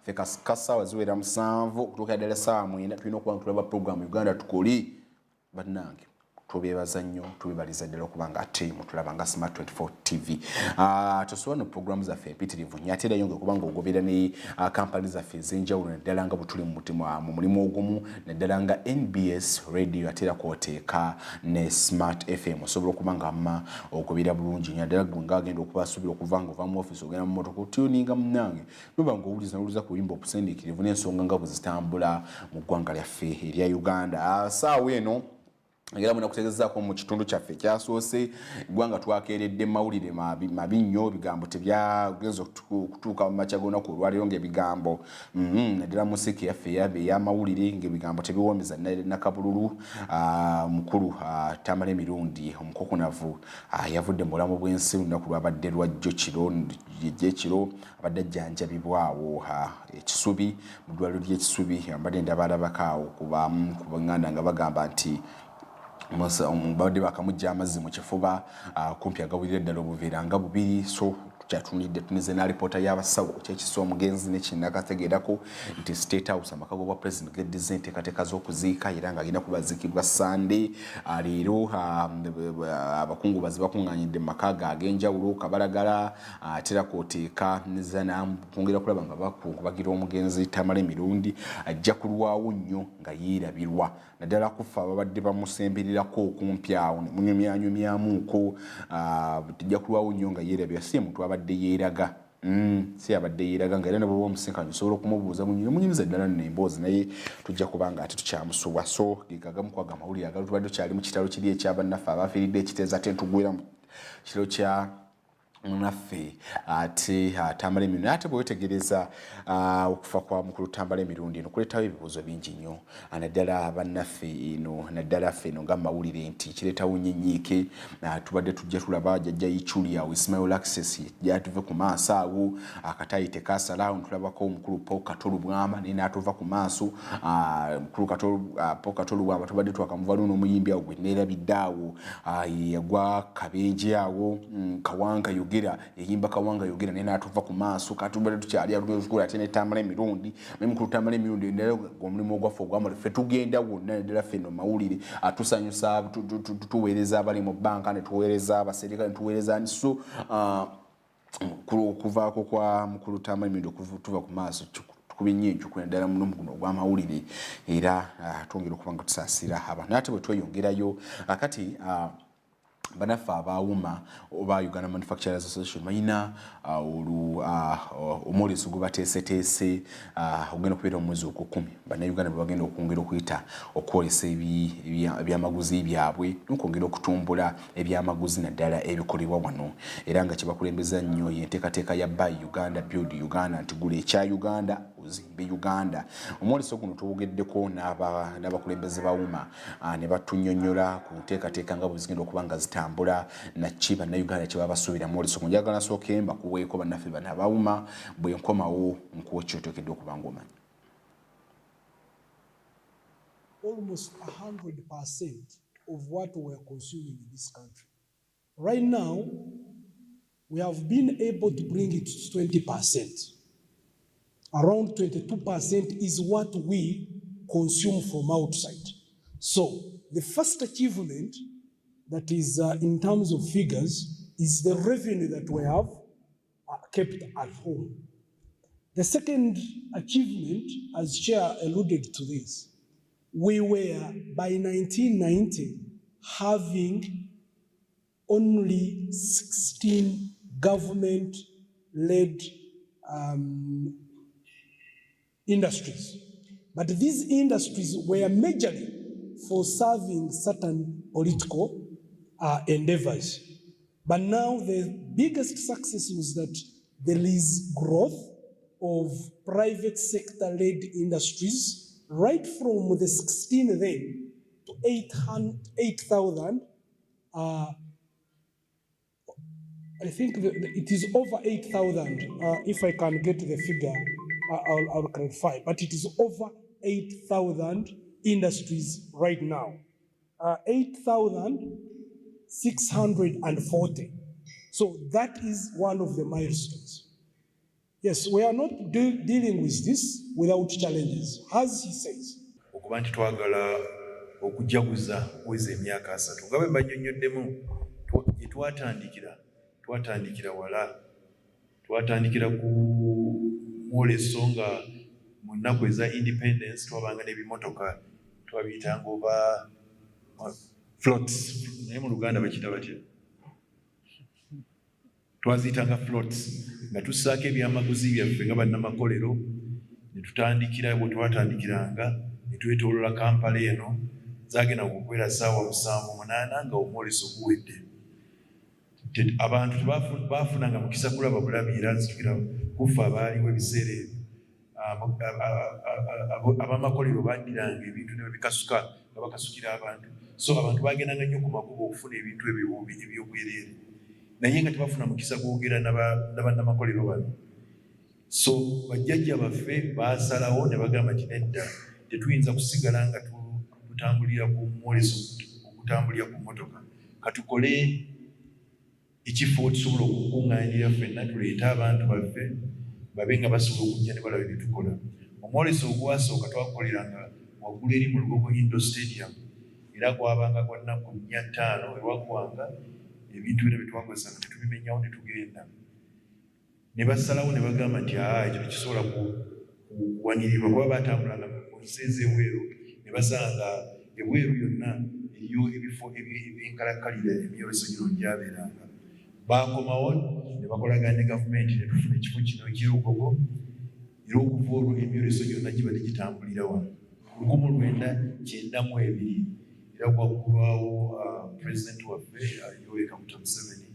Speaker 1: ffe kasaawa ziwera 7 okutuuka ddala essaawa 9 tulina okubanga tulaba puroguramu Uganda Tukole bannange tubebaza nnyo tubibaliza ddala okubanga ate mutulaba nga Smart 24 TV tosobola no programu zaffe empitirivu nnyo ate era yonge okubanga ogobera ne kampani zaffe ez'enjawulo naddala nga bwe tuli mu mulimu ogumu naddala nga NBS radio ate era kwoteeka ne Smart FM osobola okubanga amma ogobera bulungi nnyo naddala gwe nga agenda okuba asuubira okuva nga ova mu ofiisi ogenda mu motoka otuuninga munnange noba nga owuliza ku buyimba obusendiikirivu n'ensonga nga bwe zitambula mu ggwanga lyaffe erya Uganda saawa eno era muna kutegezaako mu kitundu kyaffe kyasoose eggwanga twakeeredde mawulire mabi nnyo bigambo tebyageza kutuuka mu makya g'olunaku olwaliro ng'ebigambo naddala musiki yaffe ey'amawulire ng'ebigambo tebiwoomeza nakabululu mukulu tamala emirundi omukokunavu yavudde mu bulamu bw'ensi lunaku lwabadde lwajjo ekiro abadde ajjanjabibwawo ekisubi mu ddwaliro ly'ekisubi abadde ndabalabakaawo ku banganda nga bagamba nti badde bakamujja amazzi mu kifuba kumpi agawulira ddala obuveera nga bubiri so kyatunidde tunize na alipoota y'abasawo kyekisa omugenzi nekinakategeerako nti State House amaka g'obwa President geddiza enteekateeka z'okuziika era ng'agenda kubaziikibwa Sande leero abakungubazi bakuŋŋaanyidde mu maka ge ag'enjawulo Kabalagala ate era kwoteeka kwongera kulaba nga bakungubagira omugenzi tamala emirundi ajja kulwawo nnyo nga yeerabirwa naddala kufa ababadde bamusemberirako okumpi awo ne munyumyanyumyamuuko tujja kulwawo nnyo nga yeerabirwa si muntu abadde yeeraga si abadde yeeraga nga era ne bw'oba omusinkanye osobola okumubuuza munyumiza ddala nno emboozi naye tujja kubanga ate tukyamusuwa so gegagamu kwaga amawulire agalo tubadde tukyali mu kitalo kiri ekyabannaffe abafiiridde ekiteeza ate ntugwera mu kiro kya naffe ate tambala emirundi ate bwewetegereza okufa kwa mukulu tambala emirundi eno kuleetawo ebibuuzo bingi nnyo naddala bannaffe eno naddala ffe eno nga mawulire nti kireetawo nnyinnyiike tubadde tujja tulaba jjajja Ichuli awo Ismail Access gyatuve ku maaso awo akatayi tekasalawo ntulabako omukulu Paul Katolu Bwama naye n'atuva ku maaso mukulu Paul Katolu Bwama tubadde twakamuvalu n'omuyimbi awo gwe neerabidde awo yagwa kabenje awo Ggwanga yeyimba Ggwanga yogera naye n'atuva ku maaso katubadde tukyali alugezukula ate netambala emirundi naye mukulu tambala emirundi naye omulimu ogwaffe ogwamala ffe tugenda wonna naddala ffe no mawulire atusanyusa tuweereza abali mu bbanka ne tuweereza abaserikale ne tuweereza so okuvaako kwa mukulu tambala emirundi okutuva ku maaso tukubinye enjuku naddala mulimu guno ogw'amawulire era twongera okuba nga tusaasira abantu ate bwe tweyongerayo kati bannaffe abaawuma oba Uganda Manufacturers Association balina omwoleso gwe bateeseteese ogenda okubeera mu mwezi ogw'okumi bannayuganda bwe bagenda okwongera okuyita okwolesa ebyamaguzi byabwe n'okwongera okutumbula ebyamaguzi naddala ebikolebwa wano era nga kye bakulembeza nnyo y'enteekateeka ya Buy Uganda Build Uganda nti gula ekya Uganda by'ebyobusuubuzi be Uganda. Omwoleso guno tuwogeddeko n'abakulembeze bawuma ne batunnyonnyola ku nteekateeka nga bwe zigenda okuba nga zitambula na ki bannayuganda kye baba basuubira mu mwoleso guno. Njagala nsooke mbakuweeko bannaffe bano abawuma bwe nkomawo nkuwa kyoteekedde okuba ng'omanyi.
Speaker 18: Almost 100% of what we are consuming in this country. Right now, we have been able to bring it to 20%. Around 22% is what we consume from outside. So the first achievement that is in terms of figures is the revenue that we have kept at home. The second achievement, as Chair alluded to this, we were by 1990 having only 16 government-led industries. But these industries were majorly for serving certain political endeavors. But now the biggest success was that there is growth of private sector-led industries right from the 16 then to 8,000. I think it is over 8,000. If I can get the figure, I'll clarify. But it is over 8,000 industries right now. 8,640. So that is one of the milestones. Yes, we are not dealing with this without challenges, as he says.
Speaker 19: Okuba nti twagala okujaguza kuweza emyaka 3 nga bwe mbannyonnyoddemu gye twatandikira wala twatandikira ku mwoleso nga mu nnaku eza independence twabanga n'ebimotoka twabiyitanga oba floats naye mu Luganda bakiyita batya twaziyitanga floats nga tussaako ebyamaguzi byaffe nga bannamakolero ne tutandikira bwe twatandikiranga ne twetoolola Kampala eno zaagenda okukwera ssaawa 7-8 nga omwoleso guwedde. Abantu baafunanga mukisa kulaba bulabi era nzijukira kufa abaaliwo ebiseera ebyo abamakolero baddiranga ebintu ne babikasuka nga bakasukira abantu, so abantu bagendanga nnyo ku makubo okufuna ebintu ebyobwereere naye nga tebafuna mukisa gwogera n'abannamakolero bano. So bajjajja baffe baasalawo ne bagamba nti nedda tetuyinza kusigala nga tutambulira ku mwoleso okutambulira ku mmotoka, katukole ekifo tusobola okukungaanira ffenna tuleete abantu baffe babe nga basobola okujja ne balaba bye tukola. Omwoleso ogwasooka twakukoleranga waggulu eri mu Lugogo Indoor Stadium era gwabanga gwa nnaku 4-5 ewa Ggwanga. Ebintu bino bye twakozesanga ne tubimenyawo ne tugenda. Ne basalawo ne bagamba nti ekyo tekisobola kuwanirirwa kuba baatambulanga mu nsi ez'ebweru ne basanga ebweru yonna eriyo ebifo ebyenkalakkalira emyoleso gino gyabeeranga. Baakomawo ne bakolagana ne gavumenti ne tufuna ekifo kino eky'Olugogo era okuva olwo emyoleso gyonna gibadde gitambulira wano. 1992 era gwaggulwawo pulezidenti waffe Yoweri Kaguta Museveni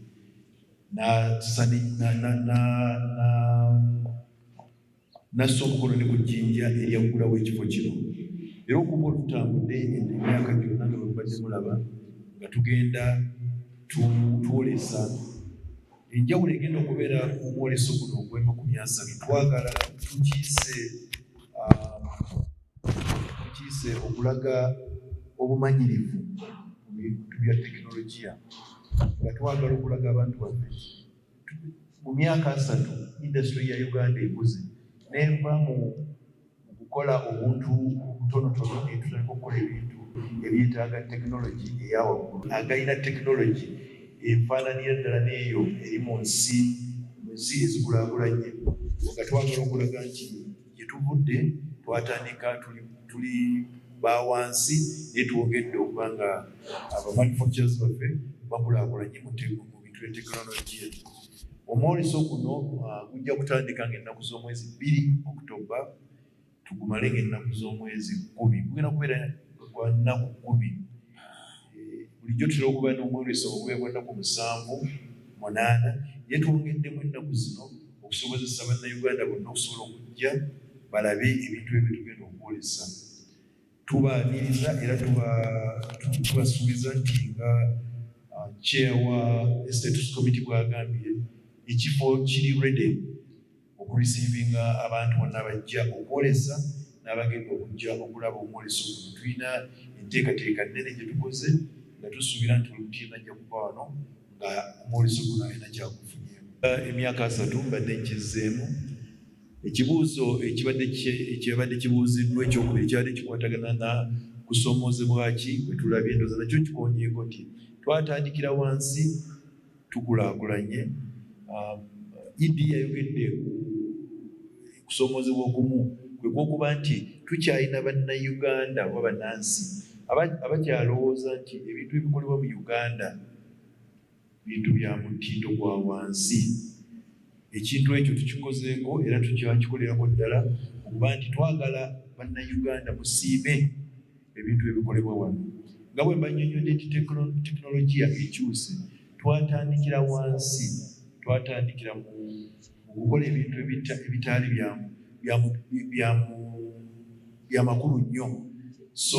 Speaker 19: nassa omukono ne ku jjinja eryaggulawo ekifo kino. Era okuba olutambudde emyaka gyonna nga bwebadde mulaba nga tugenda twolesa enjawulo egenda okubeera mu mwoleso guno ogw'e30. Twagala tukiise okulaga obumanyirivu mu bintu bya tekinologiya nga twagala okulaga abantu baffe mu myaka 3 industry ya Uganda ekuze neva mu kukola obuntu obutonotono etutandika okukola ebintu ebyetaaga tekinologi eyawaggulu agayina tekinologi efaananira ddala n'eyo eri mu nsi ezikulaakulanye nga twagala okulaga nti gye tuvudde twatandika tuli bawansi naye twogedde okuba nga abamanufacturers baffe bakulaakulanye mu bintu bya tekinologiya. Omwoleso guno gujja kutandika ng'ennaku z'omwezi 2 Oktoba tugumale ng'ennaku z'omwezi 10. Gugenda kubeera gwa nnaku 10. Bulijjo tutera okuba n'omwoleso ogw'ennaku 7-8 naye twongeddemu ennaku zino okusobozesa bannayuganda bonna okusobola okujja balabe ebintu ebyo tugenda okwolesa. Tubaaniriza era tubasuubiza nti nga chair wa status committee bw'agambye ekifo kiri ready okurisiivinga abantu bonna bajja okwolesa n'abagenda okujja okulaba omwoleso guno. Tulina enteekateeka nnene gye tukoze nga tusuubira nti buli muti ajja kuba wano nga omwoleso guno alina kyakufunyeemu. Emyaka 3 mbadde nkizzeemu. Ekibuuzo ekibadde kibuuziddwa ekyokubiri kyabadde kikwatagana na kusoomozebwa ki bwe tulabye, endowooza nakyo kikonyeeko nti twatandikira wansi tukulaakulanye. Idi yayogedde kusoomozebwa okumu kwe kwokuba nti tukyalina bannayuganda oba bannansi abakyalowooza nti ebintu ebikolebwa mu Uganda bintu bya mutindo gwa wansi. Ekintu ekyo tukikozeeko era tukyakikolerako ddala okuba nti twagala bannayuganda musiime ebintu ebikolebwa wano. Nga bwe mbannyonnyodde nti tekinologiya ekyuse, twatandikira wansi, twatandikira mu kukola ebintu ebitaali bya makulu nnyo. So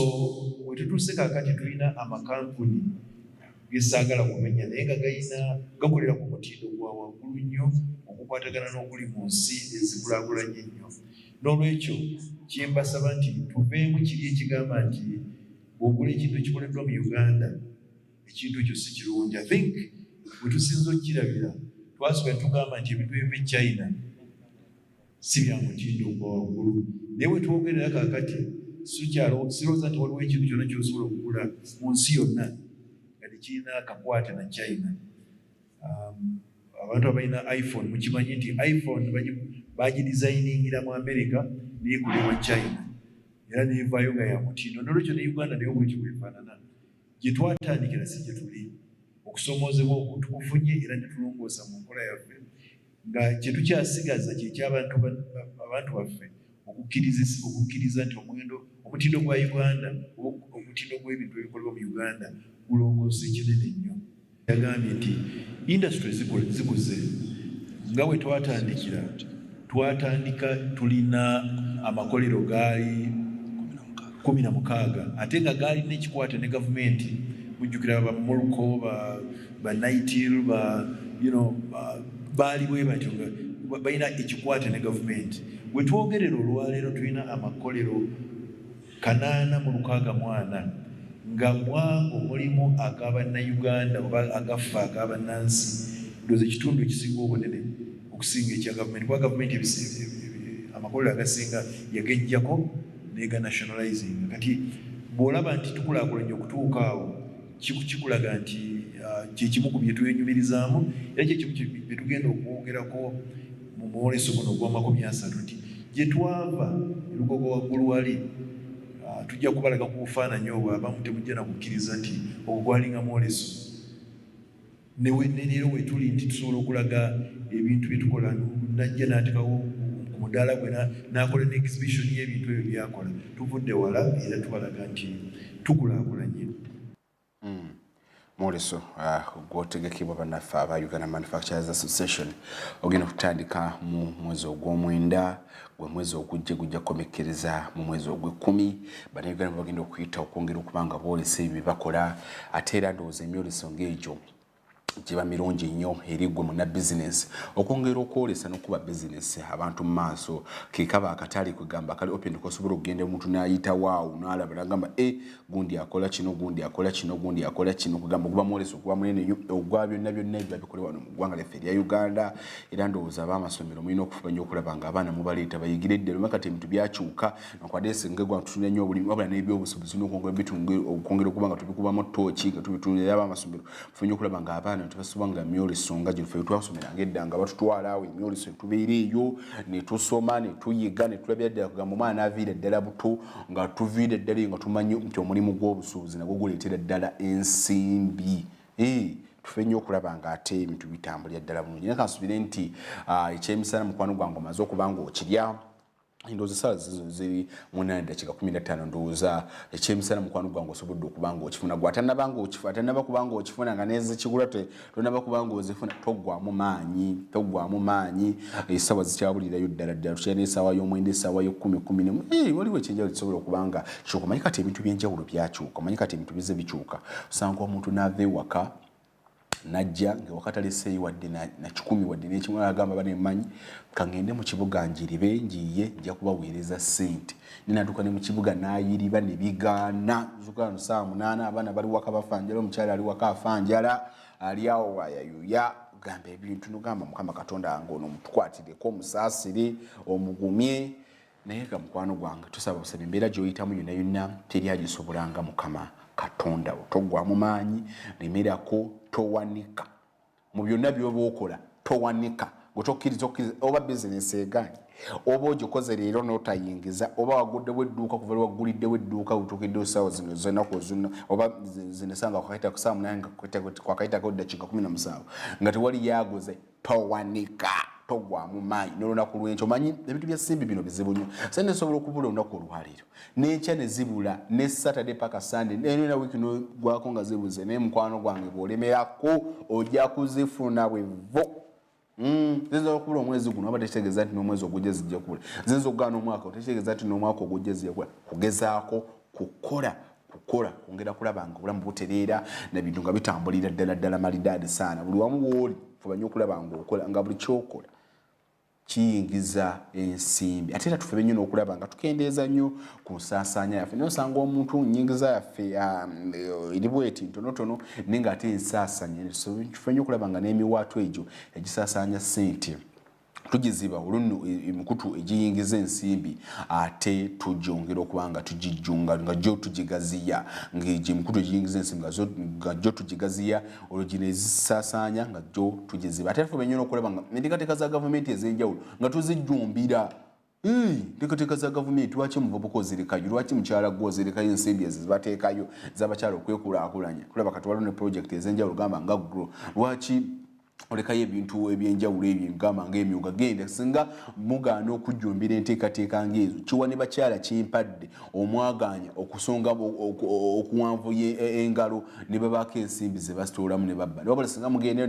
Speaker 19: we tutuuse kaakati tulina amakampuni gesaagala kumenya naye nga gakolera ku mutindo gwa waggulu nnyo okukwatagana n'okuli mu nsi ezikulaakulanye ennyo. N'olwekyo kyembasaba nti tuveemu kiri ekigamba nti bw'ogula ekintu ekikoleddwa mu Uganda ekintu ekyo si kirungi. I think bwe tusinza okukirabira twasooka tugamba nti ebintu ebiva e China si bya mutindo gwa waggulu, naye bwe twogerera kaakati sirowooza nti waliwo ekintu kyonna ky'osobola okugula mu nsi yonna nga tekirina akakwate na China. Abantu abalina iPhone mukimanyi nti iPhone bagidesigningira mu America neekolebwa China era neevaayo nga ya mutindo. N'olwekyo ne Uganda nayo bwekyo bwefaanana. Gye twatandikira si gye tuli. Okusoomozebwa okwo tukufunye era ne tulongoosa mu nkola yaffe nga kye tukyasigaza kye ky'abantu baffe okukkiriza nti omutindo gwa Uganda omutindo gw'ebintu ebikolebwa mu Uganda gulongoose kinene nnyo. Yagambye nti industry zikuze. Nga bwe twatandika tulina amakolero gaali 16 ate nga gaali n'ekikwate ne gavumenti. Mujjukira ba Morocco, ba Nigeria, baali bwe batyo nga balina ekikwate ne gavumenti. Bwe twogerera olwaleero tulina amakolero 864 nga mwango mulimu ag'Abannayuganda oba agaffe ag'abannansi. Ndowooza ekitundu ekisinga obunene okusinga ekya gavumenti, kuba gavumenti amakolero agasinga yagejjako n'ega nationalizing. Kati bw'olaba nti tukulaakulanye okutuuka awo kikulaga nti kyekimu ku bye twenyumirizaamu era kyekimu bye tugenda okwogerako mu mwoleso guno ogwa30 nti gye twava erugogo waggulu wali tujja kubalaga ku bufaananyi obwo abamu temujja na kukkiriza nti ogwalinga mwoleso. Neero we tuli nti tusobola okulaga ebintu bye tukola. Najja n'atekawo ku mudaala gwe n'akola n'exhibition y'ebintu ebyo byakola. Tuvudde wala era tubalaga nti tukulaakulanye.
Speaker 1: Mwoleso gwotegekebwa bannaffe aba Uganda Manufacturers Association ogenda okutandika mu mwezi ogw'omwenda, gwe mwezi gujja kukomekkereza mu mwezi ogw'ekkumi. Bannayuganda bagenda okuyita okwongera okubanga boolesa ebyo bye bakola, ate era ndowooza emyoleso ng'egyo giba mirungi nnyo eri gwe muna bizinesi okwongera okwolesa n'okuba bizinesi abantu mu maaso. Kekaba akatali kugamba kali open kosobola okugenda omuntu n'ayita waawo n'alaba n'agamba gundi akola kino gundi akola kino gundi akola kino, kugamba okuba mwoleso okuba munene nnyo ogwa byonna ebyo bikolebwa wano mu ggwanga lyaffe erya Uganda. Era ndowooza ab'amasomero mulina okufuba nnyo okulaba ng'abaana mubaleeta bayigire ddala makati ebintu byakyuka nakwadde singa gwa tutunda nnyo obulimi wabula n'ebyobusuubuzi n'okwongera okuba nga tubikubamu ttooki nga tubitundira ab'amasomero fuba nnyo okulaba ng'abaana tebasubanga myoleso nga gye ffe twasomeranga edda nga batutwala awo emyoleso tubeera eyo ne tusoma ne tuyiga ne tulabira ddala kugamba omwana aviira ddala buto nga tuviira ddala nga tumanyi nti omulimu gw'obusuubuzi nagwo guleetera ddala ensimbi. Tufe nnyo okulaba ng'ate ebintu bitambulira ddala bulungi. Naye kansubire nti ekyemisana mukwano gwange omaze okuba ng'okirya ndowooza essaawa ziri 8:15 ndowooza ekyemisana mukwano gwange osobodde okubanga okifuna gwe atannaba kubanga okifuna nga nezikigula tonaba kubanga ozifuna toggwamu maanyi essaawa zikyabulirayo ddala tukyalina essaawa y'omwenda essaawa yo10 waliwo ekyenjawulo kisobola okubanga kikyuka manyi kati ebintu byenjawulo byakyuka manyi kati ebintu bize bikyuka osanga omuntu n'ava ewaka najja ngewaka taleseeyi wadde na 10 wadde n'ekimu agamba banemanyi kangende mu kibuga njiribe njiye nja kubaweereza ssente nenatuuka ne mu kibuga n'ayiriba ne bigaana zukano saa 8 abaana bali waka bafanjala omukyala ali waka afanjala ali awo wayayuya gamba ebintu nogamba mukama katonda wange ono mutukwatireko omusaasire omugumye naye ga mukwano gwange tusaba busaba embeera gy'oyitamu yonna yonna teri agisobolanga mukama katonda toggwamu maanyi lemerako towanika mu byonna byoba okola towanika gwetokkiriza oba bizinesi eganye oba ogikoze leero n'otayingiza oba waguddewo edduuka kuva wagguliddewo edduuka utuukiddewo essaawa zino zenaku zino oba zinesanga kwakayita ku saa 8 kwakayitako ddakiika 17 nga tewali yaguze towanika toggwamu maanyi n'olunaku lw'enkyo omanyi ebintu bya simbi bino bizibu nnyo sa nesobola okubula olunaku olwaleero n'enkya ne zibula ne Saturday paka Sunday nena wiiki n'ogwako nga zibuze naye mukwano gwange bw'olemerako ojja kuzifuna bwevo zinza okubula omwezi guno oba tekitegeeza nti n'omwezi ogujja zijja kubula zinza okugaana omwaka tekitegeeza nti n'omwaka ogujja zijja kubula kugezaako kukola kwongera kulaba nga obulamu butereera nebintu nga bitambulira ddala malidaadi saana buli wamu wooli fuba nnyo okulaba nga okola nga buli kyokola kiyingiza ensimbi ate era tufebe nnyo n'okulaba nga tukendeeza nnyo ku nsaasaanya yaffe naye osanga omuntu nnyingiza yaffe eri bweti ntonotono naye nga ate ensaasanya tufe nnyo okulaba nga n'emiwaatu egyo egisaasaanya ssente tugiziba olunno emikutu egiyingiza ensimbi ate tugyongera okubanga tugijjunga nga jo tugigaziya ng'egyo emikutu egiyingiza ensimbi nga jo tugigaziya olwo gino ezisaasaanya nga jo tugiziba ate tufube nnyo n'okulaba nga enteekateeka za gavumenti ez'enjawulo nga tuzijjumbira enteekateeka za gavumenti lwaki omuvubuka ozirekayo lwaki mukyala gwe ozirekayo ensimbi ezo zibateekayo z'abakyala okwekulaakulanya kulaba kati waliwo ne pulojekiti ez'enjawulo gamba nga GROW lwaki olekayo ebintu ebyenjawulo ebyo gamba ng'emyuga genda singa mugaana okujjumbira enteekateeka ng'ezo kiwa ne bakyala kimpadde omwaganya okusonga okuwanvuya engalo ne babaako ensimbi ze basitoolamu ne babba wabula singa mugendeyo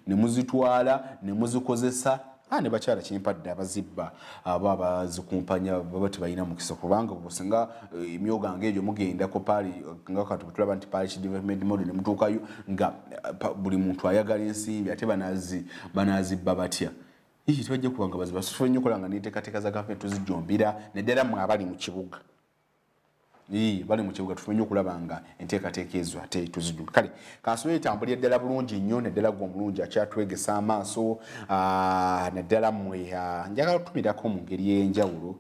Speaker 1: ne muzitwala ne muzikozesa ne bakyala kimpadde abazibba aba abazikumpanya baba tebalina mukisa kubanga obusinga emyoga ng'egyo mugendako paali nga kati tulaba nti parish development model ne mutuukayo nga buli muntu ayagala ensimbi ate banazibba batya tebajja kubanga baziba tufe nnyo okola nga n'enteekateeka za gavumenti tuzijjumbira neddala mwe abali mu kibuga bali mu kibuga tufunye okulaba nga enteekateeka ezo ate tuzijjumbira kale kansonga etambulira ddala bulungi nnyo neddala gwe omulungi akyatwegesa amaaso neddala mmwe njagala tutumirako mu ngeri y'enjawulo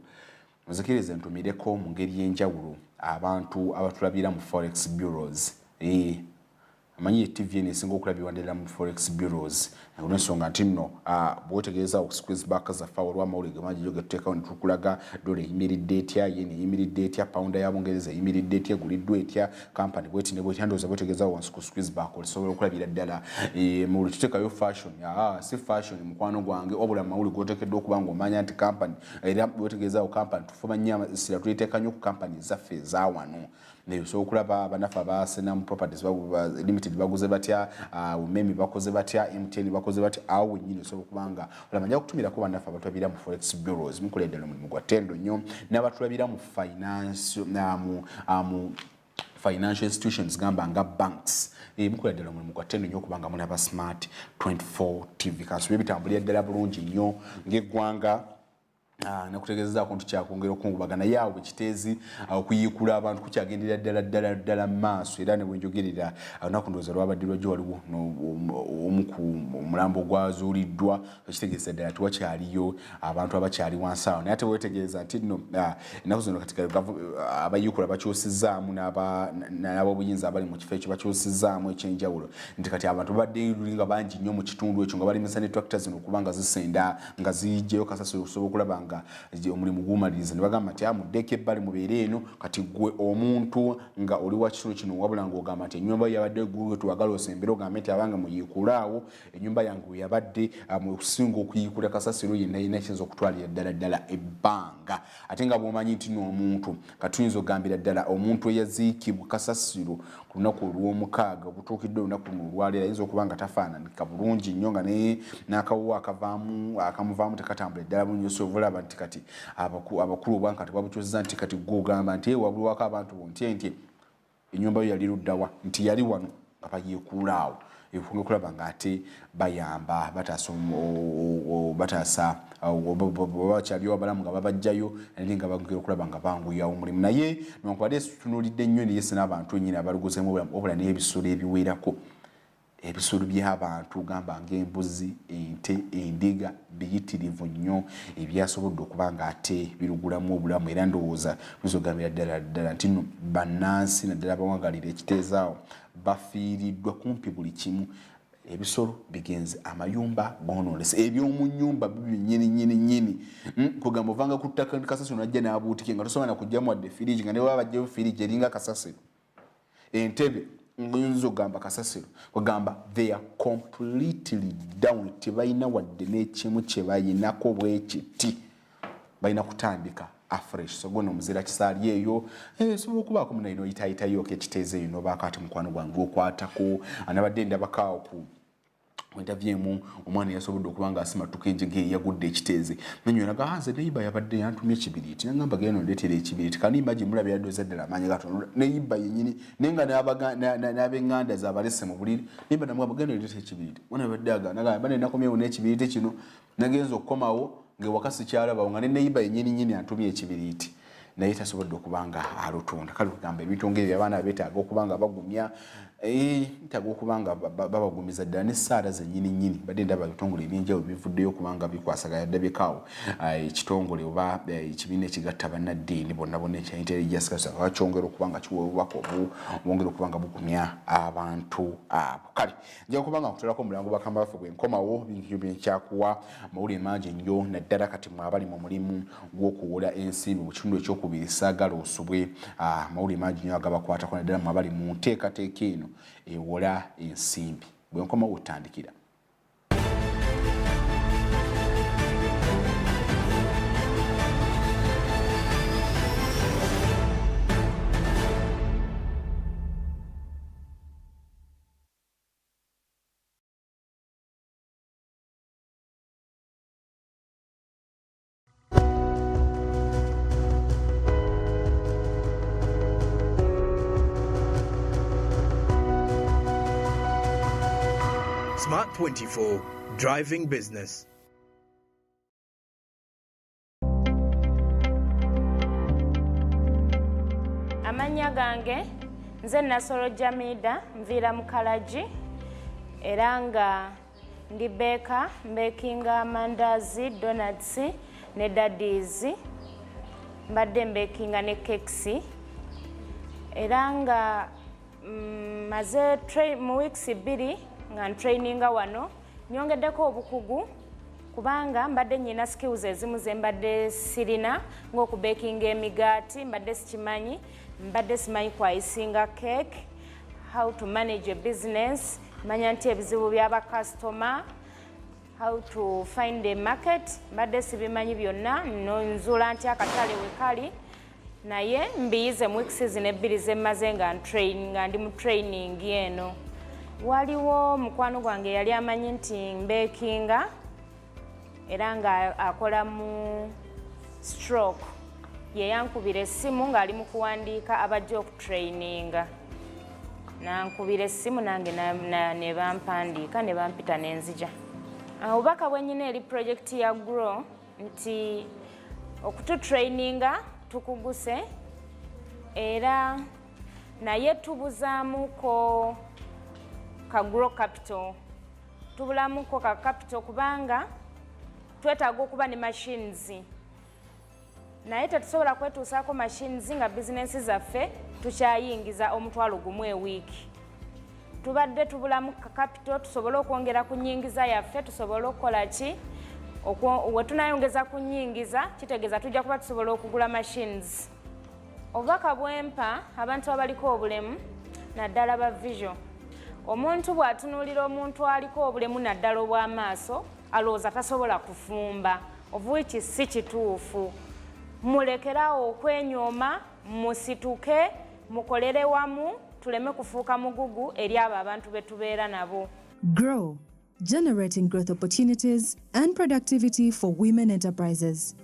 Speaker 1: muzikirize ntumireko mu ngeri y'enjawulo abantu abatulabira mu forex bureaus amanyi TV esinga okulabirwa ddala mu forex bureaus olw'ensonga nti nno bwetegeeza okusqueeze back zaffe olw'amawulire gemangi jo getuteekawo ne tukulaga dola eyimiridde etya yeni eyimiridde etya pawunda ya bungereza eyimiridde etya eguliddwa etya kampani bweti ne bwetya ndowooza bwetegeeza wansi ku squeeze back olisobola okulabira ddala mu buli tuteekayo fashion si fashion mukwano gwange wabula amawulire goteekeddwa okuba nga omanya nti kampani era bwetegeezaawo kampani tufuba nnyo amasira tuliteeka nnyo ku kampani zaffe eza wano naye osobola okulaba abanafu abasenamu properties limited baguze batya umemi bakoze batya MTN bakoze batya awo wennyini osobola okubanga olaba nja kutumirako banafu abatulabira mu forex bureaus mukola ddala omulimu gwa ttendo nnyo n'abatulabira mu financial institutions gamba nga banks mukola ddala omulimu gwa ttendo nnyo okubanga mulaba smart 24 TV kansubye bitambulira ddala bulungi nnyo ng'eggwanga nakutegeezaako nti kyakwongera okungubagana yawe ekiteezi okuyiikula abantu kukyagendera ddala mu maaso era ne bwenjogerera olunaku ndowooza lwabadde lwajjo waliwo omu ku omulambo ogwazuuliddwa ekitegeeza ddala tiwakyaliyo abantu abakyali wansi awo naye ate wetegeeza nti nno ennaku zino kati abayiikula bakyusizaamu n'abobuyinza abali mu kifo ekyo bakyusizaamu ekyenjawulo nti kati abantu babadde lulinga bangi nnyo mu kitundu ekyo nga balimisa ne tractor zino okuba nga zisenda nga zijjayo kasasiro okusobola okulaba nga omulimu gumaliriza ne bagamba nti amuddeko ebbali mubeere eno kati gwe omuntu nga oli wa kitundu kino wabula ng'ogamba nti ennyumba yabadde gwe twagala osembere ogambe nti abanga muyiikulaawo ennyumba yange we yabadde musinga okuyiikula kasasiro yenna yenna kiyinza okutwalira ddala ebbanga ate nga bw'omanyi nti n'omuntu katuyinza okugambira ddala omuntu eyaziikibwa kasasiro ku lunaku olw'omukaaga obutuukidde olunaku luno olwaleero ayinza okuba nga tafaananika bulungi nnyo nga n'akawuwo akamuvaamu tekatambula ddala bulungi so obulaba nti kati abakulu obwankati babukyusiza nti kati gw'ogamba nti wabulwako abantu bonti ennyumba yo yali luddawa nti yali wano nga bayeekuulaawo ebifunga okulaba nga ate bayamba bataasa bakyaliwo abalamu nga babajjayo naye nga bagera okulaba nga banguyawo omulimu naye newankubadde tutunuulidde nnyo neyese n'abantu ennyini abaluguzeemu obula n'ebisolo ebiwerako ebisolo by'abantu gamba ng'embuzi ente endiga biyitirivu nnyo ebyasobodde okuba nga ate birugulamu obulamu era ndowooza bizogambira ddala nti nno bannansi naddala bawangalira ekiteezaawo bafiiriddwa kumpi buli kimu ebisolo bigenze amayumba gonoolese ebyomu nnyumba bibinyini kugamba ovanga ku ttaka kasasiro najja n'abuutike nga tosobola nakugjamu wadde firiji nga ne baba bajjayo firiji eringa kasasiro entebe ng'oyinza okugamba kasasiro kugamba they are completely down tebalina wadde n'ekimu kye bayinako bwekiti balina kutandika afresh so gona omuzira kisaali eyo sobola okubaako munaino oyitaayitayooko ekiteeze eno obaako ati mukwano gwange okwatako anabadde ndabakaawo ku interviewemu omwana yasobodde okuba nga asimatuka enjege yagudde ekiteeze nanyonaga hanze neyiba yabadde yantumya ekibiriiti nagamba genda ondeetera ekibiriiti kanimba gye mulabira yaddooza ddala amaanyi gatono neyiba yennyini naye nga n'ab'eŋŋanda zaabalese mu buliri neyiba namugamba genda ondeetera ekibiriiti mwana badde agamba bane nakomyewo n'ekibiriiti kino nagenza okukomawo ng'ewaka sikyalabawo nga ne neyiba yennyini antumya ekibiriiti naye tasobodde okuba nga alutunda kale kugamba ebintu ng'ebyo abaana beetaaga okuba nga bagumya ntaga okuba nga babagumiza ddala n'essaala zennyini badde ndaba ebitongole ebyenjawulo bivuddeyo okuba nga bikwasaganya ddabekaawo ekitongole oba ekibiina ekigatta bannaddiini bonna ekyaintelligence bakyongera okuba nga kiwa obubaka obwongera okuba nga bugumya abantu abo kale nja okuba nga nkuteerako omulango bakamba baffe bwe nkomawo bintu byenkyakuwa mawulire mangi nnyo naddala kati mwe abali mu mulimu gw'okuwola ensimbi mu kitundu ekyokubiri saagala osubwe mawulire mangi nnyo agabakwatako naddala mwe abali mu nteekateeka eno ewola ensimbi bwe nkoma wotandikira
Speaker 14: Smart 24, driving business.
Speaker 4: Amanya gange nze Nasolo Jamida nviira mu Kalaji era nga ndi beka mbekinga amandazi donuts ne daddies mbadde mbekinga ne cakes era nga maze mu weeks 2 nga traininga wano nyongeddeko obukugu kubanga mbadde nyina skills ezimu ze mbadde sirina ng'okubekinga emigaati mbadde sikimanyi mbadde simanyi kwayisinga cake how to manage a business manya nti ebizibu by'aba customer how to find a market mbadde sibimanyi byonna nonzula nti akatale we kali naye mbiyize mu weeks zino 2 zemmaze nga ndi mu training eno waliwo mukwano gwange yali amanyi nti mbekinga era nga akola mu stroke ye yankubira essimu ng'ali mu kuwandiika abajja okutraininga nankubira essimu nange ne bampandiika ne bampita n'enzija obubaka bwennyina eri projekiti ya grow nti okututraininga tukuguse era naye tubuzaamuko ka grow capital tubulamuko ka capital kubanga twetaaga okuba ne machines naye tetusobola kwetuusaako machines nga bizinensi zaffe tukyayingiza omutwalo gumu ewiiki tubadde tubulamu ka capital tusobole okwongera ku nnyingiza yaffe tusobole okukola ki
Speaker 20: wetunayongeza ku nnyingiza kitegeeza tujja kuba tusobola okugula machines. Obubaka bwempa abantu abaliko obulemu naddala ba vision. Omuntu bw'atunuulira omuntu aliko obulemu naddala obw'amaaso alowooza tasobola kufumba, ovuiki si kituufu. Mulekerawo okwenyooma, musituke, mukolere wamu, tuleme kufuuka mugugu eri abo abantu be tubeera nabo.
Speaker 5: Grow, generating growth opportunities and productivity for women enterprises.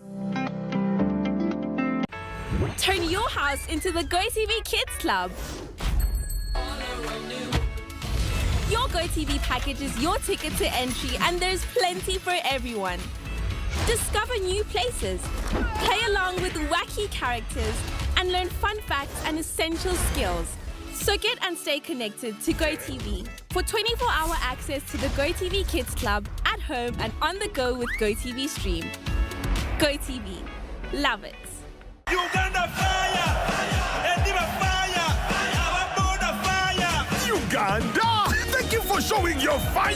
Speaker 21: Turn your house into the GoTV Kids Club. Your GoTV package is your ticket to entry, and there's plenty for everyone. Discover new places, play along with wacky characters, and learn fun facts and essential skills. So get and stay connected to GoTV for 24-hour access to the GoTV Kids Club at home and on the go with GoTV Stream. GoTV. Love it.
Speaker 3: Uganda fire! Ebifa fire! Ababona fire! Uganda! Thank you for showing your fire!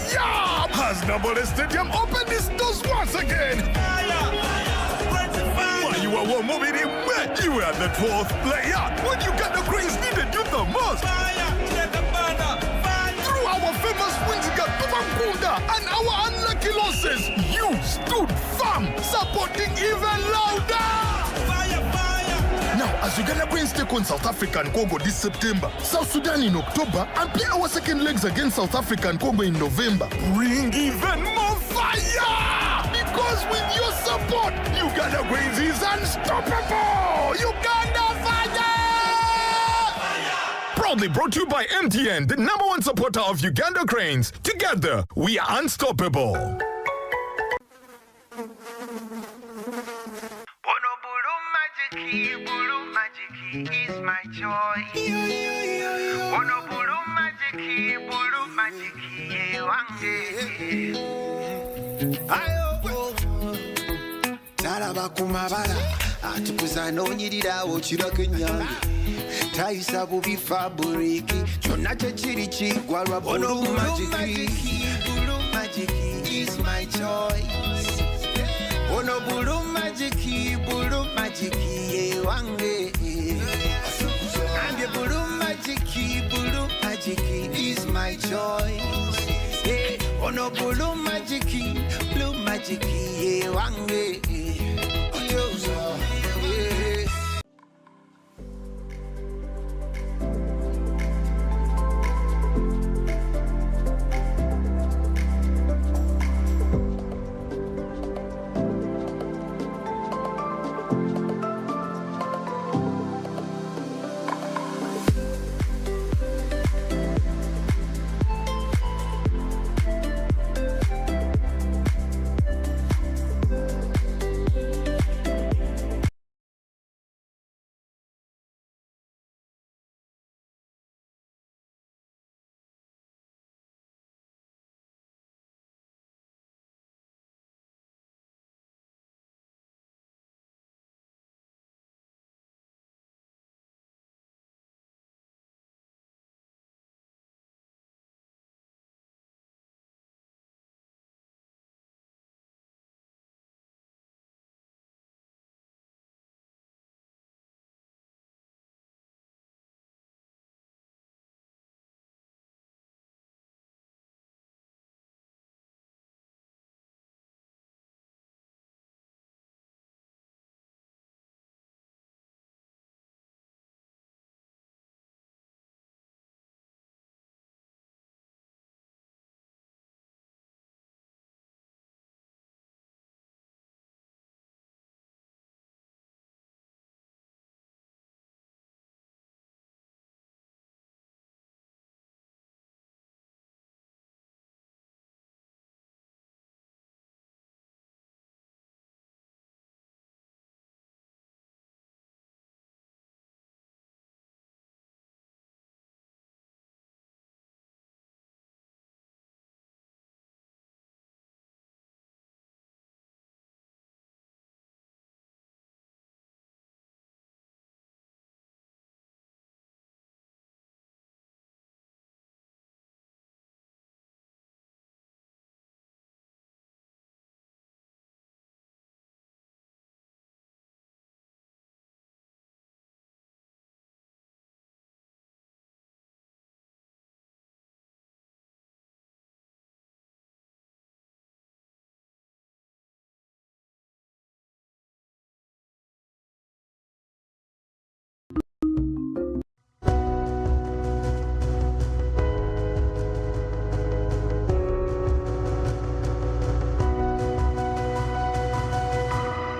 Speaker 3: Has Nambole Stadium opened its doors once again? Fire! While you were moving in, you were the 12th player. When Uganda Cranes needed you the most. Fire! Through our famous wins against Ggwanga and our unlucky losses, you stood firm, supporting even louder. Now, as Uganda Cranes take on South Africa and Congo this September, South Sudan in October, and play our second legs against South Africa and Congo in November, bring even more fire! Because with your support, Uganda Cranes is unstoppable! Uganda fire! Proudly brought to you by MTN, the #1 supporter of Uganda Cranes. Together, we are unstoppable.
Speaker 22: Is my joy. Ono bulu majiki wange. Ayo talaba kumabala atukuza nonyirira okirako enyange tayisa bubi fabriki kyonna kyekiri kigwa lwa bulu majiki is my choice. Ono bulu majiki ye wange. And the blue magic is my choice. Hey, oh no, blue magic, yeah, wange.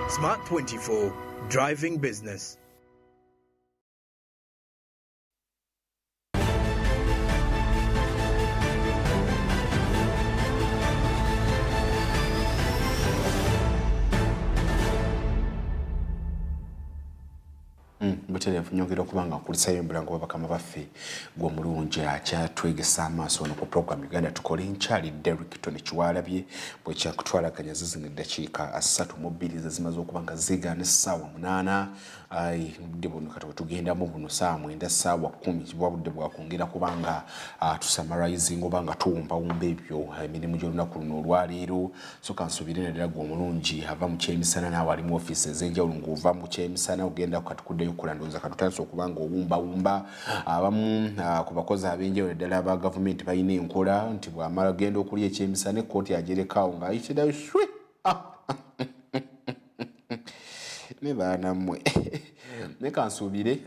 Speaker 14: Smart 24, driving business.
Speaker 1: Mutelefu nyongera okubanga nkulisayo embulango babakama baffe gwe mulungi akyatwegesa amaaso ono ku program Uganda Tukole nkyali Derrickton Kiwalabye bwe kyakutwalaganya zizina eddakiika 32 zimaze okubanga zigaana essaawa 8 ai budde buno kati tugendamu buno saa 9 essaawa 10 kibwa budde bwakwongera kubanga tusammarizing obanga tuwumbawumba ebyo emirimu gy'olunaku luno olwaleero so kansubire naddala gwe omulungi ava mu kyemisana naawe ali mu ofiisi ez'enjawulo ng'ova mu kyemisana ogenda katukuddeyo kulandoza katutandise okubanga owumbawumba abamu ku bakozi ab'enjawulo ddala aba gavumenti balina enkola nti bw'amala genda okulya ekyemisana ekkooti agirekaawo ng'ayitirayo shwe ne baanammwe ne kansuubire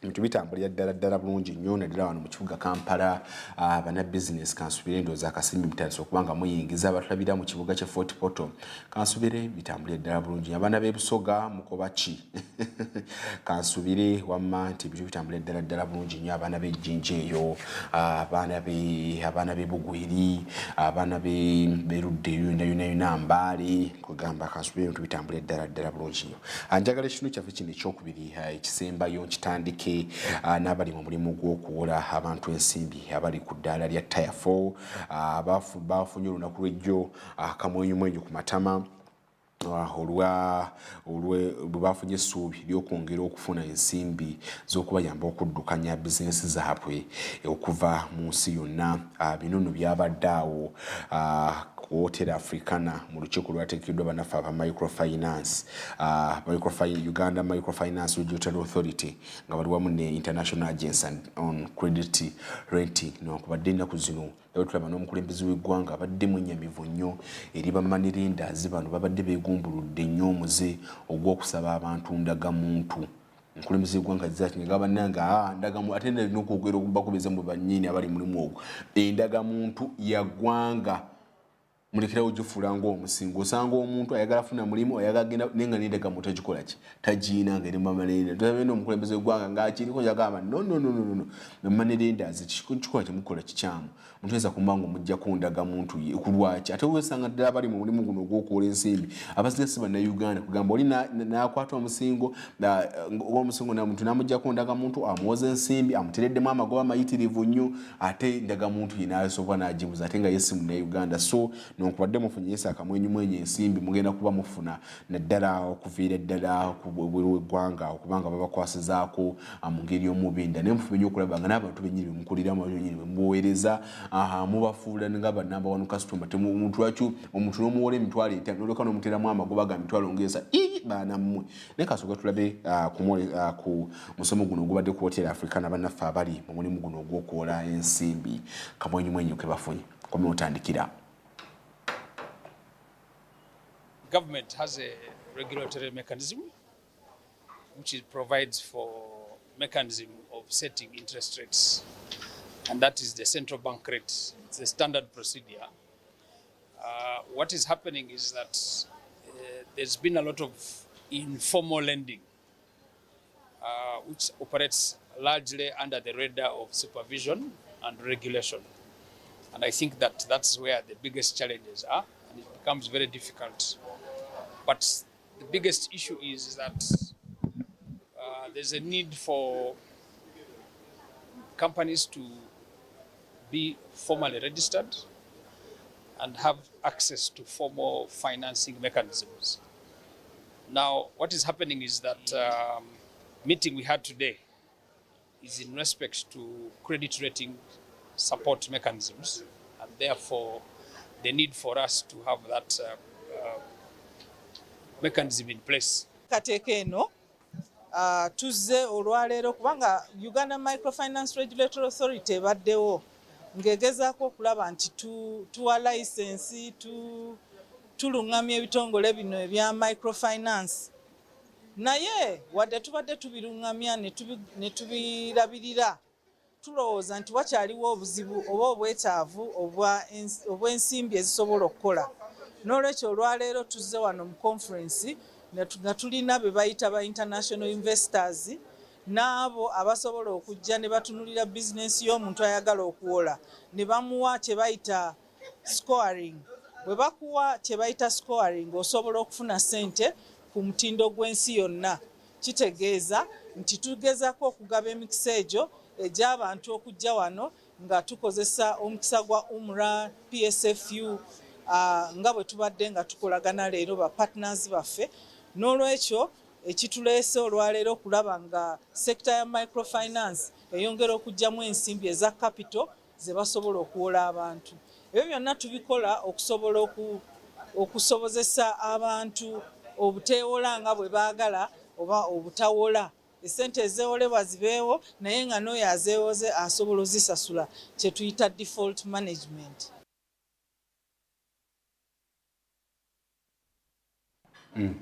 Speaker 1: ebintu bitambulira ddala bulungi nnyo naddala wano mu kibuga Kampala bana business kansubire endowooza akasimbi mutandise okubanga muyingiza abatulabira mu kibuga kye Fort Portal kansubire bitambulira ddala bulungi abaana b'e Busoga mukoba ki kansubire wamma nti ebintu bitambulira ddala bulungi nnyo abaana b'Ejjinja eyo abaana b'e Bugweri abaana b'erudde yonna Mbaale kugamba kansubire ebintu bitambulira ddala bulungi nnyo anjagala ekintu kyaffe kino ekyokubiri ekisembayo nkitandike n'abali mu mulimu gw'okuwola abantu ensimbi abali ku ddaala lya Tier 4 bafunye olunaku lw'ejjo akamwenyumwenyu ku matama bafunye essuubi ly'okwongera okufuna ensimbi z'okubayamba okuddukanya bizinesi zaabwe okuva mu nsi yonna bino nno byabadde awo Hotel Africana mu lukiiko lwateekeddwa bannaffe aba microfinance Uganda Microfinance Regulatory Authority nga bali wamu ne International Agency on Credit Rating nokubadde ennaku zino tulaba n'omukulembeze w'eggwanga abadde mwennyamivu nnyo eri bamanirindazi bano babadde beegumbuludde nnyo omuze ogw'okusaba abantu ndagamuntu omukulembeze w'eggwanga zaakinga bannanga ndagamuntu ate nalina okwogera okubakubeza mu bannyini abali mulimu ogwo endagamuntu ya ggwanga mulekerawo gifuula ng'omusingo osanga omuntu ayagala funa mulimu ayagala genda nenga n'endagamuntu tagikola ki tagiina ng'eri mamalerenda tulabe n'omukulembeze w'eggwanga ng'akiriko yagamba no mamalerendaazi kikola kyemukola kikyamu mutuyinza kumba nga omuggyako ndagamuntu ku lwaki ate wesanga ddala bali mu mulimu guno ogw'okuwola ensimbi abasinga si bannayuganda kugamba oli n'akwata omusingo omusingo namuntu n'amuggyako ndagamuntu amuwoza ensimbi amutereddemu amagoba mayitirivu nnyo ate ndagamuntu ye n'asobola n'agibuza ate nga ye si munnayuganda so nokubadde mufunye yesa akamwenyumwenyu ensimbi mugenda kuba mufuna naddala okuviira ddala kubweru w'eggwanga okubanga babakwasizaako mu ngeri y'omubinda naye mufubenye okulaba nga n'abantu bennyini bemukuliramu bennyini bemuweereza mubafuula nga bannamba wano kasitoma omuntu lwaki omuntu n'omuwola emitwalo 5 n'olyoka n'omuteramu amagoba ga mitwalo ngesa baanammwe naye kasooka tulabe ku musomo guno ogubadde ku Hotel Africana bannaffe abali mu mulimu guno ogw'okuwola ensimbi kamwenyumwenyu ke bafunye komye otandikira.
Speaker 2: Government has a regulatory mechanism which provides for mechanism of setting interest rates, and that is the central bank rate. It's a standard procedure. What is happening is that there's been a lot of informal lending, which operates largely under the radar of supervision and regulation. And I think that that's where the biggest challenges are, and it becomes very difficult. But the biggest issue is that there's a need for companies to be formally registered and have access to formal financing mechanisms. Now, what is happening is that meeting we had today is in respect to credit rating support mechanisms, and therefore the need for us to have that mechanism in place.
Speaker 6: Kateeka eno tuzze olwaleero kubanga Uganda Microfinance Regulatory Authority ebaddewo ng'egezaako okulaba nti tuwa license tulungamya ebitongole bino ebya microfinance, naye wadde tubadde tubirungamya ne tubirabirira tulowooza nti wakyaliwo obuzibu oba obwetaavu obw'ensimbi ezisobola okukola n'olwekyo olwaleero tuzze wano mu conference nga tulina be bayita ba international investors n'abo abasobola okujja ne batunulira bizinensi y'omuntu ayagala okuwola ne bamuwa kye bayita scoring. Bwe bakuwa kye bayita scoring osobola okufuna ssente ku mutindo gw'ensi yonna. Kitegeeza nti tugezaako okugaba emikisa egyo egy'abantu okujja wano nga tukozesa omukisa gwa UMRA, PSFU, nga bwe tubadde nga tukolagana leero ba partners baffe. N'olwekyo ekituleese olwaleero okulaba nga sekita ya microfinance eyongera okugyamu ensimbi eza capital ze basobola okuwola abantu. Ebyo byonna tubikola okusobola okusobozesa abantu obuteewola nga bwe baagala oba obutawola. Esente ezeewolebwa zibeewo naye nga n'oyo azeewoze asobola ozisasula, kye tuyita default management.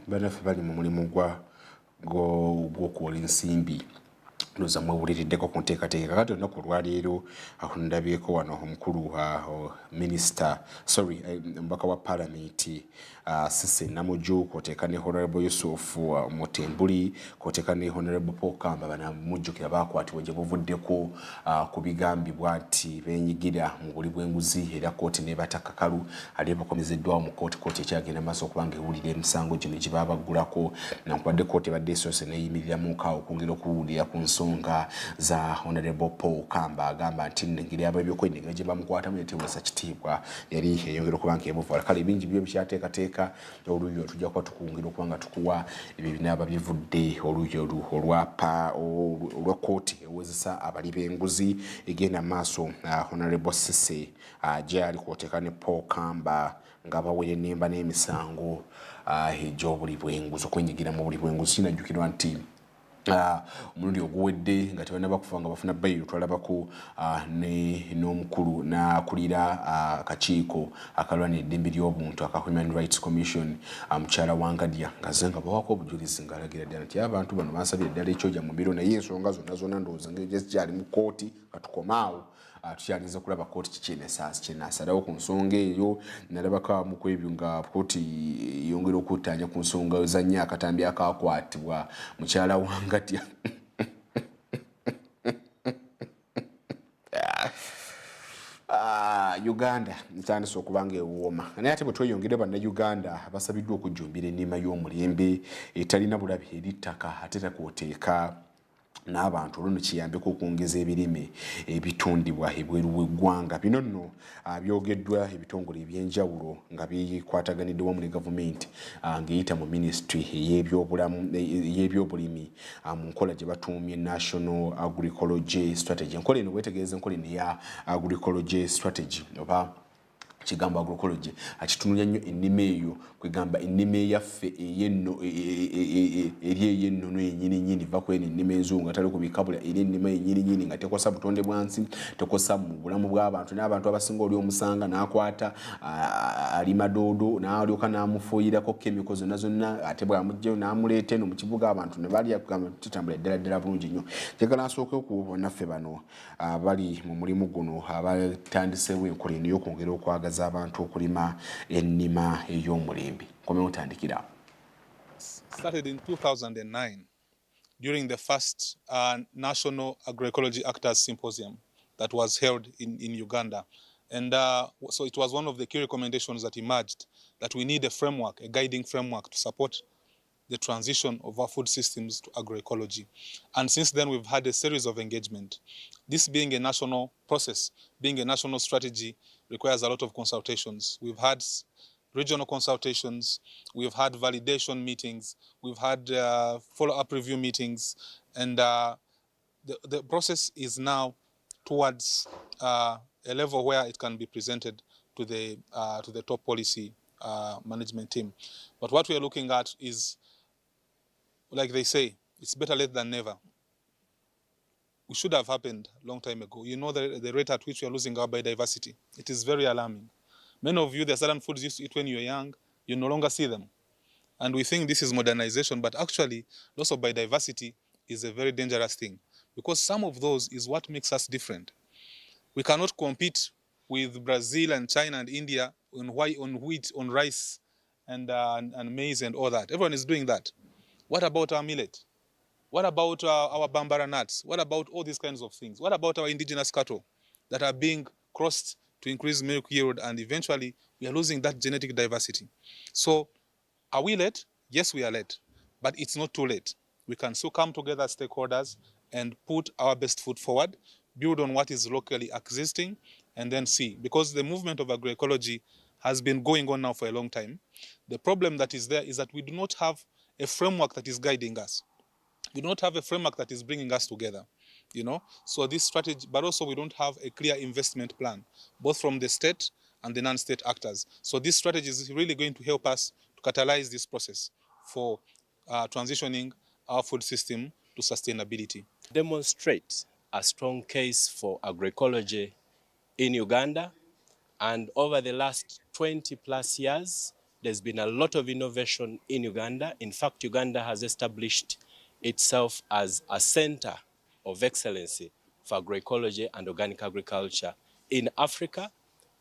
Speaker 1: Bannaffe bali mu mulimu gw'okuwola ensimbi ndoza mwewuliriddeko ku nteekateeka. Kati olunaku olwaleero ndabyeko wano omukulu omubaka wa paalamenti Sise Namuju, kwoteeka ne Honorable Yusuf Mutembuli, kwoteeka ne Honorable Paul Kamba, banamujjukira baakwatibwa gye buvuddeko ku bigambibwa nti beenyigira mu buli bw'enguzi era kkooti n'ebata kakalu ali bakomezeddwawo mu kkooti ekyagenda maaso okuba ng'ewulira emisango gino gye baba baggulako nankubadde kkooti ebadde esoose n'eyimirira mu nkaawo okwongera okuwulira ku nsonga za Honorable Paul Kamba agamba nti engeri ab'ebyokwerinda gye bamukwatamu yateewesa kitiibwa yali eyongera okuba ng'emuvala. Kale bingi byo bikyateekateeka oluuyi tujja kuba tukuwungira okuba nga tukuwa ebyo binaaba bivudde oluuyi olwa kkooti ewozesa abali b'enguzi egenda maaso. Honorable Sise gyali kwoteeka ne Paul Kamba nga bawere ennemba n'emisango egy'obuli bw'enguzi okwenyigira mu buli bw'enguzi. Kinajjukirwa nti omulundi oguwedde nga tebalina bakufa nga bafuna bayiro twalabako n'omukulu n'akulira akakiiko akalwanira eddembe ly'obuntu aka Human Rights Commission mukyala Wangadya ng'azze nga bawako obujulizi ng'alagira ddala nti abantu bano bansabira ddala ekyojja mu biro naye ensonga zonna ndowooza ng'ezikyali mu kkooti nga tukomaawo tukyalinza kulaba kkooti kyenaasalawo ku nsonga eyo. Nalabako mu ku ebyo nga kkooti yongera okuttaanya ku nsonga za nnyo akatambi akakwatibwa mukyala Wangatya. Uganda ntandise okuba ng'ewooma naye ate bwe tweyongere bannayuganda basabiddwa okujjumbira ennima y'omulembe etalina bulabe eri ttaka ate takwoteeka n'abantu olwo kiyambeko okwongeza ebirime ebitundibwa ebweru w'eggwanga. Bino nno byogeddwa ebitongole ebyenjawulo nga bikwataganidde wamu ne gavumenti ng'eyita mu ministry ey'ebyobulimi mu nkola gye batuumye National Agroecology Strategy. Enkola eno weetegereza enkola eno eya Agroecology Strategy oba kigambo agroecology akitunulya nnyo ennima eyo kwegamba ennima eyaffe eri ey'ennono yennyininyini va ku eno ennima enzungu nga tali kubika bula eri ennima yennyininyini nga tekosa butonde bwa nsi tekosa mu bulamu bw'abantu n'abantu abasinga oli omusanga n'akwata alima doodo n'alyoka n'amufuuyirako kemiko zonna ate bw'amugjeyo n'amuleeta eno mu kibuga abantu ne balya kugamba tutambula ddala bulungi nnyo. Njagala nsooke okuwa bannaffe bano abali mu mulimu guno abatandiseewo enkola eno y'okwongera okwagaza abantu okulima ennima ey'omulembe. Komeo otandikira.
Speaker 8: Started in 2009 during the first National Agroecology Actors Symposium that was held in Uganda. And so it was one of the key recommendations that emerged that we need a framework, a guiding framework to support the transition of our food systems to agroecology. And since then, we've had a series of engagement. This being a national process, being a national strategy, requires a lot of consultations. We've had regional consultations, we've had validation meetings, we've had follow-up review meetings, and the process is now towards a level where it can be presented to the top policy management team. But what we are looking at is, like they say, it's better late than never. We should have happened a long time ago. You know the rate at which we are losing our biodiversity. It is very alarming. Many of you, there are certain foods you used to eat when you were young, you no longer see them. And we think this is modernization, but actually, loss of biodiversity is a very dangerous thing because some of those is what makes us different. We cannot compete with Brazil and China and India on wheat, on rice, and maize and all that. Everyone is doing that. What about our millet? What about our bambara nuts? What about all these kinds of things? What about our indigenous cattle that are being crossed to increase milk yield, and eventually we are losing that genetic diversity? So are we late? Yes, we are late, but it's not too late. We can still come together as stakeholders and put our best foot forward, build on what is locally existing, and then see. Because the movement of agroecology has been going on now for a long time. The problem that is there is that we do not have a framework that is guiding us. We don't have a framework that is bringing us together, So this strategy, but also we don't have a clear investment plan, both from the state and the non-state actors. So this strategy is really going to help us to catalyze this process for transitioning our food system to sustainability.
Speaker 9: Demonstrate a strong case for agroecology in Uganda, and over the last 20 plus years, there's been a lot of innovation in Uganda. In fact, Uganda has established itself as a center of excellency for agroecology and organic agriculture in Africa.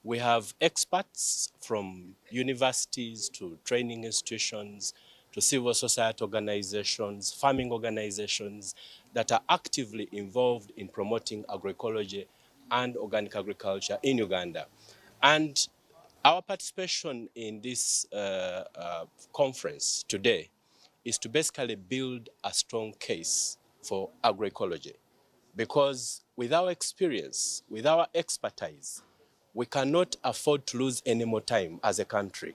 Speaker 9: We have experts from universities to training institutions to civil society organizations, farming organizations that are actively involved in promoting agroecology and organic agriculture in Uganda. And our participation in this conference today is to basically build a strong case for agroecology, because with our experience, with our expertise, we cannot afford to lose any more time as a country.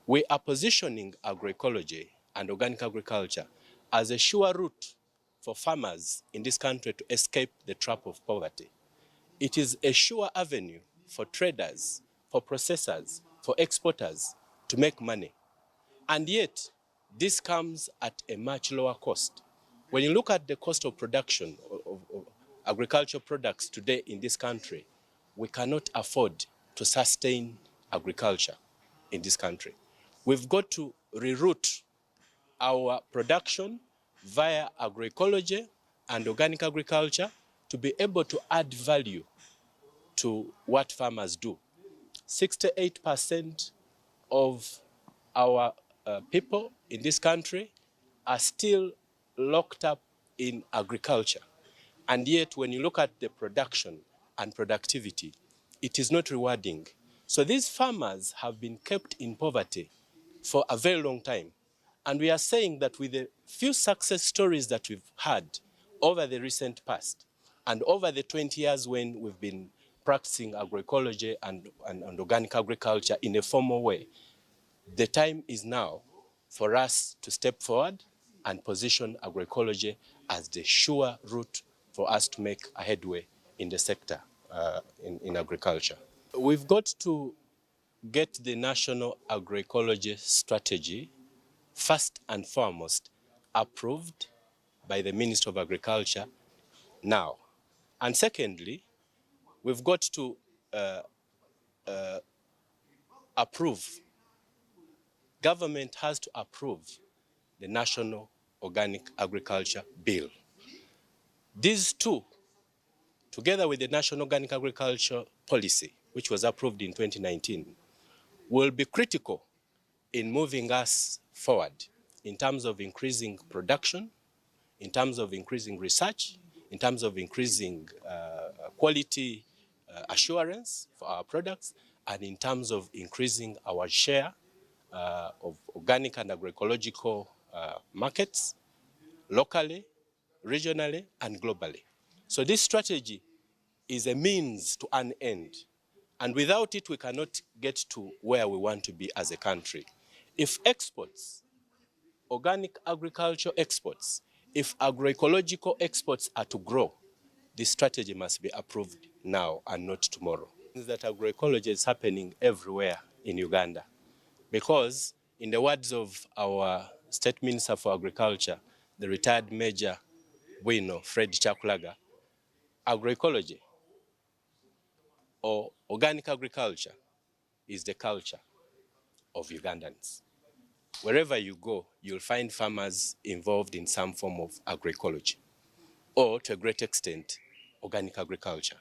Speaker 9: We are positioning agroecology and organic agriculture as a sure route for farmers in this country to escape the trap of poverty. It is a sure avenue for traders, for processors, for exporters to make money. And yet, this comes at a much lower cost. When you look at the cost of production of agricultural products today in this country, we cannot afford to sustain agriculture in this country. We've got to reroute our production via agroecology and organic agriculture to be able to add value to what farmers do. 68% of our people in this country are still locked up in agriculture. And yet, when you look at the production and productivity, it is not rewarding. So these farmers have been kept in poverty for a very long time. And we are saying that with the few success stories that we've had over the recent past and over the 20 years when we've been practicing agroecology and organic agriculture in a formal way, the time is now for us to step forward and position agroecology as the sure route for us to make a headway in the sector, in agriculture. We've got to get the National Agroecology Strategy first and foremost approved by the Minister of Agriculture now. And secondly, we've got to approve, government has to approve the National Organic Agriculture Bill. These two, together with the National Organic Agriculture Policy, which was approved in 2019, will be critical in moving us forward in terms of increasing production, in terms of increasing research, in terms of increasing quality assurance for our products, and in terms of increasing our share of organic and agroecological markets locally, regionally, and globally. So this strategy is a means to an end. And without it, we cannot get to where we want to be as a country. If exports, organic agriculture exports, if agroecological exports are to grow, this strategy must be approved now and not tomorrow. That agroecology is happening everywhere in Uganda, because in the words of our State Minister for Agriculture, the retired Major Bwino Fred Chakulaga, agroecology or organic agriculture is the culture of Ugandans. Wherever you go, you'll find farmers involved in some form of agroecology, or to a great extent, organic agriculture.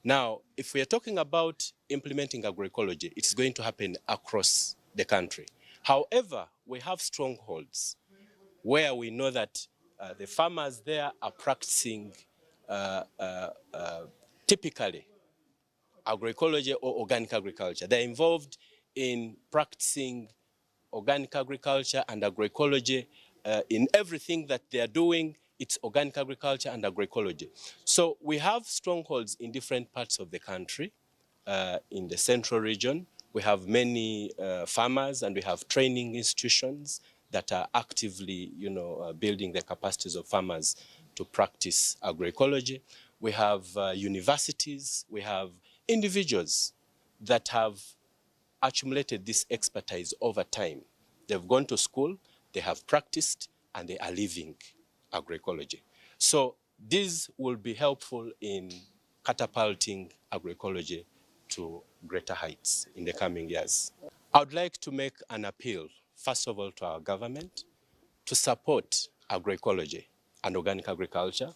Speaker 9: Now, if we are talking about implementing agroecology, it's going to happen across the country. However, we have strongholds where we know that the farmers there are practicing typically agroecology or organic agriculture. They're involved in practicing organic agriculture and agroecology in everything that they are doing. It's organic agriculture and agroecology. So we have strongholds in different parts of the country. In the central region, we have many farmers and we have training institutions that are actively, building the capacities of farmers to practice agroecology. We have universities, we have individuals that have accumulated this expertise over time. They've gone to school, they have practiced, and they are living agroecology. So these will be helpful in catapulting agroecology to greater heights in the coming years. I would like to make an appeal, first of all, to our government to support agroecology and organic agriculture.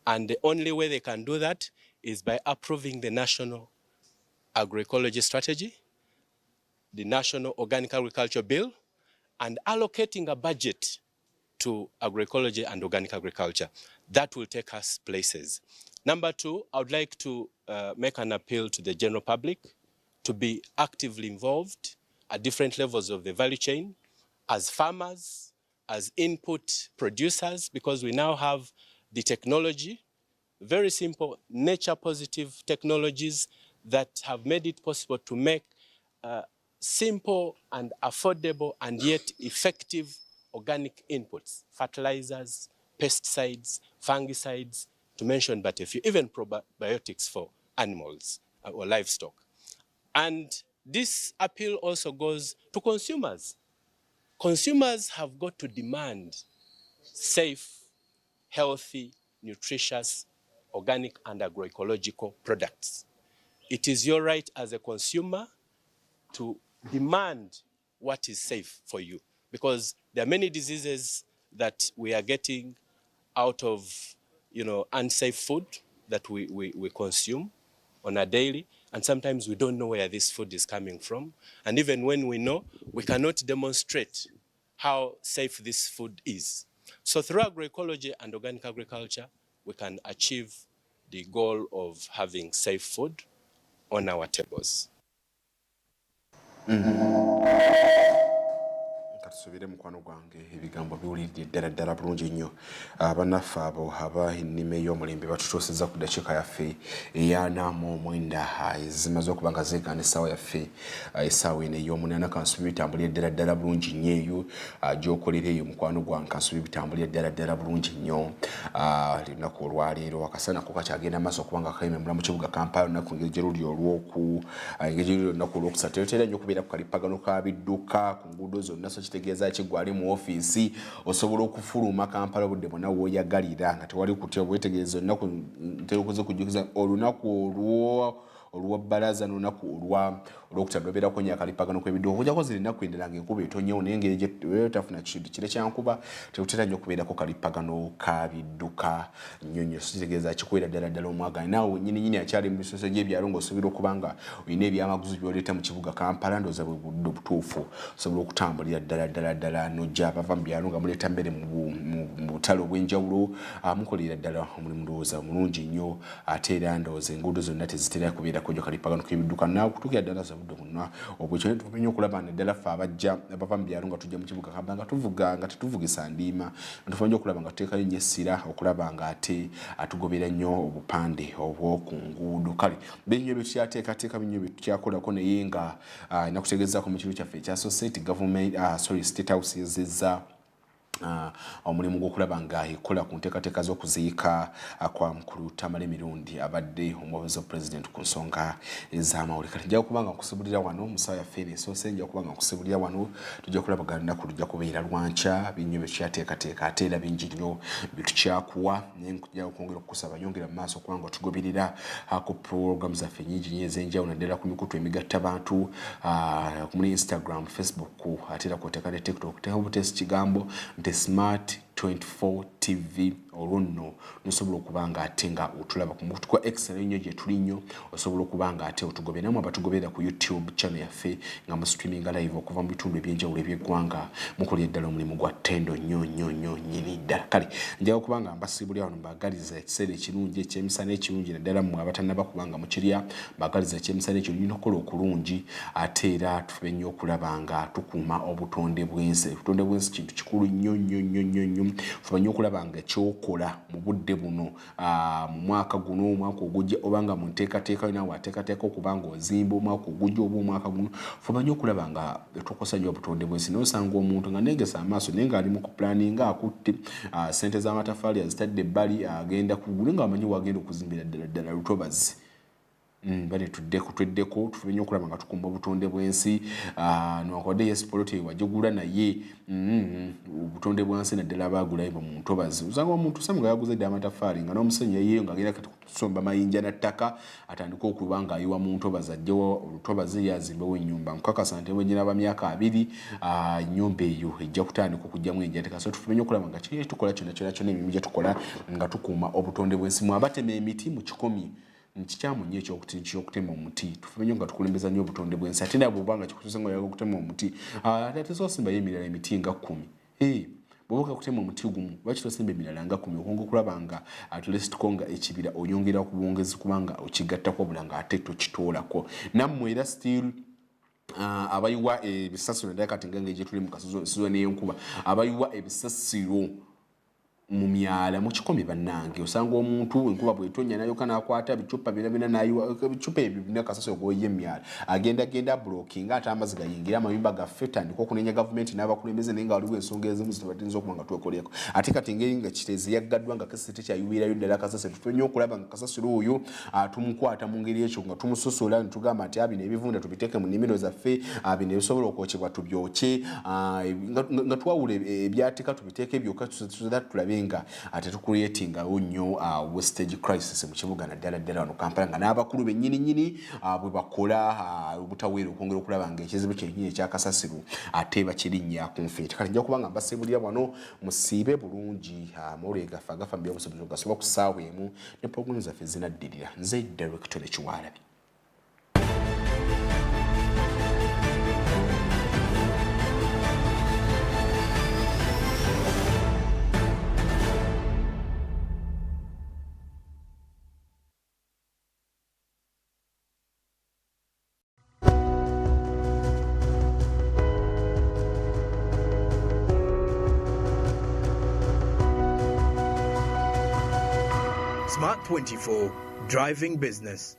Speaker 9: And the only way they can do that is by approving the National Agroecology Strategy, the National Organic Agriculture Bill, and allocating a budget to agroecology and organic agriculture. That will take us places. Number two, I would like to make an appeal to the general public to be actively involved at different levels of the value chain, as farmers, as input producers, because we now have the technology, very simple, nature-positive technologies that have made it possible to make simple and affordable and yet effective organic inputs, fertilizers, pesticides, fungicides, to mention but a few, even probiotics for animals or livestock. And this appeal also goes to consumers. Consumers have got to demand safe, healthy, nutritious, organic and agroecological products. It is your right as a consumer to demand what is safe for you, because there are many diseases that we are getting out of, unsafe food that we consume on a daily, and sometimes we don't know where this food is coming from. And even when we know, we cannot demonstrate how safe this food is. So through agroecology and organic agriculture, we can achieve the goal of having safe food on our tables.
Speaker 1: Katusubire mukwano gwange ebigambo biwulidde ddala bulungi nnyo. Abannaffe abo aba ennime y'omulembe batutuusizza ku ddakiika yaffe ey'anamu omwenda ezimaze okuba nga zeegaana essaawa yaffe essaawa eno ey'omunaana. Kansubi bitambulire ddala bulungi nnyo eyo gy'okolera eyo mukwano gwange. Kansubi bitambulire ddala bulungi nnyo. Lunaku olwaleero akasana ko kakyagenda maaso okuba nga kayimemula mu kibuga Kampala olunaku ngeri gye luli olunaku olwokusatu. Tetera nnyo okubeera ku kalippagano ka bidduka ku nguudo zonna, so kitegeeza kigwali mu ofiisi osobola okufuluma Kampala obudde bwonna w'oyagalira nga tewali kutya. Obwetegereza olunaku ntera okuza okujjukiza olunaku olw'ebbalaza n'olunaku olw'okutadde obeerako nnyo akalipagano kw'ebidduka. Okujjako ziri ennaku endala ng'enkuba etonyewo naye engeri gye tafuna kintu kire kyankuba tekutera nnyo okubeerako kalipagano ka bidduka nnyo. Kitegeeza kikubeera ddala omwagane. Naawe nnyini akyali mu bisoso gy'ebyalo ng'osobola okuba nga olina ebyamaguzi by'oleeta mu kibuga Kampala, ndowooza bwe budde obutuufu osobola okutambulira ddala n'ojja abava mu byalo nga muleeta mmere mu butale obw'enjawulo. Mukolera ddala omulimu ndowooza mulungi nnyo, ate era ndowooza enguudo zonna tezitera kubeera kujja kalipagano k'ebidduka. Naawe kutuukira ddala zabudde bonna obwekyo tumenye okulaba naddala ffe abava mu byalo nga tujja mu kibuga Kampala nga tuvuga nga tetuvugisa ndiima, nga tufanye okulaba nga tuteekayo nnyo essira okulaba nga ate atugobera nnyo obupande obw'oku nguudo. Kale binyo bye tukyateekateeka binyo bye tukyakolako naye nga nakutegeezaako mu kiru kyaffe ekya State House yazizza omulimu gw'okulaba nga ekola ku nteekateeka z'okuziika kwa mukulu Tamale Mirundi abadde omuwabuzi wa Pulezidenti ku nsonga ez'amawulire. Kati nja kuba nga nkusibulira wano mu ssaawa yaffe esoose, nja kuba nga nkusibulira wano tujja kulabagana ennaku lujja kubeera lwankya binyo bye tukyateekateeka ate era bingi nnyo bye tukyakuwa, naye nkujja okwongera okukusaba yongera mu maaso okuba nga otugoberera ku puroguramu zaffe nnyingi nnyo ez'enjawulo naddala ku mikutu emigattabantu muri Instagram, Facebook ate era kwoteeka ne TikTok. Teeka obutesi kigambo nti Smart 24 TV olunno nosobola okubanga ate nga otulaba ku mukutu kwa X nnyo gye tuli nnyo osobola okubanga ate otugobe namwe abatugobera ku YouTube channel yaffe nga mu streaming live okuva mu bitundu ebyenjawulo eby'eggwanga mukolye ddala omulimu gwa ttendo nnyo nyini ddala kale njaga okubanga mbasibulya wano mbagaliza ekiseera ekirungi ekyemisana ekirungi naddala mmwe abatannaba kubanga mukirya mbagaliza ekyemisana ekyo nina okukola okulungi ate era tufube nnyo okulaba nga tukuuma obutonde bw'ensi obutonde bw'ensi kintu kikulu nnyo fuba nnyo okulaba nga ekyokola mu budde buno mu mwaka guno omwaka ogujja obanga mu nteekateeka olina wateekateeka okuba nga ozimba omwaka ogujja oba omwaka guno fuba nnyo okulaba nga tukosa nnyo obutonde bw'ensi nosanga omuntu nga negesa amaaso naye ng'ali mu kupulaninga akutte ssente z'amatafaali azitadde ebbali agenda kugula nga amanyi wagenda okuzimbira ddala lutobazi bale tweddeko tufube nnyo okulaba nga tukumba obutonde bw'ensi nwakodde yes poloti wagigula naye obutonde bwansi naddala abagulayo mu ntobazi usanga omuntu samu nga yaguze dda amatafaali nga n'omusenyu yayeyo ng'agenda kusomba mayinja na ttaka atandika okuba ng'ayiwa mu ntobazi ajjewo olutobazi yazimbewo ennyumba nkakasa nti bwenyinaba myaka 2 ennyumba eyo ejja kutandika okujjamu enjateka so tufube nnyo okulaba nga kiri tukola kyonna emirimu gye tukola nga tukuuma obutonde bw'ensi mwabatema emiti mu kikomi nkikyamu nnyo ekyokutema omuti tufube nnyo nga tukulembeza nnyo obutonde bw'ensi ate nabwe obanga kikutuusa nga oyaga okutema omuti ate tosimbayo emirala emiti nga 10 bwoba kutema omuti gumu lwaki tosimba emirala nga 10 okwonga okulaba nga atulesitiko nga ekibira oyongera ku bwongezi kubanga okigattako obula nga ate tokitoolako nammwe era still abayiwa ebisasiro naddala kati nga ngeri gye tuli mu kasizoni y'enkuba abayiwa ebisasiro mu myala mu kikomi bannange osanga omuntu enkuba bw'etonnya nayoka n'akwata bicupa bina nayiwa ebicupa ebyo bina kasasiro g'oyiye emyala agenda blocking ate amazzi gayingira amayumba gaffe tandika okunenya gavumenti n'abakulembeze naye nga waliwo ensonga ezimu zitebatinza okuba nga twekolyeko ate kati ngeri nga kitezi yaggaddwa nga kasasiro tekyayubirayo ddala kasasiro tufe nnyo okulaba nga kasasiro oyo tumukwata mu ngeri ekyo nga tumusosola ne tugamba nti bino ebivunda tubiteeke mu nnimiro zaffe bino ebisobola okwokyebwa tubyoke nga twawula ebyatika tubiteeke byokka tulabe nga ate tukuleetingawo nnyo wastage crisis mu kibuga naddala wano Kampala nga n'abakulu bennyini bwe bakola obutaweera okwongera okulaba nga ekizibu kyennyini ekyakasasiro ate bakirinnya ku nfeete kale nja kuba nga mbasibulira wano musiibe bulungi amawulire gaffe agafa mu byobusobozi gasoba ku ssaawa emu ne pulogulaamu zaffe zinaddirira nze Director Kiwalabi.
Speaker 14: Smart 24, driving business.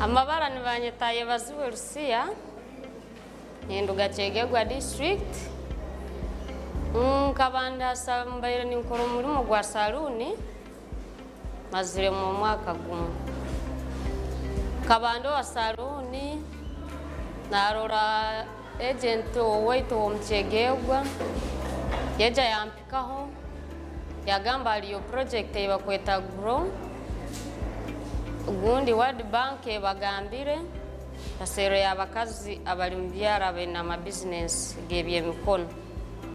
Speaker 7: Amabara nibanyetaye baziwe Lusia Nyenduga Ggwanga district nkabanda sambaire ninkora omulimo gwa saluni mazire mu mwaka gumu kabando wa saluni narora agent owaito omkyegegwa yeja yampikaho yagamba aliyo project ebakweta grow gundi World Bank ebagambire basero y'abakazi abali mu byara bena ama business gebyemikono